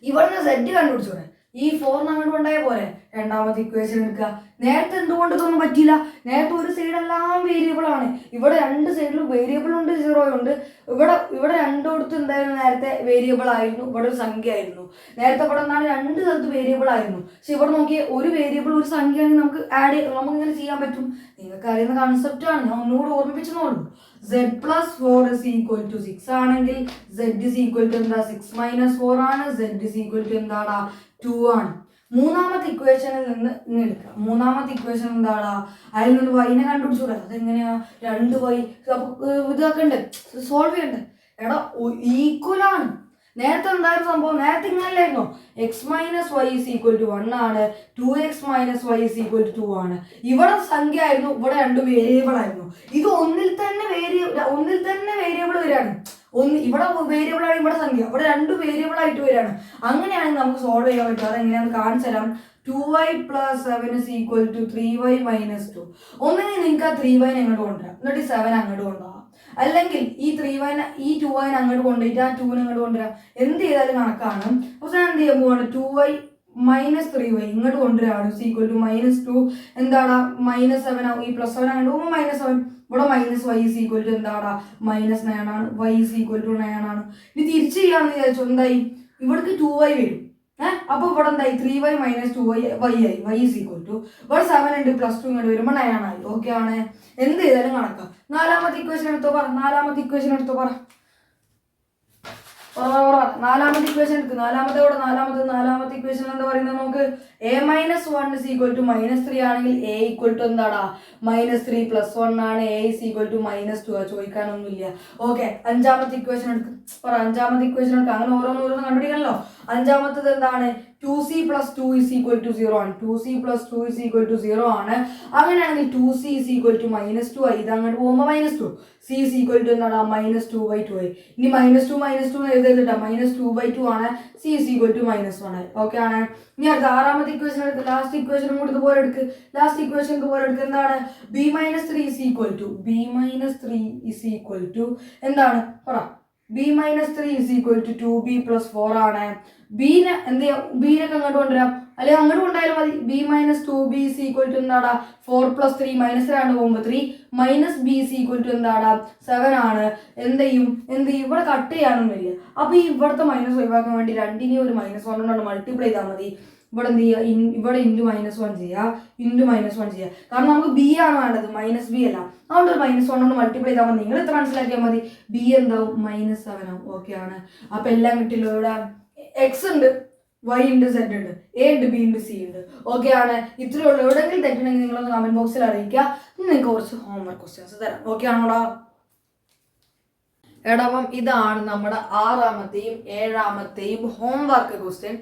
ഇവിടുന്ന് സെഡ് കണ്ടുപിടിച്ചോടെ. ഈ 4 അങ്ങോട്ട് കൊണ്ടുപോയ പോലെ. രണ്ടാമത്തെ ഇക്വേഷൻ എടുക്കുക. നേരത്തെ എന്തുകൊണ്ട് ഇതൊന്നും പറ്റിയില്ല? നേരത്തെ ഒരു സൈഡെല്ലാം വേരിയബിൾ ആണ്. ഇവിടെ രണ്ട് സൈഡിലും വേരിയബിൾ ഉണ്ട്, 0 ഉണ്ട്. ഇവിടെ രണ്ടിടത്തും എന്തായാലും നേരത്തെ വേരിയബിൾ ആയിരുന്നു, ഇവിടെ ഒരു സംഖ്യ ആയിരുന്നു. നേരത്തെ ഇവിടെ എന്താണ്? രണ്ട് സ്ഥലത്ത് വേരിയബിൾ ആയിരുന്നു. പക്ഷെ ഇവിടെ നോക്കിയ ഒരു വേരിയബിൾ ഒരു സംഖ്യ ആണെങ്കിൽ നമുക്ക് ഇങ്ങനെ ചെയ്യാൻ പറ്റും. നിങ്ങൾക്ക് അറിയുന്ന കൺസെപ്റ്റ് ആണ്, ഞാൻ ഒന്നുകൂടെ ഓർമ്മിപ്പിച്ചെന്നുള്ളൂ. z plus 4 is equal to 6 ആണെങ്കിൽ z ഇസ് ഈക്വൽ ടു എന്താ? 6 - 4 ആണ്. z ഇസ് ഈക്വൽ ടു എന്താടാ? 2 ആണ്. മൂന്നാമത്തെ ഇക്വേഷനിൽ നിന്ന് ഇങ്ങനെ എടുക്കുക. മൂന്നാമത്തെ ഇക്വേഷൻ എന്താടാ? അതിൽ നിന്ന് വൈനെ കണ്ടുപിടിച്ചൂടെ. അതെങ്ങനെയാ? 2y ഇതാക്കണ്ടേ, സോൾവ് ചെയ്യണ്ടേ? എടാ, ഈക്വൽ ആണ്. നേരത്തെ എന്തായാലും സംഭവം? നേരത്തെ ഇങ്ങനല്ലായിരുന്നോ? X minus y is equal to 1 ആണ്. 2x minus y is equal to 2 ആണ്. ഇവിടെ സംഖ്യ ആയിരുന്നു, ഇവിടെ രണ്ട് വേരിയബിൾ ആയിരുന്നു. ഇത് ഒന്നിൽ തന്നെ വേരിയബിൾ വരികയാണ്. ഇവിടെ വേരിയബിൾ ആണ്, ഇവിടെ സംഖ്യ. ഇവിടെ രണ്ട് വേരിയബിൾ ആയിട്ട് വരികയാണ്. അങ്ങനെയാണെങ്കിൽ നമുക്ക് സോൾവ് ചെയ്യാൻ പറ്റും. അതെങ്ങനെയാണെന്ന് കാണിച്ചു തരാം. 2y plus 7 is equal to 3y minus 2. ഒന്നെങ്കിൽ നിങ്ങൾക്ക് ആ 3y അങ്ങോട്ട് കൊണ്ടുവരാം, എന്നിട്ട് 7 അങ്ങോട്ട് കൊണ്ടുപോകാം. അല്ലെങ്കിൽ ഈ 2y അങ്ങോട്ട് കൊണ്ടുപോയിട്ട് ആ 2 അങ്ങോട്ട് കൊണ്ടുവരാം. എന്ത് ചെയ്താലും കണക്കാണ്. പക്ഷെ ഞാൻ എന്ത് ചെയ്യാൻ പോവാണ്? 2y മൈനസ് 3y ഇങ്ങോട്ട് കൊണ്ടുവരാണ്. ഈക്വൽ ടു -2 എന്താണ്? -7 ആവും. ഈ +7 അങ്ങോട്ട് പോകുമ്പോൾ -7. ഇവിടെ -y ഇസ് ഈക്വൽ ടു എന്താണ്? -9 ആണ്. y ഇസ് ഈക്വൽ ടു 9 ആണ്. ഇനി തിരിച്ച് ചെയ്യാന്ന് വിചാരിച്ചു. എന്തായി? ഇവിടേക്ക് 2y വരും. അപ്പൊ ഇവിടെ എന്തായി? 3y മൈനസ് 2y ആയി. y ഇസ് ഈക്വൽ ടു ഇവിടെ 7 ഉണ്ട്, +2 ഇങ്ങോട്ട് വരുമ്പോൾ 9 ആയി. ഓക്കെ ആണ്. എന്ത് ചെയ്താലും കണക്കാം. നാലാമത്തെ ഇക്വേഷൻ എടുത്തോ പറ. നാലാമത്തെ ഇക്വേഷൻ എടുക്കുക. നാലാമത്തെ ഇക്വേഷൻ എന്താ പറയുന്നത്? നമുക്ക് a -1 ഇസ് ഈക്വൽ ടു -3 ആണെങ്കിൽ a ഈക്വൽ ടു എന്താടാ? -3 + 1 ആണ്. a is equal to -2. ചോദിക്കാനൊന്നുമില്ല. ഓക്കെ, അഞ്ചാമത്തെ ഇക്വേഷൻ എടുക്കും. അഞ്ചാമത്തെ ഇക്വേഷൻ എടുക്കുക. അങ്ങനെ ഓരോന്ന് കണ്ടുപിടിക്കണല്ലോ. അഞ്ചാമത്തത് എന്താണ്? 2c + 2 ഇസ് ഈക്വൽ ടു 0 ആണ്. 2c + 2 ഇസ് ഈക്വൽ ടു 0 ആണ്. അങ്ങനെയാണെങ്കിൽ 2c ഇസ് ഈക്വൽ ടു -2 ആയി. ഇത് അങ്ങോട്ട് പോകുമ്പോൾ -2. c ഇസ് ഈക്വൽ ടു എന്താണ്? -2/2 ആയി. ഇനി -2 എഴുതരുത്, -2/2 ആണ്. c ഇസ് ഈക്വൽ ടു -1 ആയി. ഓക്കെ ആണ്. ഇനി അടുത്ത ആറാമത്തെ ഇക്വേഷൻ എടുക്കുക. ലാസ്റ്റ് ഇക്വേഷനും കൂടി ഇതുപോലെ എടുക്കുക. എന്താണ്? b -3 ഇസ് ഈക്വൽ ടു എന്താണ്? പറ. b -3 is equal to 2b + 4 ആണ്. ബീനെ എന്ത് ചെയ്യാം? ബീനൊക്കെ അങ്ങോട്ട് കൊണ്ടുവരാം, അല്ലെങ്കിൽ അങ്ങോട്ട് കൊണ്ടായാലും മതി. b - 2b is equal to എന്താടാ? 4 + 3 -2 പോകുമ്പോൾ 3 - b ഇസ് ഈക്വൽ ടു എന്താടാ? 7 ആണ്. എന്ത് ചെയ്യും? ഇവിടെ കട്ട് ചെയ്യാനൊന്നുമില്ല. അപ്പൊ ഈ ഇവിടുത്തെ മൈനസ് ഒഴിവാക്കാൻ വേണ്ടി രണ്ടിനെയും ഒരു -1 കൊണ്ടാണ് മൾട്ടിപ്ലൈ ചെയ്താൽ മതി. ഇവിടെ എന്ത് ചെയ്യുക? ഇവിടെ -1 ചെയ്യുക. കാരണം നമുക്ക് b ആണ് വേണ്ടത്, -b അല്ല. അതുകൊണ്ട് ഒരു -1 കൊണ്ട് മൾട്ടിപ്ലൈ ചെയ്താൽ മതി. നിങ്ങൾ എത്ര മനസ്സിലാക്കിയാൽ മതി? b എന്താവും? -7 ആവും. ഓക്കെ ആണ്. അപ്പൊ എല്ലാം കിട്ടില്ലോ. ഇവിടെ എക്സ് ഉണ്ട്, y ഉണ്ട്, z ഉണ്ട്, a ഉണ്ട്, b ഉണ്ട്, c ഉണ്ട്. ഓക്കെ ആണ്. ഇത്രയേ ഉള്ളൂ. എവിടെയെങ്കിലും തെറ്റുണ്ടെങ്കിൽ നിങ്ങളൊന്ന് കമന്റ് ബോക്സിൽ അറിയിക്കുക. നിങ്ങൾക്ക് കുറച്ച് ഹോംവർക്ക് ക്വസ്റ്റ്യൻസ് തരാം. ഓക്കെ ആണോടാ? എടാ അപ്പം ഇതാണ് നമ്മുടെ 6ാമത്തെയും 7ാമത്തെയും ഹോംവർക്ക് ക്വസ്റ്റ്യൻ.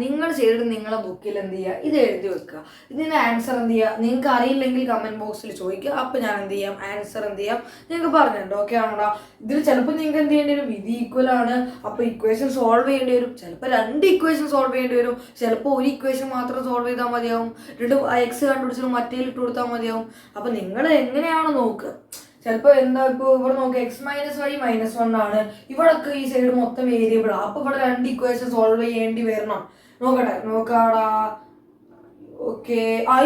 നിങ്ങൾ ചെയ്തിട്ട് നിങ്ങളെ ബുക്കിൽ എന്ത് ചെയ്യുക, ഇത് എഴുതി വെക്കുക. ഇതിന് ആൻസർ എന്ത് ചെയ്യുക, നിങ്ങൾക്ക് അറിയില്ലെങ്കിൽ കമൻറ്റ് ബോക്സിൽ ചോദിക്കുക. അപ്പോൾ ഞാൻ എന്ത് ചെയ്യാം, ആൻസർ എന്ത് ചെയ്യാം നിങ്ങൾക്ക് പറഞ്ഞിട്ടുണ്ട്. ഓക്കെ ആണോടാ? ഇതിൽ ചിലപ്പോൾ നിങ്ങൾക്ക് എന്ത് ചെയ്യേണ്ടി വരും, ഇത് ഈക്വൽ ആണ്, അപ്പോൾ ഇക്വേഷൻ സോൾവ് ചെയ്യേണ്ടി വരും. ചിലപ്പോൾ 2 ഇക്വേഷൻ സോൾവ് ചെയ്യേണ്ടി വരും. ചിലപ്പോൾ ഒരു ഇക്വേഷൻ മാത്രം സോൾവ് ചെയ്താൽ മതിയാവും. എക്സ് കണ്ടുപിടിച്ചിട്ട് മറ്റേൽ ഇട്ട് കൊടുത്താൽ മതിയാവും. അപ്പോൾ നിങ്ങൾ എങ്ങനെയാണ് നോക്കുക. ചിലപ്പോൾ എന്താ, ഇപ്പോൾ ഇവിടെ നോക്കുക x - y -1 ആണ്. ഇവിടൊക്കെ ഈ സൈഡ് മൊത്തം വേരിയബിൾ ആണ്. അപ്പോൾ ഇവിടെ 2 ഇക്വേഷൻ സോൾവ് ചെയ്യേണ്ടി വരണം. നോക്കാടാ. ഓക്കെ,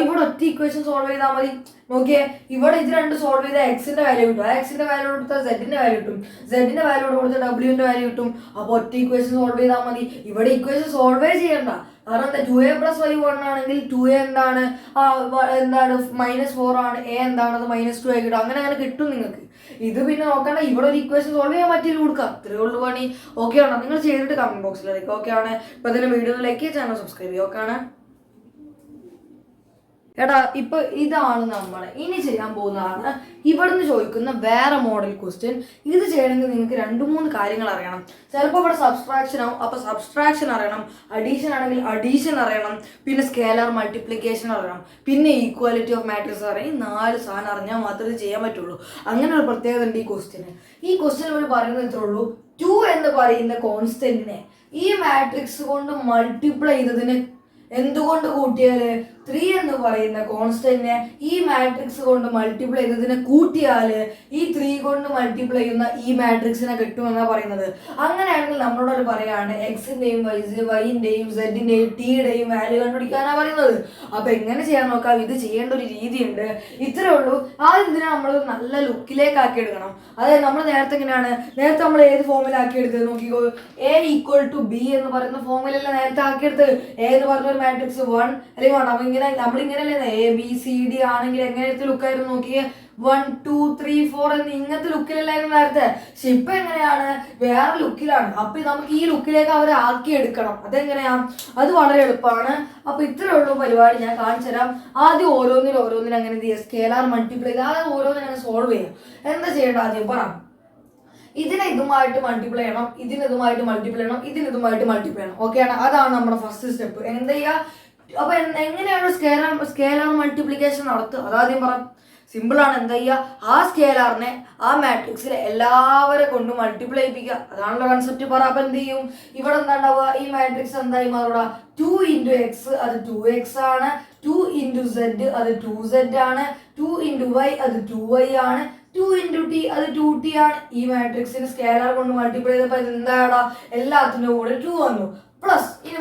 ഇവിടെ ഒറ്റ ഇക്വേഷൻ സോൾവ് ചെയ്താൽ മതി. നോക്കിയേ, ഇവിടെ ഇത് 2 സോൾവ് ചെയ്താൽ എക്സിന്റെ വാല്യൂ കിട്ടും. ആ എക്സിന്റെ വാല്യൂ കൊടുത്താൽ സെഡിന്റെ വാല്യൂ കിട്ടും. സെഡിന്റെ വാല്യൂ കൊടുത്താൽ ഡബ്ല്യൂന്റെ വാല്യൂ കിട്ടും. അപ്പോൾ ഒറ്റ ഇക്വേഷൻ സോൾവ് ചെയ്താൽ മതി. ഇവിടെ ഇക്വേഷൻ സോൾവേ ചെയ്യണ്ട. കാരണം എന്താ, 2a + y 1 ആണെങ്കിൽ 2a എന്താണ് -4 ആണ്. a എന്താണത് -2 ആയി കിട്ടും. അങ്ങനെ കിട്ടും നിങ്ങൾക്ക്. ഇത് പിന്നെ നോക്കണ്ട, ഇവിടെ ഒരു ഇക്വേഷൻ സോൾവ് ചെയ്യാൻ പറ്റില്ല കൊടുക്കാം. ഇത്രയേ ഉള്ളൂ പണി. ഓക്കെ ആണോ? നിങ്ങൾ ചെയ്തിട്ട് കമന്റ് ബോക്സിലേക്ക്. ഓക്കെ ആണ്? ഇപ്പൊ ഇതിന്റെ വീഡിയോയിലേക്ക് ചാനൽ സബ്സ്ക്രൈബ് ചെയ്യുക. ഓക്കെ ആണ്? എടാ ഇപ്പൊ ഇതാണ് നമ്മൾ ഇനി ചെയ്യാൻ പോകുന്നതാണ്. ഇവിടുന്ന് ചോദിക്കുന്ന വേറെ മോഡൽ ക്വസ്റ്റ്യൻ. ഇത് ചെയ്യണമെങ്കിൽ നിങ്ങൾക്ക് 2-3 കാര്യങ്ങൾ അറിയണം. ചിലപ്പോൾ ഇവിടെ സബ്സ്ട്രാക്ഷൻ ആവും. അപ്പോൾ സബ്സ്ട്രാക്ഷൻ അറിയണം, അഡീഷൻ ആണെങ്കിൽ അഡീഷൻ അറിയണം, പിന്നെ സ്കേലാർ മൾട്ടിപ്ലിക്കേഷൻ അറിയണം, പിന്നെ ഈക്വാലിറ്റി ഓഫ് മാട്രിക്സ് അറിയാം. ഈ 4 സാധനം അറിഞ്ഞാൽ മാത്രമേ ചെയ്യാൻ പറ്റുള്ളൂ. അങ്ങനെ ഒരു പ്രത്യേകത ഉണ്ട് ഈ ക്വസ്റ്റ്യന്. ഈ ക്വസ്റ്റ്യൻ ഇവിടെ പറയുന്നത് ഇത്രേ ഉള്ളൂ. 2 എന്ന് പറയുന്ന കോൺസ്റ്റന്റിനെ ഈ മാട്രിക്സ് കൊണ്ട് മൾട്ടിപ്ലൈ ചെയ്തതിന് എന്തുകൊണ്ട് കൂട്ടിയാൽ 3 എന്ന് പറയുന്ന കോൺസ്റ്റന്റിനെ ഈ മാട്രിക്സ് കൊണ്ട് മൾട്ടിപ്ലൈ ചെയ്തതിനെ കൂട്ടിയാൽ ഈ 3 കൊണ്ട് മൾട്ടിപ്ലൈ ചെയ്യുന്ന ഈ മാട്രിക്സിനെ കിട്ടുമെന്നാണ് പറയുന്നത്. അങ്ങനെയാണെങ്കിൽ നമ്മളോട് പറയാണ് എക്സിന്റെയും വൈന്റെയും സെഡിന്റെയും ടിയുടെയും വാല്യൂ കണ്ടുപിടിക്കാനാണ് പറയുന്നത്. അപ്പൊ എങ്ങനെ ചെയ്യാൻ നോക്കാം. ഇത് ചെയ്യേണ്ട ഒരു രീതിയുണ്ട്. ഇത്രേ ഉള്ളൂ. ആദ്യം ഇതിനെ നമ്മൾ നല്ല ലുക്കിലേക്ക് ആക്കി എടുക്കണം. അതായത് നമ്മൾ നേരത്തെ നമ്മൾ ഏത് ഫോമിലാക്കി എടുത്തത് നോക്കിക്കോ. a = b എന്ന് പറയുന്ന ഫോമിലല്ല നേരത്തെ ആക്കിയെടുത്തത്. a എന്ന് പറഞ്ഞ ഒരു മാട്രിക്സ് 1 അല്ലെങ്കിൽ 1. നമ്മളിങ്ങനെയല്ലേ ABCD ആണെങ്കിൽ എങ്ങനത്തെ ലുക്കായിരുന്നു നോക്കിയേ. 1 2 3 4 എന്ന് ഇങ്ങനത്തെ ലുക്കിലല്ലായിരുന്നു നേരത്തെ. പക്ഷെ ഇപ്പൊ എങ്ങനെയാണ്, വേറെ ലുക്കിലാണ്. അപ്പൊ നമുക്ക് ഈ ലുക്കിലേക്ക് അവരെ ആക്കി എടുക്കണം. അതെങ്ങനെയാ, അത് വളരെ എളുപ്പമാണ്. അപ്പൊ ഇത്രേ ഉള്ളൂ പരിപാടി. ഞാൻ കാണിച്ചു തരാം. ആദ്യം ഓരോന്നിനും അങ്ങനെ എന്ത് ചെയ്യുക, സ്കേലാർ മൾട്ടിപ്ലൈ ചെയ്യുക. അതായത് ഓരോന്നിനും സോൾവ് ചെയ്യാം. എന്താ ചെയ്യേണ്ടത് ആദ്യം പറ. ഇതിനെ ഇതുമായിട്ട് മൾട്ടിപ്ലൈ ചെയ്യണം, ഇതിതുമായിട്ട് മൾട്ടിപ്ലൈ ചെയ്യണം, ഇതിതുമായിട്ട് മൾട്ടിപ്ലൈ ചെയ്യണം. ഓക്കെ ആണ്? അതാണ് നമ്മുടെ ഫസ്റ്റ് സ്റ്റെപ്പ്. എന്താ ചെയ്യുക. അപ്പൊ എങ്ങനെയാണ് സ്കേലാർ മൾട്ടിപ്ലിക്കേഷൻ നടത്തുക, അതാദ്യം പറ. സിമ്പിൾ ആണ്. എന്താ ചെയ്യുക, ആ സ്കേലാറിനെ ആ മാട്രിക്സിലെ എല്ലാവരെ കൊണ്ട് മൾട്ടിപ്ലൈ ചെയ്യിപ്പിക്കുക. അതാണല്ലോ കൺസെപ്റ്റ്. പറ. അപ്പൊ എന്ത് ചെയ്യും, ഇവിടെ എന്താ ഉണ്ടാവുക, ഈ മാട്രിക്സ് എന്തായി മാറുക. 2 × x അത് 2x ആണ്. 2 × z അത് 2z ആണ്. 2 × y അത് 2y ആണ്. 2 × t അത് 2t ആണ്. ഈ മാട്രിക്സിന് സ്കേലാർ കൊണ്ട് മൾട്ടിപ്ലൈ ചെയ്തപ്പോൾ ഇത് എന്താടാ, എല്ലാത്തിൻ്റെ കൂടെ 2 വന്നു. പ്ലസ് ഇനി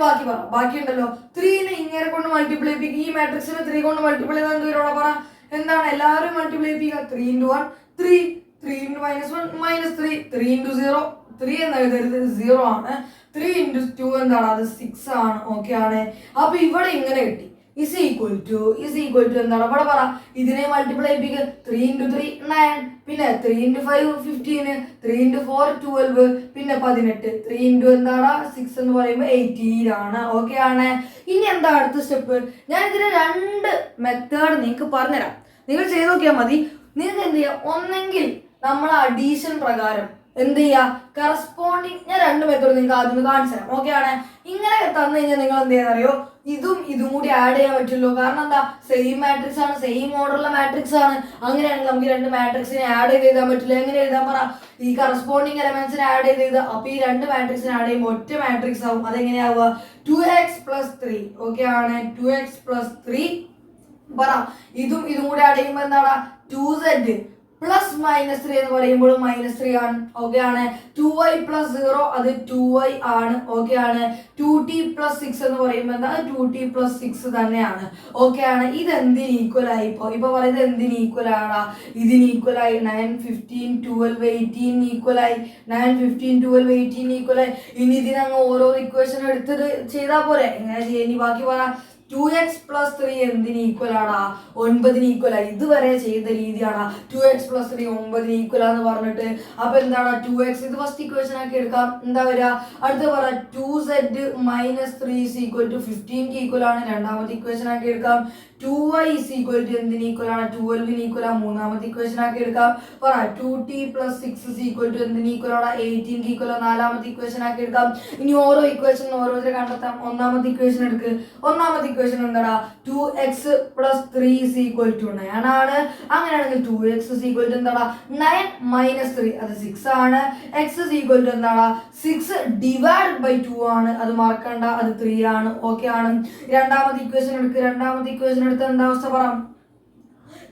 ബാക്കിയുണ്ടല്ലോ 3നെ ഇങ്ങനെ കൊണ്ട് മൾട്ടിപ്ലൈ ചെയ്യിപ്പിക്കുക. ഈ മാട്രിക്സിനെ 3 കൊണ്ട് മൾട്ടിപ്ലൈ ചെയ്താൽ എന്ത് വരും പറ. എന്താണ്, എല്ലാവരും മൾട്ടിപ്ലൈ ചെയ്യിപ്പിക്കുക. 3 × 1 3, 3 × -1 -3, 3 × 0 3 എന്ന് എഴുതരുത്, 0 ആണ്. 3 × 2 എന്താണ്, അത് 6 ആണ്. ഓക്കെ ആണ്? അപ്പൊ ഇവിടെ ഇങ്ങനെ കിട്ടി. is equal to എന്താണ് ഇവിടെ പറ. ഇതിനെ മൾട്ടിപ്ലൈ ചെയ്യിപ്പിക്കുക. 3 × 3 9, പിന്നെ 3 × 5 15, 3 × 4 12, പിന്നെ 18. 3 × എന്താണ് 6 എന്ന് പറയുമ്പോൾ 18 ആണ്. ഓക്കെ ആണ്? ഇനി എന്താ അടുത്ത സ്റ്റെപ്പ്. ഞാൻ ഇതിന് 2 മെത്തേഡ് നിങ്ങൾക്ക് പറഞ്ഞുതരാം. നിങ്ങൾ ചെയ്ത് നോക്കിയാൽ മതി. നിങ്ങൾക്ക് എന്ത് ചെയ്യാം, ഒന്നെങ്കിൽ നമ്മൾ അഡീഷൻ പ്രകാരം എന്ത് ചെയ്യുക, കറസ്പോണ്ടിങ്. ഞാൻ 2 മെത്തേഡ് നിങ്ങൾക്ക് ആദ്യം കാണിച്ചു തരാം. ഓക്കെ ആണ്? ഇങ്ങനെ തന്നു കഴിഞ്ഞാൽ നിങ്ങൾ എന്ത് ചെയ്യാൻ അറിയോ, ഇതും കൂടി ആഡ് ചെയ്യാൻ പറ്റുമല്ലോ. കാരണം എന്താ, സെയിം മാട്രിക്സ് ആണ്, സെയിം ഓർഡറുള്ള മാട്രിക്സ് ആണ്. അങ്ങനെയാണെങ്കിൽ നമുക്ക് 2 മാട്രിക്സിനെ ആഡ് ചെയ്ത് എഴുതാൻ പറ്റില്ല. എങ്ങനെ എഴുതാൻ പറ. ഈ കറസ്പോണ്ടിങ് എലമെന്റ്സിനെ ആഡ് ചെയ്ത് അപ്പൊ ഈ 2 മാട്രിക്സിനെ ആഡ് ചെയ്യുമ്പോൾ ഒറ്റ മാട്രിക്സ് ആവും. അതെങ്ങനെയാവുക, 2x + 3. ഓക്കെ ആണ്? 2x + 3 പറ. ഇതും കൂടി ആഡ് ചെയ്യുമ്പോൾ എന്താണ്, 2z പ്ലസ് -3 എന്ന് പറയുമ്പോൾ -3 ആണ്. ഓക്കെ ആണ്? 2y + 0 അത് 2y ആണ്. ഓക്കെ ആണ്? 2t + 6 എന്ന് പറയുമ്പോൾ എന്താ, 2t + 6 തന്നെയാണ്. ഓക്കെ ആണ്? ഇത് എന്തിന് ഈക്വൽ ആയി? ഇപ്പൊ പറയുന്നത് എന്തിന് ഈക്വൽ ആണ്, ഇതിന് ഈക്വൽ ആയി. 9 15 12 18 ഈക്വൽ ആയി. 9 15 12 18 ഈക്വൽ ആയി. ഇനി ഇതിനങ്ങ് ഓരോ ഇക്വേഷൻ എടുത്തിട്ട് ചെയ്താൽ പോരെ. എങ്ങനെ ചെയ്യാം, ഇനി ബാക്കി പറ. 2x + 3 എന്തിന് ഈക്വൽ ആണാ, 9ന് ഈക്വൽ ആണ്. ഇതുവരെ ചെയ്ത രീതിയാണ് 2x + 3 9ന് ഈക്വൽ ആണെന്ന് പറഞ്ഞിട്ട്. അപ്പൊ എന്താണ് 2x, ഇത് ഫസ്റ്റ് ഇക്വേഷൻ ആക്കി എടുക്കാം. എന്താ വരിക, അടുത്ത പറ 2z - 3 = 15 ഈക്വൽ ആണ്. രണ്ടാമത്തെ ഇക്വേഷൻ ആക്കി എടുക്കാം. 2y ഈസ് ഈക്വൽ ടു എന്തിന് ഈക്വൽ ആണ് 12 ഈക്വൽ ആണ് മൂന്നാമത്തെ ഇക്വേഷൻ ആക്കി എടുക്കാം പറ 2t + 6 ഈസ് ഈക്വൽ ടു എന്തിന് ഈക്വൽ ആണ് 18 ഈക്വൽ ആണ് നാലാമത്തെ ഇക്വേഷൻ ആക്കി എടുക്കാം ഇനി ഓരോ ഇക്വേഷൻ ഓരോരുത്തരെ കണ്ടെത്താം ഒന്നാമത്തെ ഇക്വേഷൻ എടുക്ക് ഒന്നാമത്തെ ഇക്വേഷൻ എന്താടാ 2x + 3 ഈസ് ഈക്വൽ ടു 9 ആണ് അങ്ങനെയാണെങ്കിൽ 2x ഈസ് ഈക്വൽ ടു എന്താടാ 9 - 3 അത് 6 ആണ് x ഈസ് ഈക്വൽ ടു എന്താടാ 6 ഡിവൈഡഡ് ബൈ 2 ആണ് അത് മറക്കണ്ട അത് 3 ആണ് ഓക്കെ ആണ് രണ്ടാമത്തെ ഇക്വേഷൻ എടുക്ക് രണ്ടാമത്തെ ഇക്വേഷൻ എടുത്ത് എന്താ അവസ്ഥ പറ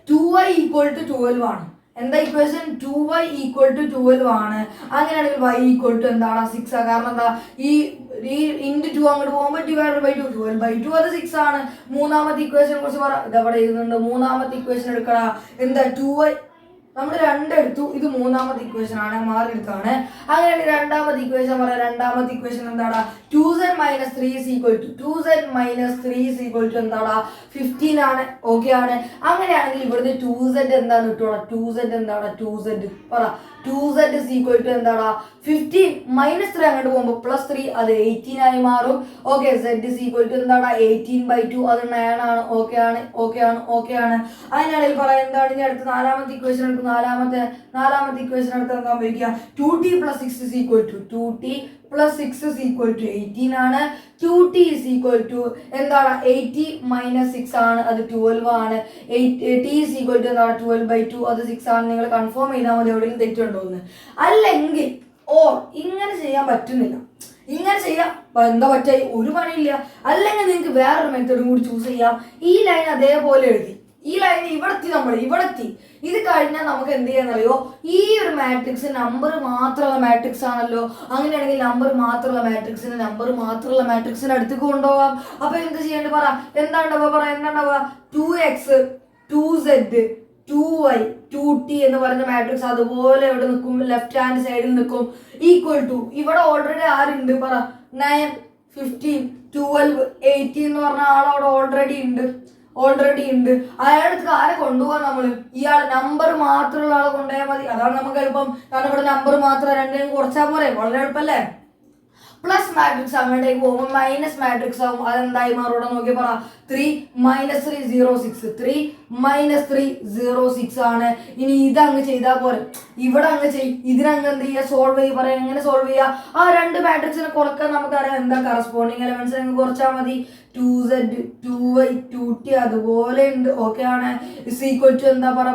2y = 12 ആണ് എന്താ ഇക്വേഷൻ 2y = 12 ആണ് അങ്ങനെയാണെങ്കിൽ y = എന്താണ് 6 കാരണം എന്താ ഈ ഇൻറ്റു 2 അങ്ങോട്ട് പോകുമ്പോൾ ഡിവൈഡഡ് ബൈ 2 12/2 അത് 6 ആണ് മൂന്നാമത്തെ ഇക്വേഷനെ കുറിച്ച് പറ ഇതവിടെ എഴുതുന്നുണ്ട് മൂന്നാമത്തെ ഇക്വേഷൻ എടുക്കടാ എന്താ 2y നമ്മൾ 2 എടുത്തു ഇത് മൂന്നാമത്തെ ഇക്വേഷൻ ആണ് മാറി എടുത്താണ് അങ്ങനെയാണെങ്കിൽ രണ്ടാമത്തെ ഇക്വേഷൻ പറയാം രണ്ടാമത്തെ ഇക്വേഷൻ എന്താണ് 2z - 3 എന്താടാ 15 ആണ് ഓക്കെ ആണ് അങ്ങനെയാണെങ്കിൽ ഇവിടുത്തെ 2z എന്താണ് കിട്ടുക 2z എന്താണ് 2z പറ 2z is equal to എന്താടാ 15 - 3 അങ്ങോട്ട് പോകുമ്പോൾ +3 അത് 18 ആയി മാറും okay z is equal to എന്താടാ 18/2 അത് 9 ആണ് ഓക്കെ ആണ് ഓക്കെ ആണ് ഓക്കെ ആണ് അതിനാണെങ്കിൽ പറയാം എന്താണ് ഇനി അടുത്ത നാലാമത്തെ ഇക്വേഷൻ എടുത്ത് നാലാമത്തെ ഇക്വേഷൻ എടുത്ത് എന്താ ഉപയോഗിക്കുക 2t + 6 is equal to 2t + 6 is equal to 18 ആണ് 2t is equal to എന്താണ് 80 - 6 ആണ് അത് 12 ആണ് t is equal to എന്താണ് 12/2 അത് 6 ആണ് നിങ്ങൾ കൺഫേം ചെയ്താൽ മതി എവിടെയെങ്കിലും തെറ്റുണ്ടോ എന്ന് അല്ലെങ്കിൽ ഇങ്ങനെ ചെയ്യാൻ പറ്റുന്നില്ല ഇങ്ങനെ ചെയ്യാം എന്താ പറ്റായി ഒരു പണിയില്ല അല്ലെങ്കിൽ നിങ്ങൾക്ക് വേറൊരു മെത്തേഡും കൂടി ചൂസ് ചെയ്യാം ഈ ലൈൻ അതേപോലെ എഴുതി ഈ ലൈൻ ഇവിടെത്തി ഇത് കഴിഞ്ഞാൽ നമുക്ക് എന്ത് ചെയ്യാന്നറിയോ ഈ ഒരു മാട്രിക്സ് നമ്പർ മാത്രമുള്ള മാട്രിക്സ് ആണല്ലോ അങ്ങനെയാണെങ്കിൽ നമ്പർ മാത്രമുള്ള മാട്രിക്സിന് അടുത്ത് കൊണ്ടുപോകാം അപ്പൊ എന്ത് ചെയ്യേണ്ടി പറ എന്താണ്ടാവുക 2x 2z 2y 2t എന്ന് പറഞ്ഞ മാട്രിക്സ് അതുപോലെ ഇവിടെ നിൽക്കും ലെഫ്റ്റ് ഹാൻഡ് സൈഡിൽ നിൽക്കും ഈക്വൽ ടു ഇവിടെ ഓൾറെഡി ആരുണ്ട് പറ 9 15 12 18 എന്ന് പറഞ്ഞ ആൾ അവിടെ ഓൾറെഡി ഉണ്ട് അയാളടുത്ത് ആരെ കൊണ്ടുപോകാൻ നമ്മൾ ഇയാൾ നമ്പർ മാത്രമുള്ള ആളെ കൊണ്ടുപോയാൽ മതി അതാണ് നമുക്ക് എളുപ്പം കാരണം ഇവിടെ നമ്പർ മാത്രം രണ്ടിനും കുറച്ചാൽ പോരെ വളരെ എളുപ്പല്ലേ പ്ലസ് മാട്രിക്സ് അങ്ങോട്ടേക്ക് പോകുമ്പോൾ മൈനസ് മാട്രിക്സ് ആവും അതെന്തായി മാറൂടെ നോക്കി പറ 3 - 3 0 6 3 - 3 0 6 ആണ് ഇനി ഇതങ്ങ് ചെയ്താൽ പോരെ ഇവിടെ അങ്ങ് ഇതിനങ്ങ് എന്ത് ചെയ്യുക സോൾവ് ചെയ്യുക പറയാം എങ്ങനെ സോൾവ് ചെയ്യുക ആ രണ്ട് മാട്രിക്സിനെ കുറക്കാൻ നമുക്കറിയാം എന്താ കറസ്പോണ്ടിങ് എലമെന്റ്സ് അങ്ങ് കുറച്ചാൽ മതി 2z 2y 2t അതുപോലെ ഉണ്ട് ഓക്കെ ആണ് ഇസ് ഈക്വൽ ടു എന്താ പറ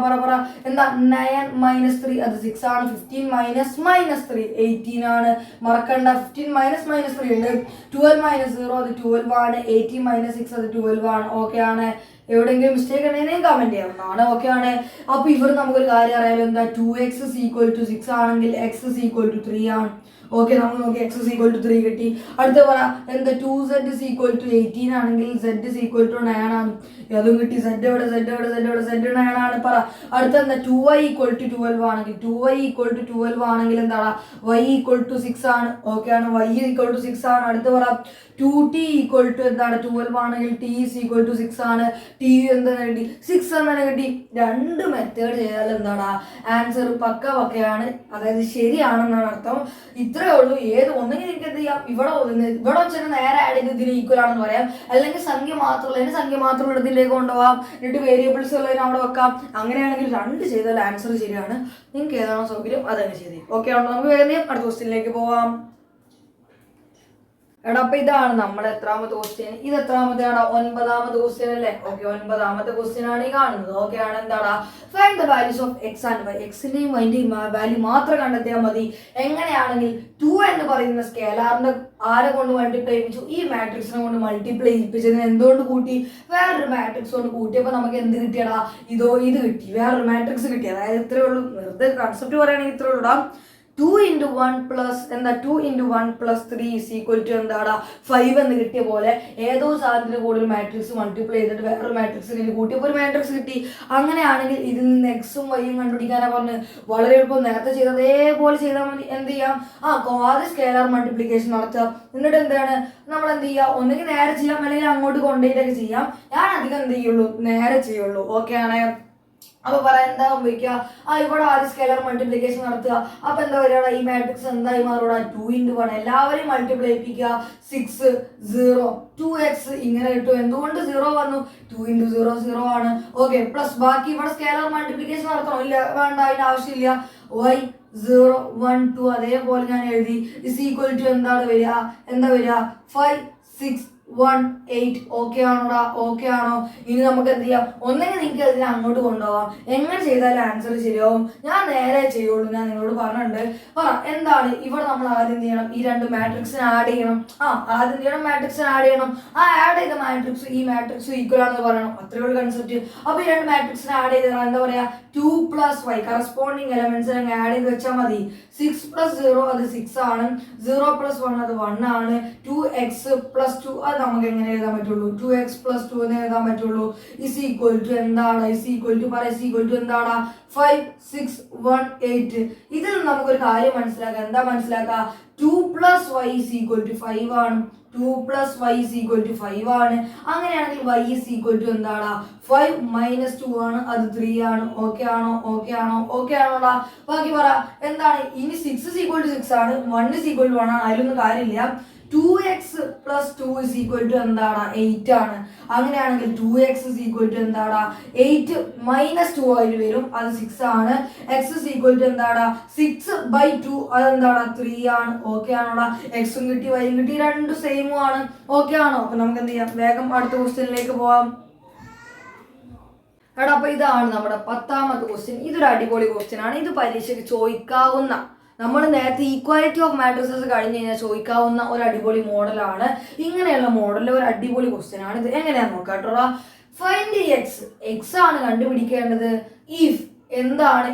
എന്താ 9 - 3 അത് 6 ആണ് 15 - 3 18 ആണ് മറക്കണ്ട 15 - 3 ഉണ്ട് 12 - 0 അത് 12 ആണ് 18 - 6 അത് 12 ആണ് ഓക്കെ ആണ് എവിടെയെങ്കിലും മിസ്റ്റേക്ക് ഉണ്ടെങ്കിൽ കമന്റ് ചെയ്യാവുന്നതാണ് ഓക്കെ ആണ് അപ്പൊ ഇവിടെ നമുക്കൊരു കാര്യം അറിയാലോ എന്താ 2x is equal to 6 ആണെങ്കിൽ x is equal to 3 ആണ് ഓക്കെ നമ്മൾ നോക്കി x is equal to 3 കിട്ടി അടുത്ത പറ എന്താ 2z is equal to 18 ആണെങ്കിൽ z is equal to 9 ആണ് അതും കിട്ടി z 9 ആണ് പറ അടുത്ത എന്താ 2y equal to 12 ആണെങ്കിൽ 2y equal to 12 ആണെങ്കിൽ എന്താണ് y equal to 6 ആണ് ഓക്കെ ആണ് y equal to 6 ആണ് അടുത്ത പറ 2t equal to എന്താണ് 12 ആണെങ്കിൽ t is equal to 6 ആണ് t എന്താണ് കിട്ടി 6 എന്നാണ് കിട്ടി രണ്ട് മെത്തേഡ് ചെയ്താൽ എന്താണ് ആൻസർ പക്കയാണ് അതായത് ശരിയാണെന്നാണ് അർത്ഥം ഇത്രയേ ഉള്ളൂ ഏത് ഒന്നെങ്കിൽ നിങ്ങൾക്ക് എന്ത് ചെയ്യാം ഇവിടെ വെച്ചാൽ നേരെ ആഡ് ചെയ്ത് ഇതിന് ഈക്വൽ ആണെന്ന് പറയാം അല്ലെങ്കിൽ സംഖ്യ മാത്രം ഇതിലേക്ക് കൊണ്ടുപോകാം എന്നിട്ട് വേരിയബിൾസ് ഉള്ളതിന് അവിടെ വെക്കാം അങ്ങനെയാണെങ്കിൽ രണ്ട് ചെയ്താൽ ആൻസർ ശരിയാണ് നിങ്ങൾക്ക് ഏതാണോ സൗകര്യം അതങ്ങ് ചെയ്തേ ഓക്കെ ആണോ നമുക്ക് വേഗം അടുത്ത ക്വസ്റ്റ്യനിലേക്ക് പോവാം എടാ അപ്പൊ ഇതാണ് നമ്മുടെ എത്രാമത്തെ ക്വസ്റ്റ്യൻ ഇത് എത്രാമത്തെയാണ് 9ാമത്തെ ക്വസ്റ്റ്യൻ അല്ലേ ഓക്കെ 9ാമത്തെ ക്വസ്റ്റ്യൻ ആണ് ഈ കാണുന്നത് ഓക്കെ ആണ് എന്താണ് find the values of x and y എക്സിന്റെയും വൈന്റെയും വാല്യൂ മാത്രം കണ്ടെത്തിയാൽ മതി എങ്ങനെയാണെങ്കിൽ 2 എന്ന് പറയുന്ന സ്കേലാറിന്റെ ആരെ കൊണ്ട് മൾട്ടിപ്ലൈ ചെയ്യിപ്പിച്ചു ഈ മാട്രിക്സിനെ കൊണ്ട് മൾട്ടിപ്ലൈ ചെയ്യിപ്പിച്ചതിന് എന്തുകൊണ്ട് കൂട്ടി വേറൊരു മാട്രിക്സ് കൊണ്ട് കൂട്ടിയപ്പോൾ നമുക്ക് എന്ത് കിട്ടിയടാ ഇത് കിട്ടി വേറൊരു മാട്രിക്സ് കിട്ടി അതായത് ഇത്രയേ ഉള്ളൂ വെറുതെ കൺസെപ്റ്റ് പറയുകയാണെങ്കിൽ ഇത്രയേ ഉള്ളൂടാ 2 × 1 പ്ലസ് എന്താ 2 × 1 പ്ലസ് 3 ഈസ് ഈക്വൽ ടു എന്താടാ 5 എന്ന് കിട്ടിയ പോലെ ഏതോ സാധനത്തിന് കൂടുതൽ മാട്രിക്സ് മൾട്ടിപ്ലൈ ചെയ്തിട്ട് വേറൊരു മാട്രിക്സിന് കൂട്ടിയപ്പോൾ ഒരു മാട്രിക്സ് കിട്ടി അങ്ങനെയാണെങ്കിൽ ഇതിൽ നിന്ന് എക്സും വൈയും കണ്ടുപിടിക്കാനാ പറഞ്ഞ് വളരെ എളുപ്പം നേരത്തെ ചെയ്ത് അതേപോലെ ചെയ്താൽ മതി എന്ത് ചെയ്യാം ആദ്യം സ്കേലാർ മൾട്ടിപ്ലിക്കേഷൻ നടത്താം എന്നിട്ട് എന്താണ് നമ്മൾ എന്ത് ചെയ്യുക ഒന്നുകിൽ നേരെ ചെയ്യാം അല്ലെങ്കിൽ അങ്ങോട്ട് കൊണ്ടുപോയിട്ടൊക്കെ ചെയ്യാം ഞാൻ അധികം എന്ത് ചെയ്യുള്ളൂ നേരെ ചെയ്യുള്ളൂ ഓക്കെ ആണ് അപ്പൊ പറയാൻ എന്താ സംഭവിക്കുക, ഇവിടെ ആദ്യം സ്കെലർ മൾട്ടിപ്ലിക്കേഷൻ നടത്തുക. അപ്പൊ എന്താ പറയുക, ഈ മാട്രിക്സ് എന്തായി മാറൂടാ, 2 × 1. എല്ലാവരെയും മൾട്ടിപ്ലൈ ചെയ്യിപ്പിക്കുക. 6 0 2x ഇങ്ങനെ കിട്ടും. എന്തുകൊണ്ട് 0 വന്നു, 2 × 0 0 ആണ്. ഓക്കെ, പ്ലസ് ബാക്കി ഇവിടെ സ്കെലർ മൾട്ടിപ്ലിക്കേഷൻ നടത്തണം, ഇല്ല വേണ്ട, അതിന്റെ ആവശ്യമില്ല. y 0 1 2 അതേപോലെ ഞാൻ എഴുതി. ഇസ് ഈക്വൽ ടു എന്താണ് വരിക, എന്താ വരിക, 5 6 1 8. ഓക്കെ ആണോടാ, ഓക്കെ ആണോ? ഇനി നമുക്ക് എന്ത് ചെയ്യാം, ഒന്നെങ്കിൽ നിങ്ങൾക്ക് അതിനെ അങ്ങോട്ട് കൊണ്ടുപോകാം. എങ്ങനെ ചെയ്താലും ആൻസർ ശരിയാവും. ഞാൻ നേരെ ചെയ്യുള്ളൂ, ഞാൻ നിങ്ങളോട് പറഞ്ഞിട്ടുണ്ട്. എന്താണ് ഇവിടെ നമ്മൾ ആദ്യം ചെയ്യണം, ഈ 2 മാട്രിക്സിനെ ആഡ് ചെയ്യണം. ആദ്യം ചെയ്യണം, മാട്രിക്സിനെ ആഡ് ചെയ്യണം. ആഡ് ചെയ്ത മാട്രിക്സ് ഈ മാട്രിക്സ് ഈക്വൽ ആണെന്ന് പറയണം. അത്രയേ ഉള്ളൂ കൺസെപ്റ്റ്. അപ്പൊ ഈ 2 മാട്രിക്സിനെ ആഡ് ചെയ്താൽ എന്താ പറയാ, 2 + y കറസ്പോണ്ടിങ് എലമെന്റ്സ് അങ്ങ് ആഡ് ചെയ്ത് വെച്ചാൽ മതി. 6 + 0 അത് 6 ആണ്. 0 + 1 അത് 1 ആണ്. 2x + 2 അത് നമുക്ക് എങ്ങനെ എഴുതാൻ പറ്റുള്ളൂ, 2x + 2 എന്ന് എഴുതാൻ പറ്റുള്ളൂ. ഇസ് ഈക്വൽ ടു എന്താണ്, is equal to is equal to എന്താണ്, 5 6 1 8. ഇതിൽ നമുക്കൊരു കാര്യം മനസ്സിലാക്കാം. എന്താ മനസ്സിലാക്കുക, 2 + y = 5 ആണ്. 2 + y = 5 ആണ്. അങ്ങനെയാണെങ്കിൽ y = എന്താണ്, 5 - 2 ആണ്, അത് 3 ആണ്. ഓക്കെ ആണോ, ഓക്കെ ആണോ, ഓക്കെ ആണോടാ? ബാക്കി പറ എന്താണ്. ഇനി 6 = 6 ആണ്, 1 = 1 ആണ്, അതിലൊന്നും കാര്യമില്ല. 2x + 2 = എന്താണ്, 8 ആണ്. അങ്ങനെയാണെങ്കിൽ 2x = എന്താണ്, 8 - 2 ആയിട്ട് വരും, അത് 6 ആണ്. x = എന്താണ്, 6/2 അതെന്താണ്, 3 ആണ്. ഓക്കെ ആണോടാ? എക്സും കിട്ടി വൈയും കിട്ടി, രണ്ടും സെയിം ആണ്. ഓക്കെ ആണോ? അപ്പൊ നമുക്ക് എന്ത് ചെയ്യാം, വേഗം അടുത്ത ക്വസ്റ്റ്യനിലേക്ക് പോവാം. എടാ, അപ്പൊ ഇതാണ് നമ്മുടെ 10ാമത്തെ ക്വസ്റ്റ്യൻ. ഇതൊരു അടിപൊളി ക്വസ്റ്റ്യൻ ആണ്. ഇത് പരീക്ഷയ്ക്ക് ചോദിക്കാവുന്ന, നമ്മൾ നേരത്തെ ഈക്വാലിറ്റി ഓഫ് മാട്രിസസ് കഴിഞ്ഞ് കഴിഞ്ഞാൽ ചോദിക്കാവുന്ന ഒരു അടിപൊളി മോഡലാണ്. ഇങ്ങനെയുള്ള മോഡലിൽ ഒരു അടിപൊളി ക്വസ്റ്റ്യൻ ആണ് ഇത്. എങ്ങനെയാന്ന് നോക്കാം കേട്ടോ. ഫൈൻഡ് എക്സ് ആണ് കണ്ടുപിടിക്കേണ്ടത്. ഇഫ് എന്താണ്,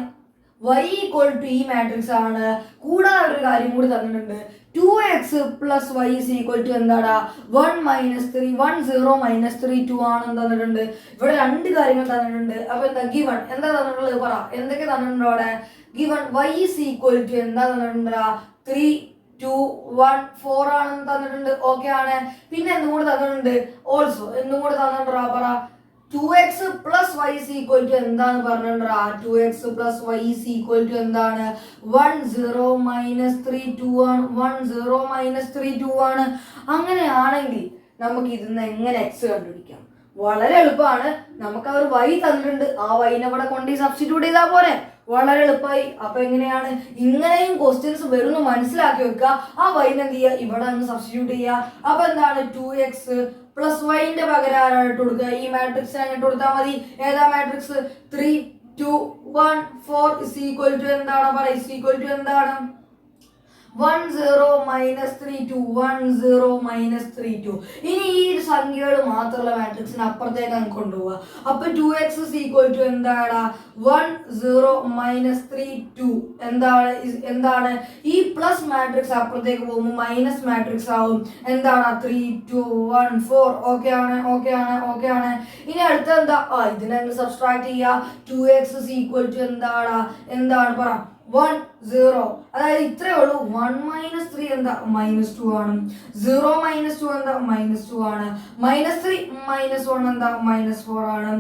y = ഈ മാട്രിക്സ് ആണ്. കൂടാതെ ഒരു കാര്യം കൂടി തന്നിട്ടുണ്ട്, 2x + y = എന്താണ്, 1 - 3 1 0 - 3 2 ആണെന്ന് തന്നിട്ടുണ്ട്. ഇവിടെ 2 കാര്യങ്ങൾ തന്നിട്ടുണ്ട്. അപ്പൊ എന്താ ഗിവൺ, എന്താ തന്നിട്ടുള്ളത് പറ, എന്തൊക്കെ തന്നിട്ടുണ്ട് അവിടെ. ഗിവൺ y = എന്താ തന്നിട്ടുണ്ട്, 3 2 1 4 ആണെന്ന് തന്നിട്ടുണ്ട്. ഓക്കെ ആണ്. പിന്നെ എന്തും കൂടെ തന്നിട്ടുണ്ട്, ഓൾസോ എന്തും കൂടെ തന്നിട്ടുണ്ടാ പറ, 2x + y = എന്താണ് പറഞ്ഞിട്ടുണ്ടാ, 2x + y = എന്താണ്, 1 0 - 3 2 ആണ്. 1 0 - 3 2 ആണ്. അങ്ങനെയാണെങ്കിൽ നമുക്ക് ഇതിന്ന് എങ്ങനെ x കണ്ടുപിടിക്കാം, വളരെ എളുപ്പമാണ്. നമുക്ക് അവർ y തന്നിട്ടുണ്ട്, ആ y-നെ ഇവിടെ കൊണ്ട് സബ്സ്റ്റിറ്റ്യൂട്ട് ചെയ്താൽ പോരെ, വളരെ എളുപ്പമായി. അപ്പൊ എങ്ങനെയാണ്, ഇങ്ങനെയും ക്വസ്റ്റ്യൻസ് വരുന്നു മനസ്സിലാക്കി വെക്കുക. ആ y-നെ എന്ത് ചെയ്യുക, ഇവിടെ അങ്ങ് സബ്സ്റ്റിറ്റ്യൂട്ട് ചെയ്യുക. അപ്പൊ എന്താണ്, 2x + y-ന്റെ പകരം ആരാണ് ഇട്ട് കൊടുക്കുക, ഈ മാട്രിക്സിനെ അങ്ങോട്ട് കൊടുത്താൽ മതി. ഏതാ മാട്രിക്സ്, 3 2 1 4 = എന്താണ് പറ, = എന്താണ്, 1 0 - 3 2 1 0 - 3 2. ഇനി ഈ സംഖ്യകൾ മാത്രമുള്ള മാട്രിക്സിന് അപ്പുറത്തേക്ക് അങ്ങ് കൊണ്ടുപോവുക. അപ്പൊ 2x = എന്താണ്, 1 0 - 3 2 എന്താണ് ഈ പ്ലസ് മാട്രിക്സ് അപ്പുറത്തേക്ക് പോകുമ്പോൾ മൈനസ് മാട്രിക്സ് ആവും. എന്താണ്, 3 2 1 4. ഓക്കെ ആണ്, ഓക്കെ ആണ്, ഓക്കെ ആണ്. ഇനി അടുത്ത എന്താ, ഇതിനെ സബ്സ്ട്രാക്ട് ചെയ്യുക. 2x = എന്താണ് പറ, 1 0. അതായത് ഇത്രയേ ഉള്ളൂ. 1 - 3 എന്താ, -2 ആണ്. 0 - 2 എന്താ, -2 ആണ്. -3 - 1 എന്താ, -4 ആണ്.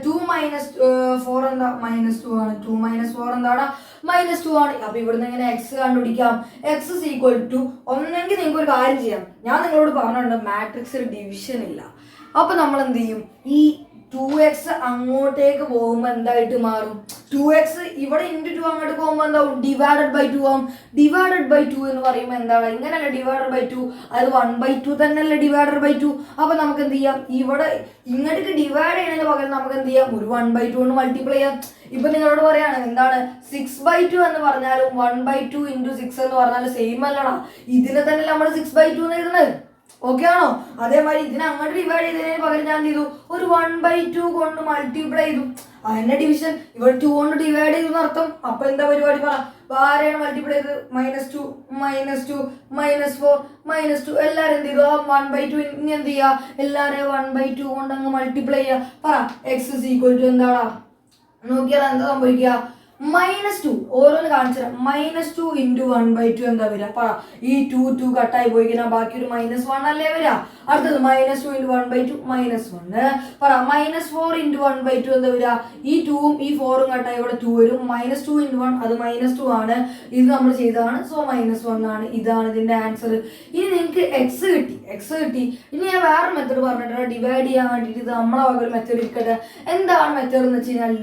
2 - 4 എന്താ, -2 ആണ്. 2 - 4 എന്താണ്, -2 ആണ്. അപ്പൊ ഇവിടുന്ന് എങ്ങനെ x കണ്ടുപിടിക്കാം, x = ഒന്നെങ്കിൽ നിങ്ങൾക്ക് ഒരു കാര്യം ചെയ്യാം. ഞാൻ നിങ്ങളോട് പറഞ്ഞിട്ടുണ്ട് മാട്രിക്സിൽ ഡിവിഷൻ ഇല്ല. അപ്പൊ നമ്മൾ എന്ത് ചെയ്യും, ഈ 2x അങ്ങോട്ടേക്ക് പോകുമ്പോൾ എന്തായിട്ട് മാറും, 2x ഇവിടെ × 2 അങ്ങോട്ട് പോകുമ്പോൾ എന്താവും, ഡിവൈഡഡ്/2 ആവും. ഡിവൈഡഡ്/2 എന്ന് പറയുമ്പോൾ എന്താണ്, ഇങ്ങനെയല്ല ഡിവൈഡഡ്/2, അത് 1/2 തന്നെയല്ലേ ഡിവൈഡഡ്/2. അപ്പൊ നമുക്ക് എന്ത് ചെയ്യാം, ഇവിടെ ഇങ്ങോട്ട് ഡിവൈഡ് ചെയ്യുന്നതിന് പകരം നമുക്ക് എന്ത് ചെയ്യാം, ഒരു 1/2 കൊണ്ട് മൾട്ടിപ്ലൈ ചെയ്യാം. ഇപ്പൊ നിങ്ങളോട് പറയാണ് എന്താണ്, 6/2 എന്ന് പറഞ്ഞാലും 1/2 × 6 എന്ന് പറഞ്ഞാലും സെയിം അല്ലടാ. ഇതിനെ തന്നെ നമ്മൾ 6/2 എന്ന് എഴുതുന്നത്. ഓക്കെ ആണോ? അതേമാതിരി ഇതിനെ അങ്ങോട്ട് ഡിവൈഡ് ചെയ്തതിന് പകരം ഞാൻ എന്ത് ചെയ്തു, ഒരു 1/2 കൊണ്ട് മൾട്ടിപ്ലൈ ചെയ്തു. അതിന്റെ ഡിവിഷൻ ഇവിടെ 2 കൊണ്ട് ഡിവൈഡ് ചെയ്തു എന്നർത്ഥം. അപ്പൊ എന്താ പരിപാടി പറ, ആരെയാണ് മൾട്ടിപ്ലൈ ചെയ്തത്, -2 -2 -4 -2. എല്ലാരും എന്ത് ചെയ്തു, ആ 1/2 ഇനി എന്ത് ചെയ്യുക, എല്ലാരെയും 1/2 കൊണ്ട് അങ്ങ് മൾട്ടിപ്ലൈ ചെയ്യുക. പറ x = എന്താടാ, നോക്കിയാൽ എന്താ സംഭവിക്കുക, -2 ഓരോന്ന് കാണിച്ചാൽ -2 × 1/2 എന്താ വരിക? പറ. ഈ 2 കട്ടായി പോയി കഴിഞ്ഞാൽ ബാക്കി ഒരു -1 അല്ലേ വരിക? അടുത്തത് -2 × 1/2 -1. പറ. -4 × 1/2 എന്താ വരിക? ഈ 2ഉം ഈ 4ഉം കട്ടായി ഇവിടെ 2 വരും. -2 × 1 അത് -2 ആണ്. ഇത് നമ്മൾ ചെയ്തതാണ്. സോ -1 ആണ്. ഇതാണ് ഇതിന്റെ ആൻസർ. ഇനി നിങ്ങൾക്ക് എക്സ് കിട്ടി. ഇനി ഞാൻ വേറെ മെത്തേഡ് പറഞ്ഞിട്ടുണ്ട് ഡിവൈഡ് ചെയ്യാൻ വേണ്ടിയിട്ട്. ഇത് നമ്മളെ വക ഒരു മെത്തേഡ് ഇരിക്കട്ടെ. എന്താണ് മെത്തേഡ് എന്ന് വെച്ച് കഴിഞ്ഞാൽ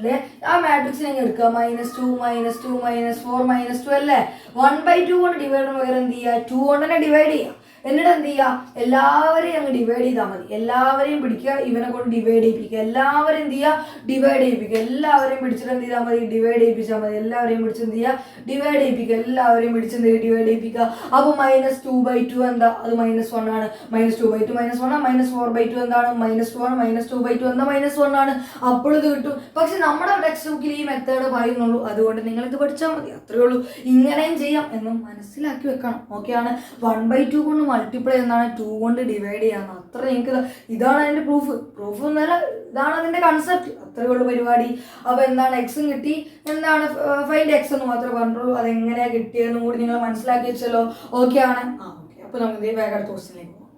ആ മാട്രിക്സിനെ എടുക്കുക. -2 -2 -4 -2 അല്ലേ? 1/2 കൊണ്ട് ഡിവൈഡ് ചെയ്യുന്ന പകരം എന്ത് ചെയ്യുക? 2 കൊണ്ട് തന്നെ ഡിവൈഡ് ചെയ്യുക. എന്നിട്ട് എന്ത് ചെയ്യുക? എല്ലാവരെയും അങ്ങ് ഡിവൈഡ് ചെയ്താൽ മതി. എല്ലാവരെയും പിടിക്കുക, ഇവനെ കൊണ്ട് ഡിവൈഡ് ചെയ്യിപ്പിക്കുക. എല്ലാവരും എന്ത് ചെയ്യുക? ഡിവൈഡ് ചെയ്യിപ്പിക്കുക. എല്ലാവരെയും പിടിച്ചിട്ട് എന്ത് ചെയ്താൽ മതി? ഡിവൈഡ് ചെയ്യിപ്പിച്ചാൽ മതി. എല്ലാവരെയും പിടിച്ച് എന്ത് ചെയ്യുക? ഡിവൈഡ് ചെയ്യിപ്പിക്കുക. എല്ലാവരെയും പിടിച്ച് എന്ത് ചെയ്യുക? ഡിവൈഡ് ചെയ്യിപ്പിക്കുക. അപ്പോൾ -2/2 എന്താ? അത് -1 ആണ്. -2/2 -1 -4/2 എന്താണ്? -2 ആണ്. -2/2 എന്താ? -1 ആണ്. അപ്പോൾ ഇത് കിട്ടും. പക്ഷെ നമ്മുടെ ടെക്സ്റ്റ് ബുക്കിൽ ഈ മെത്തേഡ് പറയുന്നുള്ളൂ. അതുകൊണ്ട് നിങ്ങൾ ഇത് പഠിച്ചാൽ മതി. അത്രയേ ഉള്ളൂ. ഇങ്ങനെയും ചെയ്യാം എന്നും മനസ്സിലാക്കി വെക്കണം. ഓക്കെയാണ്. 1/2 കൊണ്ട് മൾട്ടിപ്ലൈ എന്താണ്? 2 കൊണ്ട് ഡിവൈഡ് ചെയ്യാന്ന്. അത്ര നിങ്ങൾക്ക് ഇതാണ് അതിന്റെ പ്രൂഫ് എന്നല്ല, ഇതാണ് അതിന്റെ കൺസെപ്റ്റ്. അത്രയേ ഉള്ളൂ പരിപാടി. അപ്പൊ എന്താണ്? എക്സും കിട്ടി. എന്താണ്? ഫൈൻഡ് എക്സ് എന്ന് മാത്രമേ പറഞ്ഞിട്ടുള്ളൂ. അതെങ്ങനെയാ കിട്ടിയെന്നും കൂടി നിങ്ങൾ മനസ്സിലാക്കി വെച്ചല്ലോ. ഓക്കെ ആണ്. ഓക്കെ. അപ്പൊ നമുക്ക് വേഗം അടുത്ത ക്വസ്റ്റ്യനിലേക്ക് പോകാം.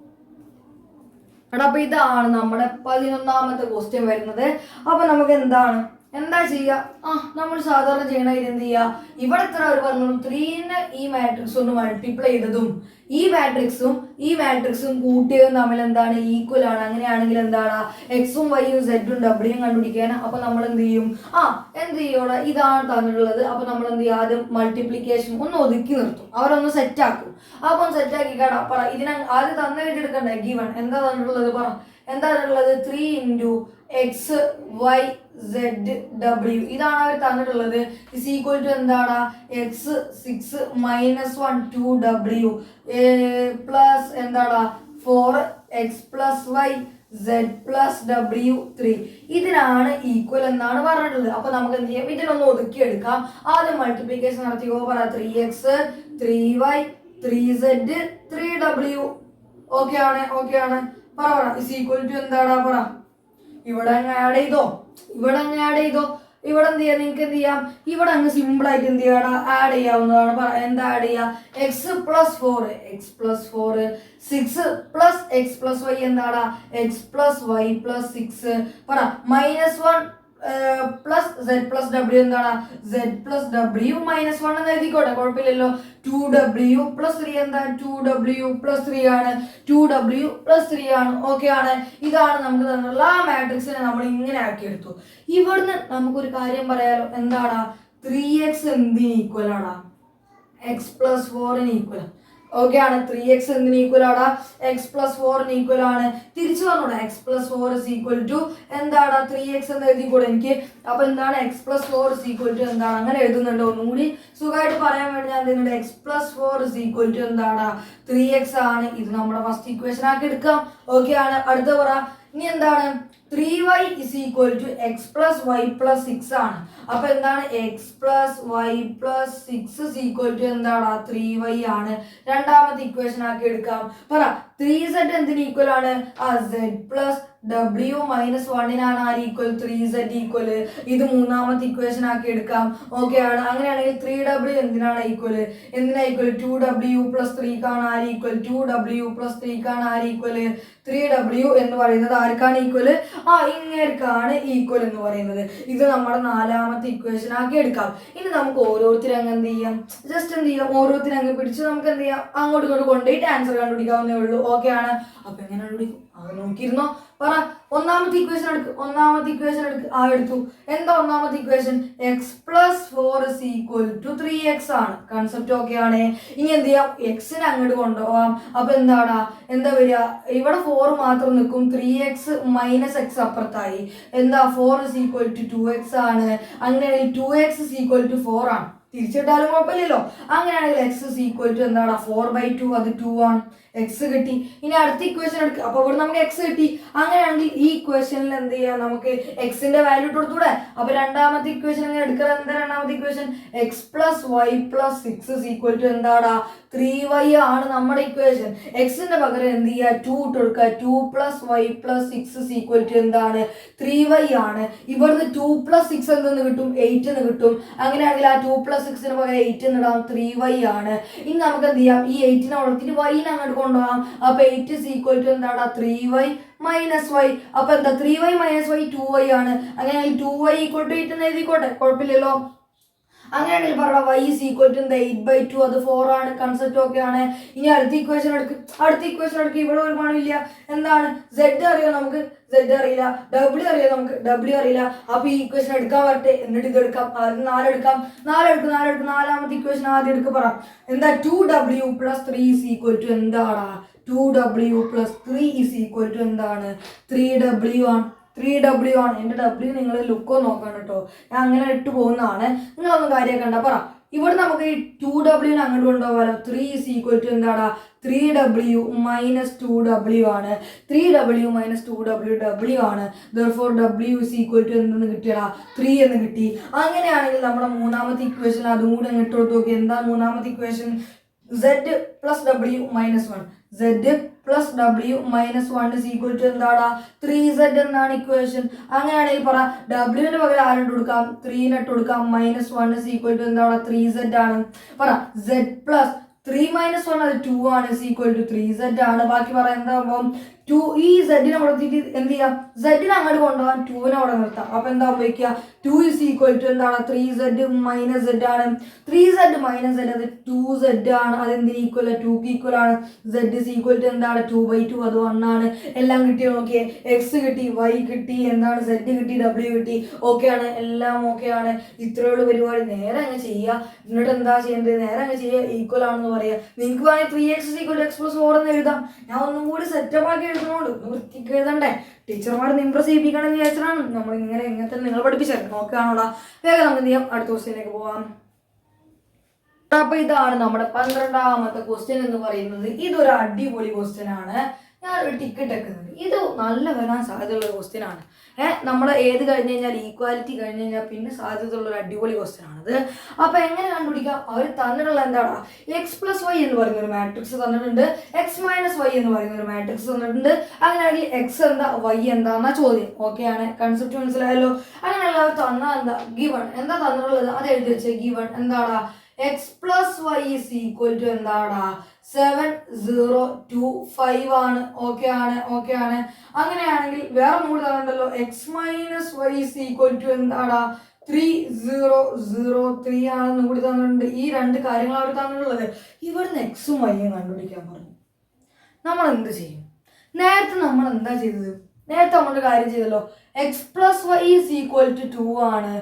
അപ്പൊ ഇതാണ് നമ്മുടെ 11ാമത്തെ ക്വസ്റ്റ്യൻ വരുന്നത്. അപ്പൊ നമുക്ക് എന്താ ചെയ്യുക? നമ്മൾ സാധാരണ ചെയ്യണ എന്ത് ചെയ്യുക? ഇവിടെ എത്ര അവർ പറഞ്ഞു? 3നെ ഈ മാട്രിക്സ് ഒന്ന് മൾട്ടിപ്ലൈ ചെയ്തതും ഈ മാട്രിക്സും കൂട്ടിയതും തമ്മിൽ എന്താണ്? ഈക്വൽ ആണ്. അങ്ങനെയാണെങ്കിൽ എന്താണ്? എക്സും വൈയും സെഡും ഡബ്ല്യൂയും കണ്ടുപിടിക്കാൻ. അപ്പൊ നമ്മൾ എന്ത് ചെയ്യും? എന്ത് ചെയ്യോടെ? ഇതാണ് തന്നിട്ടുള്ളത്. അപ്പൊ നമ്മൾ എന്ത് ചെയ്യും? ആദ്യം മൾട്ടിപ്ലിക്കേഷൻ ഒന്ന് ഒതുക്കി നിർത്തും. അവരൊന്ന് സെറ്റ് ആക്കും. അപ്പൊ സെറ്റ് ആക്കി പറ. ഇതിനെ ആദ്യം തന്നു കഴിഞ്ഞെടുക്കണ്ടേ? ഗിവൺ എന്താ തന്നിട്ടുള്ളത്? പറ. എന്താ തന്നിട്ടുള്ളത്? 3 × x y z w. ഇതാണ് അവർ തന്നിട്ടുള്ളത്. ഇസ് ഈക്വൽ ടു എന്താണ്? x 6 - 1 2w പ്ലസ് എന്താണ്? 4x + y z + w 3. ഇതിനാണ് ഈക്വൽ എന്നാണ് പറഞ്ഞിട്ടുള്ളത്. അപ്പൊ നമുക്ക് എന്ത് ചെയ്യാം? ഇതിനൊന്ന് ഒതുക്കി എടുക്കാം. ആദ്യം മൾട്ടിപ്ലിക്കേഷൻ നടത്തിക്കോ. പറ. 3x 3y 3z 3w. Okay ആണ്. പറ. ഇസ് ഈക്വൽ ടു എന്താടാ? പറ. ഇവിടെ അങ്ങ് ആഡ് ചെയ്തോ. ഇവിടെ എന്ത് ചെയ്യാം? നിങ്ങൾക്ക് എന്ത് ചെയ്യാം? ഇവിടെ അങ്ങ് സിമ്പിൾ ആയിട്ട് എന്ത് ചെയ്യാടാ? ആഡ് ചെയ്യാവുന്നതാണ്. എന്താ ആഡ് ചെയ്യാ? x + 4 6 + x + y എന്താടാ? x + y + 6. പറ. -1 + z + w എന്താണ്? z + w -1 എന്ന് എഴുതിക്കോട്ടെ. കുഴപ്പമില്ലല്ലോ. 2w + 3 എന്താ? 2w + 3 ആണ്. 2w + 3 ആണ്. ഓക്കെ ആണ്. ഇതാണ് നമുക്ക് തന്നിട്ടുള്ള ആ മാട്രിക്സിനെ നമ്മൾ ഇങ്ങനെ ആക്കി എടുത്തു. ഇവിടുന്ന് നമുക്കൊരു കാര്യം പറയാലോ. എന്താണ്? 3x എന്തിന് ഈക്വൽ ആടാ? x + 4 equal. ഓക്കെ ആണ്. 3x എന്തിന് ഈക്വൽ ആടാ? x + 4 ഈക്വൽ ആണ്. തിരിച്ചു പറഞ്ഞൂടാ. x + 4 = എന്താടാ? 3x എന്ന് എഴുതിക്കൂടെ എനിക്ക്? അപ്പൊ എന്താണ്? x + 4 എന്താണ്? അങ്ങനെ എഴുതുന്നുണ്ടോ? ഒന്നും കൂടി സുഖമായിട്ട് പറയാൻ വേണ്ടി ഞാൻ എന്തുണ്ട്? x + 4 എന്താടാ? 3x ആണ്. ഇത് നമ്മുടെ ഫസ്റ്റ് ഇക്വേഷൻ ആക്കി എടുക്കാം. ഓക്കെ ആണ്. അടുത്ത പറ. ഇനി എന്താണ്? 3y = x + y + 6 ആണ്. അപ്പൊ എന്താണ്? x + y + 6 എന്താടാ? 3y ആണ്. രണ്ടാമത്തെ ഇക്വേഷൻ ആക്കി എടുക്കാം. പറ. 3z എന്തിന് ഈക്വൽ ആണ്? z + w -1 ആര് ഈക്വൽ? 3z equal. ഇത് മൂന്നാമത്തെ ഇക്വേഷൻ ആക്കി എടുക്കാം. ഓക്കെ ആണ്. അങ്ങനെയാണെങ്കിൽ 3w എന്തിനാണ് ഈക്വൽ? 2w + 3 ക്കാണ് ആര് ഈക്വൽ? 2w + 3 ക്കാണ് ആര് ഈക്വൽ? 3w എന്ന് പറയുന്നത് ആർക്കാണ് ഈക്വൽ? ഇങ്ങേർക്കാണ് ഈക്വൽ എന്ന് പറയുന്നത്. ഇത് നമ്മുടെ നാലാമത്തെ ഇക്വേഷൻ ആക്കി എടുക്കാം. ഇനി നമുക്ക് ഓരോരുത്തരും അങ്ങ് എന്ത് ചെയ്യാം? ജസ്റ്റ് എന്ത് ചെയ്യാം? ഓരോരുത്തരും അങ്ങ് പിടിച്ച് നമുക്ക് എന്ത് ചെയ്യാം? അങ്ങോട്ട് കൊണ്ടുപോയിട്ട് ആൻസർ കണ്ടുപിടിക്കാവുന്നേ ഉള്ളൂ. ഓക്കെ ആണ്. അപ്പൊ എങ്ങനെ കണ്ടുപിടിക്കും? നോക്കിയിരുന്നോ. പറ. ഒന്നാമത്തെ ഇക്വേഷൻ എടുക്ക്. എടുത്തു. എന്താ ഒന്നാമത്തെ ഇക്വേഷൻ? x + 4 = 3x ആണ്. കൺസെപ്റ്റ് ഓക്കെ ആണ്. ഇനി എന്ത് ചെയ്യാം? എക്സിനെ അങ്ങോട്ട് കൊണ്ടുപോവാം. അപ്പൊ എന്താ വരിക? ഇവിടെ 4 മാത്രം നിൽക്കും. 3x - x അപ്പുറത്തായി. എന്താ? 4 = 2x ആണ്. അങ്ങനെയാണെങ്കിൽ 2x = 4 ആണ്. തിരിച്ചിട്ടാലും കുഴപ്പമില്ലല്ലോ. അങ്ങനെയാണെങ്കിൽ എക്സ് ഇസ് ഈക്വൽ ടു എന്താണ് 4/2, അത് 2 ആണ്. എക്സ് കിട്ടി. ഇനി അടുത്ത ഇക്വേഷൻ എടുക്കുക. അപ്പോൾ ഇവിടെ നമുക്ക് എക്സ് കിട്ടി. അങ്ങനെയാണെങ്കിൽ ഈ ഇക്വേഷനിൽ എന്ത് ചെയ്യാം, നമുക്ക് എക്സിന്റെ വാല്യൂ ഇട്ട് കൊടുത്തൂടെ. അപ്പൊ രണ്ടാമത്തെ ഇക്വേഷൻ എങ്ങനെ എടുക്കുക? എന്താ രണ്ടാമത്തെ equation? X plus y plus 6 is equal to എന്താടാ 3y ആണ് നമ്മുടെ ഇക്വേഷൻ. എക്സിന്റെ പകരം എന്ത് ചെയ്യുക, 2 ഇട്ട് കൊടുക്കുക. 2 plus y plus 6 is equal to എന്താണ് 3y ആണ്. ഇവിടുന്ന് 2 പ്ലസ് 6 എന്തെന്ന് കിട്ടും? 8 എന്ന് കിട്ടും. അങ്ങനെയാണെങ്കിൽ ആ 2 പ്ലസ് 6 പകരം 8 എന്ന് ഇടാം, 3y ആണ്. ഇനി നമുക്ക് എന്ത് ചെയ്യാം, ഈ 8നെ വളർത്തിട്ട് y-നെ അങ്ങോട്ട് കൊണ്ടുപോകാം. അപ്പൊ 8 ഇസ് ഈക്വൽ ടു എന്താടാ 3y മൈനസ് വൈ. അപ്പൊ എന്താ 3y മൈനസ് വൈ 2y ആണ്. അങ്ങനെയാണെങ്കിൽ 2y ഈക്വൽ ടു 8 എന്ന് എഴുതിക്കോട്ടെ, കുഴപ്പമില്ലല്ലോ. അങ്ങനെയാണെങ്കിൽ പറയാം y is equal to 8/2, അത് 4 ആണ്. കൺസെപ്റ്റ് ഓക്കെ ആണ്. ഇനി അടുത്ത ഇക്വേഷൻ എടുക്കുക. ഇവിടെ ഒരു പണിയില്ല. എന്താണ് z അറിയാം നമുക്ക്, z അറിയില്ല. w അറിയാം നമുക്ക്, w അറിയില്ല. അപ്പൊ ഈ ഇക്വേഷൻ എടുക്കാൻ വരട്ടെ, എന്നിട്ട് ഇത് എടുക്കാം. ആദ്യം 4 എടുക്കാം. നാലാമത്തെ ഇക്വേഷൻ ആദ്യം എടുക്കുക. പറ എന്താ 2w plus 3 is equal to എന്താടാ 2w plus 3 is equal to എന്താണ് 3w ആണ്. 3w ആണ്. എൻ്റെ w നിങ്ങൾ ലുക്കോ നോക്കണം കേട്ടോ, ഞാൻ അങ്ങനെ ഇട്ട് പോകുന്നതാണ്. നിങ്ങളൊന്നും കാര്യമാക്കണ്ട. പറ ഇവിടെ നമുക്ക് ഈ 2w അങ്ങോട്ട് കൊണ്ടുപോകാലോ. 3 is equal to എന്താടാ 3w minus 2w ആണ്. 3w minus 2w w ആണ്. therefore w is equal to എന്തെന്ന് കിട്ടിയടാ 3 എന്ന് കിട്ടി. അങ്ങനെയാണെങ്കിൽ നമ്മുടെ മൂന്നാമത്തെ ഇക്വേഷൻ അതും കൂടെ അങ്ങോട്ട് കൊടുത്ത് നോക്കി. എന്താ മൂന്നാമത്തെ equation? z plus w minus 1. z plus w minus 1 is equal to എന്താടാ 3z എന്നാണ് ഇക്വേഷൻ. അങ്ങനെയാണെങ്കിൽ പറ w-ന് പകരം ആരോട്ട് കൊടുക്കാം, 3-നെ ഇട്ട് കൊടുക്കാം. മൈനസ് 1 is equal to എന്താടാ 3z ആണ്. പറ z plus 3 minus 1 അത് 2 ആണ്, is equal to 3z ആണ്. ബാക്കി പറ എന്താകുമ്പോൾ 2 ഈ z-നെ കൊടുത്തിട്ട് എന്ത് ചെയ്യാം, z-നെ അങ്ങോട്ട് കൊണ്ടുപോകാൻ 2-നെ അവിടെ നിർത്താം. അപ്പൊ എന്താ ഉപയോഗിക്കുക, 2 is equal to എന്താണ് 3z മൈനസ് z ആണ്. 3z മൈനസ് z അത് 2z ആണ്. അതെന്തിന് ഈക്വൽ? 2ക്ക് ഈക്വൽ ആണ്. z is equal to എന്താണ് 2/2, അത് 1 ആണ്. എല്ലാം കിട്ടിയോ നോക്കിയേ, x കിട്ടി, y കിട്ടി, എന്താണ് z കിട്ടി, w കിട്ടി. ഓക്കെ ആണ്, എല്ലാം ഓക്കെ ആണ്. ഇത്രയുള്ള പരിപാടി നേരെ അങ്ങ് ചെയ്യുക. എന്നിട്ട് എന്താ ചെയ്യേണ്ടത്, നേരെ അങ്ങ് ചെയ്യുക. ഈക്വൽ ആണെന്ന് പറയാം. നിങ്ങൾക്ക് വേണമെങ്കിൽ 3x is equal to x plus 4 എന്ന് എഴുതാം. ഞാൻ ഒന്നും കൂടി സെറ്റപ്പ് ആക്കി എഴുതുന്നോണ്ട് വൃത്തിക്ക് എഴുതണ്ടേ, ടീച്ചർമാരെ ഇംപ്രസ് ചെയ്യിപ്പിക്കണം വിചാരിച്ചാണ് നമ്മൾ ഇങ്ങനത്തെ നിങ്ങൾ പഠിപ്പിച്ചത്. നോക്കുകയാണോടാ. വേഗം നമുക്ക് എന്ത് ചെയ്യാം, അടുത്ത ക്വസ്റ്റ്യനിലേക്ക് പോവാം. അപ്പൊ ഇതാണ് നമ്മുടെ 12ാമത്തെ ക്വസ്റ്റ്യൻ എന്ന് പറയുന്നത്. ഇതൊരു അടിപൊളി ക്വസ്റ്റ്യൻ ആണ്. ഞാൻ ഒരു ടിക്കറ്റ് വെക്കുന്നുണ്ട്. ഇത് നല്ല വരാൻ സാധ്യതയുള്ള ഒരു ക്വസ്റ്റ്യൻ ആണ്. നമ്മൾ ഏത് കഴിഞ്ഞ് കഴിഞ്ഞാൽ ഈക്വാലിറ്റി കഴിഞ്ഞ് കഴിഞ്ഞാൽ പിന്നെ സാധ്യതയുള്ള ഒരു അടിപൊളി ക്വസ്റ്റ്യൻ ആണത്. അപ്പൊ എങ്ങനെ കണ്ടുപിടിക്കാം? അവർ തന്നിട്ടുള്ള എന്താടാ എക്സ് പ്ലസ് വൈ എന്ന് പറയുന്ന ഒരു മാട്രിക്സ് തന്നിട്ടുണ്ട്, എക്സ് മൈനസ് വൈ എന്ന് പറയുന്ന ഒരു മാട്രിക്സ് തന്നിട്ടുണ്ട്. അങ്ങനെയാണെങ്കിൽ എക്സ് എന്താ വൈ എന്താന്നാ ചോദ്യം. ഓക്കെ ആണ്, കൺസെപ്റ്റ് മനസ്സിലായല്ലോ. അങ്ങനെയുള്ള അവർ തന്ന എന്താ ഗിവൺ എന്താ തന്നിട്ടുള്ളത് അത് എഴുതി വെച്ചേ. ഗിവൺ എന്താടാ x plus y is equal to എന്താടാ 7 0 2 5 ആണ്. ഓക്കെ ആണ്. അങ്ങനെയാണെങ്കിൽ വേറെ മൂന്ന് തന്നിട്ടുണ്ടല്ലോ, x minus y is equal to എന്താടാ 3 0 0 3 ആണെന്നും കൂടി തന്നിട്ടുണ്ട്. ഈ രണ്ട് കാര്യങ്ങൾ അവർ തന്നിട്ടുള്ളത്. ഇവിടുന്ന് എക്സും വൈയും കണ്ടുപിടിക്കാൻ പറഞ്ഞു. നമ്മൾ എന്ത് ചെയ്യും? നേരത്തെ നമ്മൾ എന്താ ചെയ്തത്? നേരത്തെ നമ്മളൊരു കാര്യം ചെയ്തല്ലോ, x plus y is equal to 2 ആണ്,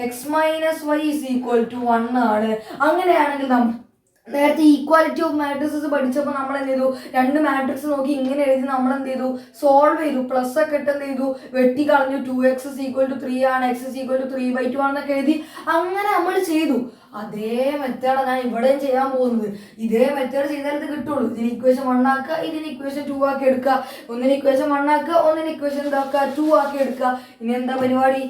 x minus y is equal to 1 ആണ്. അങ്ങനെയാണെങ്കിൽ നമ്മൾ നേരത്തെ ഈക്വാലിറ്റി ഓഫ് മാട്രിക്സസ് പഠിച്ചപ്പോൾ നമ്മൾ എന്ത് ചെയ്തു, രണ്ട് മാട്രിക്സ് നോക്കി ഇങ്ങനെ എഴുതി നമ്മൾ എന്ത് ചെയ്തു, സോൾവ് ചെയ്തു. പ്ലസ് ഒക്കെ ഇട്ട് എന്ത് ചെയ്തു, വെട്ടി കളഞ്ഞു. 2x is equal to 3 ആണ്, x is equal to 3/2 ആണെന്നൊക്കെ എഴുതി. അങ്ങനെ നമ്മൾ ചെയ്തു. അതേ മെത്തേഡാണ് ഞാൻ ഇവിടെയും ചെയ്യാൻ പോകുന്നത്. ഇതേ മെത്തേഡ് ചെയ്താൽ ഇത് കിട്ടുള്ളൂ. ഇതിന് ഇക്വേഷൻ 1 ആക്കുക, ഇതിന് ഇക്വേഷൻ 2 ആക്കി എടുക്കുക. ഒന്നിന് ഇക്വേഷൻ 1 ആക്കുക, ഒന്നിന് ഇക്വേഷൻ എന്താക്കുക 2 ആക്കി എടുക്കുക. ഇനി എന്താ പരിപാടി?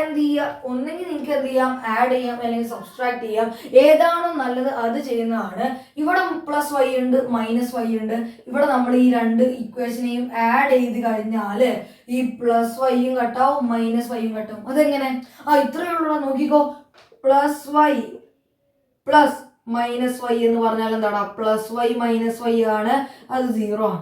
എന്ത് ചെയ്യുക, ഒന്നെങ്കിൽ നിങ്ങൾക്ക് എന്ത് ചെയ്യാം, ആഡ് ചെയ്യാം, അല്ലെങ്കിൽ സബ്സ്ട്രാക്ട് ചെയ്യാം. ഏതാണോ നല്ലത് അത് ചെയ്യുന്നതാണ്. ഇവിടെ പ്ലസ് വൈ ഉണ്ട്, മൈനസ് വൈ ഉണ്ട്. ഇവിടെ നമ്മൾ ഈ രണ്ട് ഇക്വേഷനെയും ആഡ് ചെയ്ത് കഴിഞ്ഞാൽ ഈ പ്ലസ് വൈയും കട്ടാവും, മൈനസ് വൈയും കട്ടാവും. അതെങ്ങനെ? ഇത്രയേ ഉള്ളൂ, നോക്കിക്കോ. Plus y plus minus y എന്ന് പറഞ്ഞാൽ എന്താടാ, പ്ലസ് വൈ മൈനസ് വൈ ആണ്, അത് 0 ആണ്.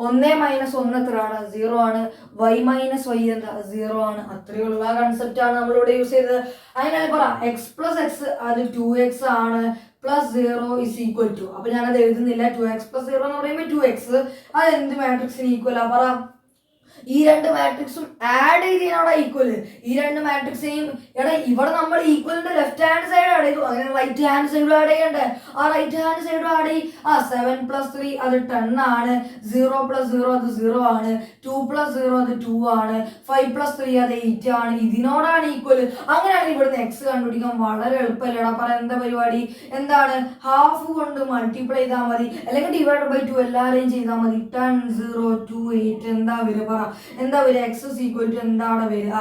1 മൈനസ് 1 എത്രയാണ്? 0 ആണ്. വൈ മൈനസ് വൈ എന്താ? 0 ആണ്. അത്രയുള്ള കൺസെപ്റ്റ് ആണ് നമ്മളിവിടെ യൂസ് ചെയ്തത്. അതിനാൽ പറ എക്സ് പ്ലസ് എക്സ് അത് 2x ആണ്, പ്ലസ് 0 ഇസ് ഈക്വൽ ടു. അപ്പൊ ഞാനത് എഴുതുന്നില്ല. 2x പ്ലസ് 0 എന്ന് പറയുമ്പോൾ 2x. അത് എന്ത് മാട്രിക്സിന് ഈക്വൽ ആ? പറ ഈ രണ്ട് മാട്രിക്സും ആഡ് ചെയ്തതിനാണ് ഈക്വൽ. ഈ രണ്ട് മാട്രിക്സിനെയും എടാ ഇവിടെ നമ്മൾ ഈക്വലിന്റെ ലെഫ്റ്റ് ഹാൻഡ് സൈഡ് ആഡ് ചെയ്തു, അങ്ങനെ റൈറ്റ് ഹാൻഡ് സൈഡ് ആഡ് ചെയ്യണ്ടേ? ആ റൈറ്റ് ഹാൻഡ് സൈഡ് ആഡ് ചെയ്യും. 7 + 3 അത് 10 ആണ്, 0 + 0 അത് 0 ആണ്, 2 + 0 അത് 2 ആണ്, 5 + 3 അത് 8 ആണ്. ഇതിനോടാണ് ഈക്വൽ. അങ്ങനെയാണെങ്കിൽ ഇവിടുന്ന് എക്സ് കണ്ടുപിടിക്കാൻ വളരെ എളുപ്പമല്ലേടാ? പറയാൻ എന്താ പരിപാടി? എന്താണ്? ഹാഫ് കൊണ്ട് മൾട്ടിപ്ലൈ ചെയ്താൽ മതി, അല്ലെങ്കിൽ /2 എല്ലാവരെയും ചെയ്താൽ മതി. 10 0 2 8 എന്താ വരിക? പറ എന്താ വരിക? എക്സ് = എന്താണ് വരിക?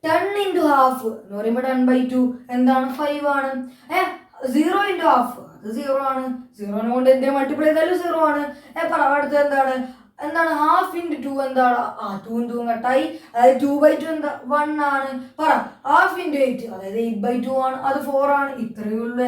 10 × ഹാഫ് എന്ന് പറയുമ്പോൾ 10/2 എന്താണ്? 5 ആണ്. 0 × ഹാഫ് അത് 0 ആണ്. 0 കൊണ്ട് എന്തിനു മൾട്ടിപ്ലൈ ചെയ്താലും 0 ആണ്. പറ അടുത്തത് എന്താണ്? ഹാഫ് × 2 എന്താണ്? 2 2 കട്ടായി, അതായത് 2/2 എന്താ? 1 ആണ്. പറ ഹാഫ് × 8 അതായത് 8/2 ആണ്, അത് 4 ആണ്. ഇത്രയേ ഉള്ളൂ.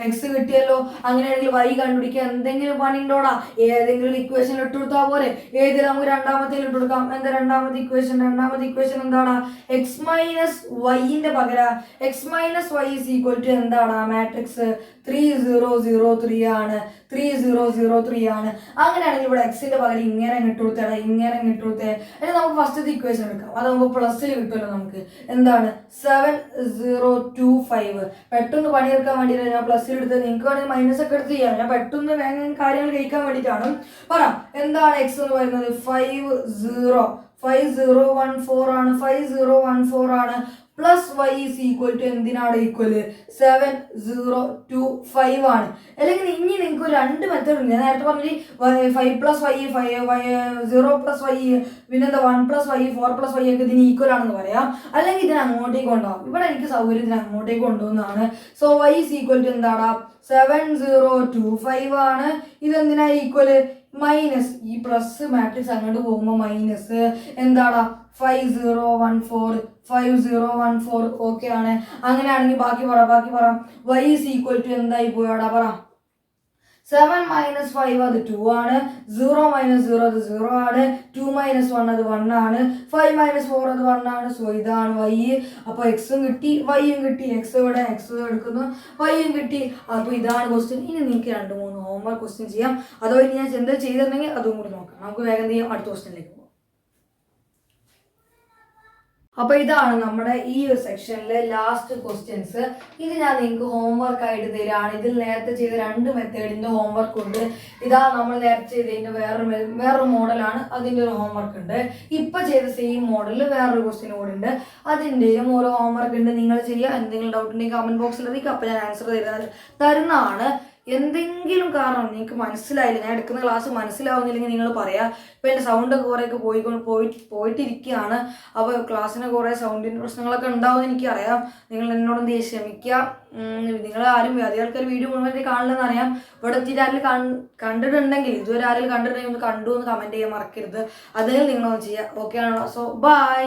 എക്സ് കിട്ടിയല്ലോ. അങ്ങനെയാണെങ്കിൽ y കണ്ടുപിടിക്കാൻ എന്തെങ്കിലും പണിയുണ്ടോടാ? ഏതെങ്കിലും ഇക്വേഷൻ ഇട്ട് കൊടുത്താൽ പോലെ. ഏതിൽ നമുക്ക് രണ്ടാമത്തേൽ ഇട്ട് കൊടുക്കാം. എന്താ രണ്ടാമത്തെ ഇക്വേഷൻ? എന്താണ്? x - y പകരം x - y = എന്താണ്? മാട്രിക്സ് 3 0 0 3 ആണ്. 3 0 0 3 ആണ്. അങ്ങനെയാണെങ്കിൽ ഇവിടെ എക്സിന്റെ പകരം ഇങ്ങനെ ഇട്ട് കൊടുത്തേ. അല്ലെങ്കിൽ നമുക്ക് ഫസ്റ്റത്തെ ഇക്വേഷൻ എടുക്കാം, അത് നമുക്ക് പ്ലസ്സിൽ കിട്ടുമല്ലോ. നമുക്ക് എന്താണ്? 7 0 2 5. പെട്ടെന്ന് പണിയെടുക്കാൻ വേണ്ടിയിട്ടാണ് ഞാൻ പ്ലസ്സിൽ എടുത്തത്. നിങ്ങൾക്ക് വേണമെങ്കിൽ മൈനസ് ഒക്കെ എടുത്ത് ചെയ്യാം. ഞാൻ പെട്ടെന്ന് വേഗം കാര്യങ്ങൾ കഴിക്കാൻ വേണ്ടിയിട്ടാണ്. പറ എന്താണ് എക്സ് എന്ന് പറയുന്നത്? 5 0 1 4 ആണ്. 5 0 1 4 ആണ്. പ്ലസ് y = എന്തിനാണ് ഈക്വൽ? 7 0 2 5 ആണ്. അല്ലെങ്കിൽ ഇനി നിങ്ങൾക്ക് രണ്ട് മെത്തേഡ് ഉണ്ട്. ഞാൻ നേരത്തെ പറഞ്ഞിട്ട് 5 + y 0 + y പിന്നെന്താ 1 + y 4 + y ഒക്കെ ഇതിന് ഈക്വൽ ആണെന്ന് പറയാം. അല്ലെങ്കിൽ ഇതിന് അങ്ങോട്ടേക്ക് കൊണ്ടുപോകാം. ഇവിടെ എനിക്ക് സൗകര്യത്തിന് അങ്ങോട്ടേക്ക് കൊണ്ടുപോകുന്നതാണ്. സോ y = എന്താണ്? 7 0 2 5 ആണ്. ഇതെന്തിനാ ഈക്വൽ? മൈനസ് ഈ പ്ലസ് മാട്രിക്സ് അങ്ങോട്ട് പോകുമ്പോൾ മൈനസ് എന്താണ്? 5 0 1 4 5 0 1 4 ഓക്കെ ആണ്. അങ്ങനെയാണെങ്കിൽ ബാക്കി പറ y = എന്തായി പോയാടാ? പറ 7 - 5 അത് 2 ആണ്. 0 - 0 അത് 0 ആണ്. 2 - 1 അത് 1 ആണ്. 5 - 4 അത് 1 ആണ്. സോ ഇതാണ് y. അപ്പോൾ എക്സും കിട്ടി, വൈയും കിട്ടി. എക്സ് ഇവിടെ എക്സ് എടുക്കുന്നു, വൈയും കിട്ടി. അപ്പോൾ ഇതാണ് ക്വസ്റ്റ്യൻ. ഇനി നിങ്ങൾക്ക് 2-3 ഹോംവർക്ക് ക്വസ്റ്റ്യൻ ചെയ്യാം. അതോ ഇനി ഞാൻ എന്താ ചെയ്തിട്ടുണ്ടെങ്കിൽ അതും കൂടി നോക്കാം. നമുക്ക് വേഗം ചെയ്യാം. അടുത്ത ക്വസ്റ്റ്യനിലേക്ക് പോകാം. അപ്പോൾ ഇതാണ് നമ്മുടെ ഈ ഒരു സെക്ഷനിലെ ലാസ്റ്റ് ക്വസ്റ്റ്യൻസ്. ഇത് ഞാൻ നിങ്ങൾക്ക് ഹോംവർക്ക് ആയിട്ട് തരാണ്. ഇതിൽ നേരത്തെ ചെയ്ത 2 മെത്തേഡിന്റെ ഹോംവർക്ക് ഉണ്ട്. ഇതാ നമ്മൾ നേരത്തെ ചെയ്തതിന്റെ വേറൊരു മോഡലാണ്, അതിൻ്റെ ഒരു ഹോംവർക്ക് ഉണ്ട്. ഇപ്പം ചെയ്ത സെയിം മോഡലിൽ വേറൊരു ക്വസ്റ്റ്യൻ കൂടി ഉണ്ട്, അതിൻ്റെയും ഓരോ ഹോംവർക്ക് ഉണ്ട്. നിങ്ങൾ ചെയ്യുക. എന്തെങ്കിലും ഡൗട്ട് ഉണ്ടെങ്കിൽ കമന്റ് ബോക്സിൽ അറിയിക്കുക. അപ്പോൾ ഞാൻ ആൻസർ തരുന്നതാണ്. എന്തെങ്കിലും കാരണം നിങ്ങൾക്ക് മനസ്സിലായില്ല, ഞാൻ എടുക്കുന്ന ക്ലാസ് മനസ്സിലാവുന്നില്ലെങ്കിൽ നിങ്ങൾ പറയാം. ഇപ്പോൾ എൻ്റെ സൗണ്ടൊക്കെ കുറേയൊക്കെ പോയിട്ടിരിക്കുകയാണ്. അപ്പോൾ ക്ലാസ്സിന് കുറേ സൗണ്ടിൻ്റെ പ്രശ്നങ്ങളൊക്കെ ഉണ്ടാവുമെന്ന് എനിക്കറിയാം. നിങ്ങൾ എന്നോടൊന്ന് ക്ഷമിക്കുക. നിങ്ങൾ ആരും അധികം ആൾക്കാർ വീഡിയോ മുഴുവൻ കാണില്ലെന്ന് അറിയാം. ഇവിടെ എത്തിയിട്ട് ആരെങ്കിലും കണ്ടിട്ടുണ്ടെങ്കിൽ, ഇതുവരെ ആരെങ്കിലും കണ്ടിട്ടുണ്ടെങ്കിൽ ഒന്ന് കണ്ടു എന്ന് കമൻറ്റ് ചെയ്യാൻ മറക്കരുത്. അതിൽ നിങ്ങളൊന്ന് ചെയ്യുക. ഓക്കെ ആണല്ലോ? So by.